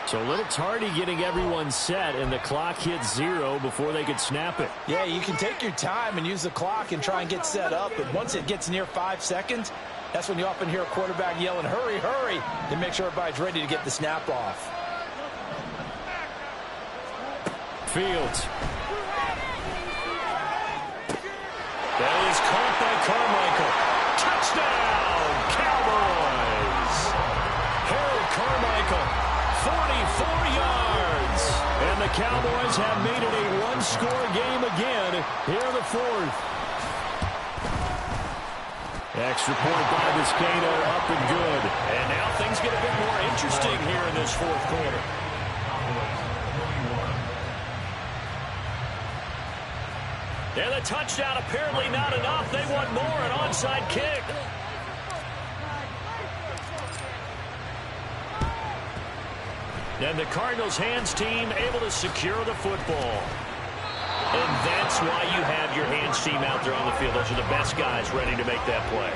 Speaker 1: So a little tardy getting everyone set, and the clock hits 0 before they could snap it.
Speaker 2: Yeah, you can take your time and use the clock and try and get set up, but once it gets near 5 seconds, that's when you often hear a quarterback yelling, hurry, hurry, to make sure everybody's ready to get the snap off.
Speaker 1: Fields. That is caught by Carmichael. Touchdown, Cowboys! Harold Carmichael, 44 yards. And the Cowboys have made it a one-score game again here in the 4th. Extra point by Vizcaino, up and good. And now things get a bit more interesting here in this 4th quarter. And the touchdown apparently not enough. They want more, an onside kick. And the Cardinals hands team able to secure the football. And that's why you have your hands team out there on the field. Those are the best guys ready to make that play.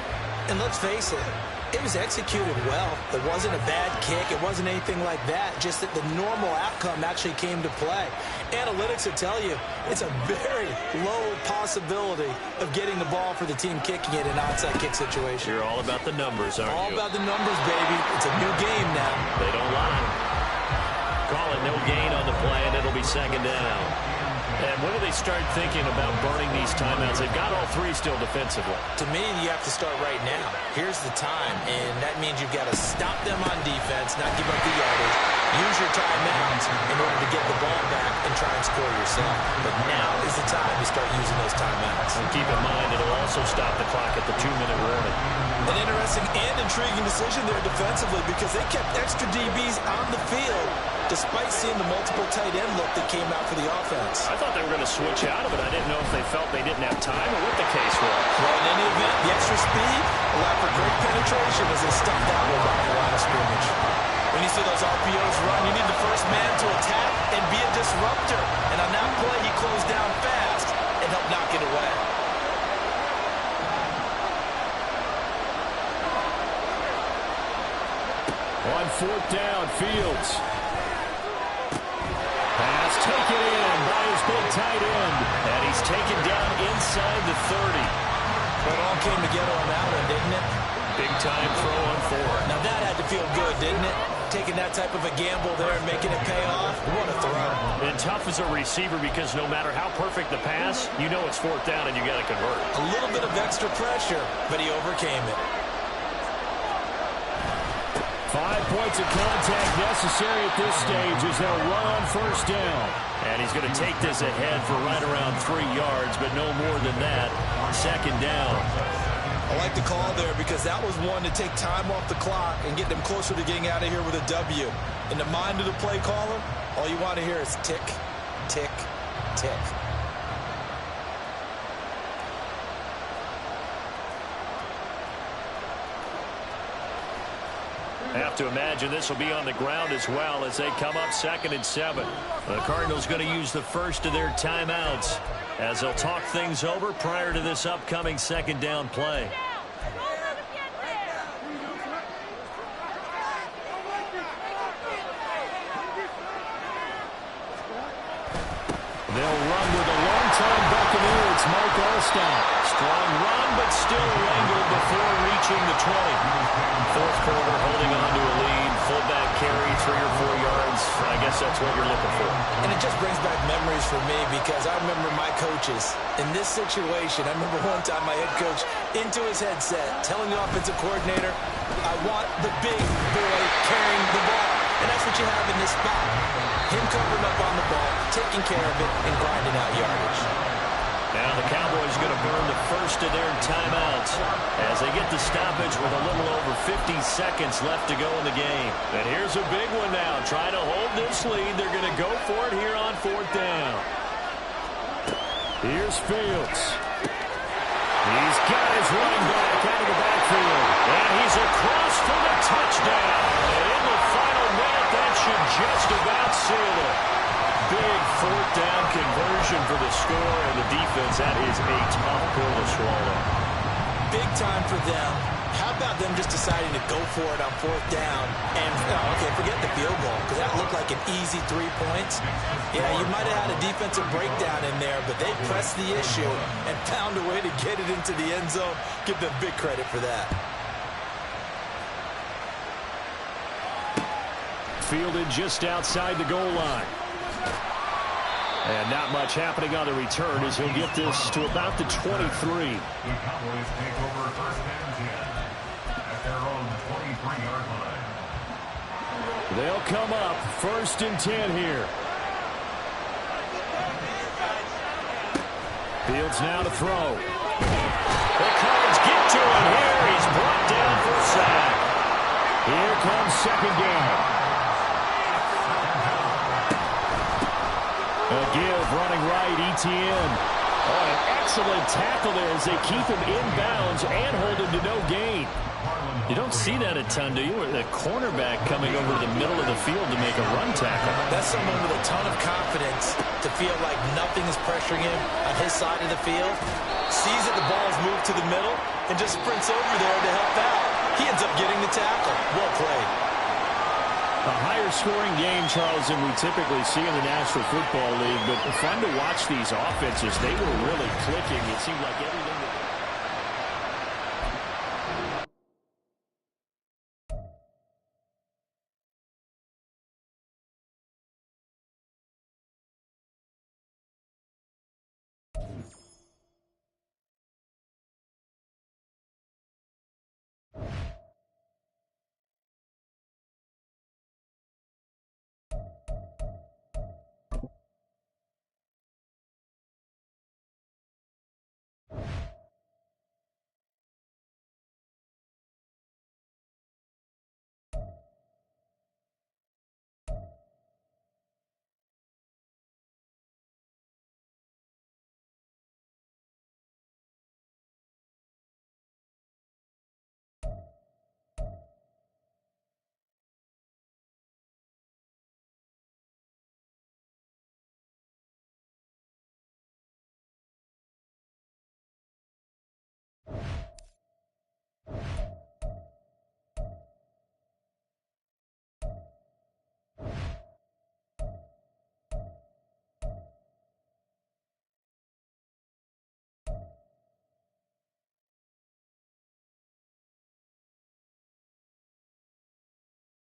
Speaker 2: And let's face it, it was executed well. It wasn't a bad kick. It wasn't anything like that. Just that the normal outcome actually came to play. Analytics will tell you it's a very low possibility of getting the ball for the team kicking it in an onside kick situation.
Speaker 1: You're all about the numbers, aren't you?
Speaker 2: All about the numbers, baby. It's a new game now.
Speaker 1: They don't lie. Call it no gain on the play, and it'll be 2nd down. And when do they start thinking about burning these timeouts? They've got all three still defensively.
Speaker 2: To me, you have to start right now. Here's the time, and that means you've got to stop them on defense, not give up the yardage. Use your timeouts in order to get the ball back and try and score yourself. But now is the time to start using those timeouts.
Speaker 1: And keep in mind, it'll also stop the clock at the 2-minute warning.
Speaker 2: An interesting and intriguing decision there defensively because they kept extra DBs on the field despite seeing the multiple tight end look that came out for the offense.
Speaker 1: I thought they were going to switch out of it. I didn't know if they felt they didn't have time or what the case was.
Speaker 2: Well, in any event, the extra speed allowed for great penetration as they stuffed that one off the line of scrimmage. When you see those RPOs run, you need the first man to attack and be a disruptor. And on that play, he closed down fast and helped knock it away.
Speaker 5: On 4th down, Fields. Pass taken in by his big tight end.
Speaker 1: And he's taken down inside the 30.
Speaker 2: But it all came together on that one, didn't it?
Speaker 1: Big time throw on 4.
Speaker 2: Now that had to feel good, didn't it? Taking that type of a gamble there and making it pay off. What a throw.
Speaker 1: And tough as a receiver because no matter how perfect the pass, you know it's 4th down and you got to convert.
Speaker 2: A little bit of extra pressure, but he overcame it.
Speaker 5: 5 points of contact necessary at this stage as they'll run on 1st down.
Speaker 1: And he's going to take this ahead for right around 3 yards, but no more than that. 2nd down.
Speaker 2: I like the call there because that was one to take time off the clock and get them closer to getting out of here with a W. In the mind of the play caller, all you want to hear is tick, tick, tick.
Speaker 1: I have to imagine this will be on the ground as well as they come up 2nd and 7. The Cardinals going to use the first of their timeouts as they'll talk things over prior to this upcoming 2nd down play.
Speaker 5: They'll run with a long-time Buccaneer. It's Mike Allstott.
Speaker 1: Strong run, but still wrangled before reaching the 20. 4th quarter, holding on to a lead. Fullback carry, 3 or 4 yards. I guess that's what you're looking for.
Speaker 2: And it just brings back memories for me because I remember my coaches in this situation. I remember one time my head coach into his headset telling the offensive coordinator, I want the big boy carrying the ball. And that's what you have in this spot. Him covering up on the ball, taking care of it, and grinding out yardage.
Speaker 1: Now the Cowboys going to burn the first of their timeouts as they get the stoppage with a little over 50 seconds left to go in the game. And here's a big one now. Trying to hold this lead. They're going to go for it here on 4th down.
Speaker 5: Here's Fields. He's got his running back out of the backfield.
Speaker 1: And he's across for the touchdown. And in the final minute, that should just about seal it. Big 4th down conversion for the score, and the defense, that is a tough pill to swallow.
Speaker 2: Big time for them. How about them just deciding to go for it on 4th down? And, okay, forget the field goal, because that looked like an easy 3 points. Yeah, you might have had a defensive breakdown in there, but they pressed the issue and found a way to get it into the end zone. Give them big credit for that.
Speaker 5: Fielded just outside the goal line. And not much happening on the return as he'll get this to about the 23.
Speaker 4: The Cowboys take over 1st and 10 at their own 23-yard line.
Speaker 5: They'll come up 1st and 10 here. Fields now to throw.
Speaker 1: The Cards get to him here. He's brought down for a sack.
Speaker 5: Here comes 2nd down. A give running right, ETN. Oh, an excellent tackle there as they keep him inbounds and hold him to no gain.
Speaker 1: You don't see that a ton, do you? The cornerback coming over to the middle of the field to make a run tackle.
Speaker 2: That's someone with a ton of confidence to feel like nothing is pressuring him on his side of the field. Sees that the ball's moved to the middle and just sprints over there to help out. He ends up getting the tackle. Well played.
Speaker 5: A higher scoring game, Charles, than we typically see in the National Football League, but fun to watch these offenses. They were really clicking. It seemed like everything
Speaker 1: it.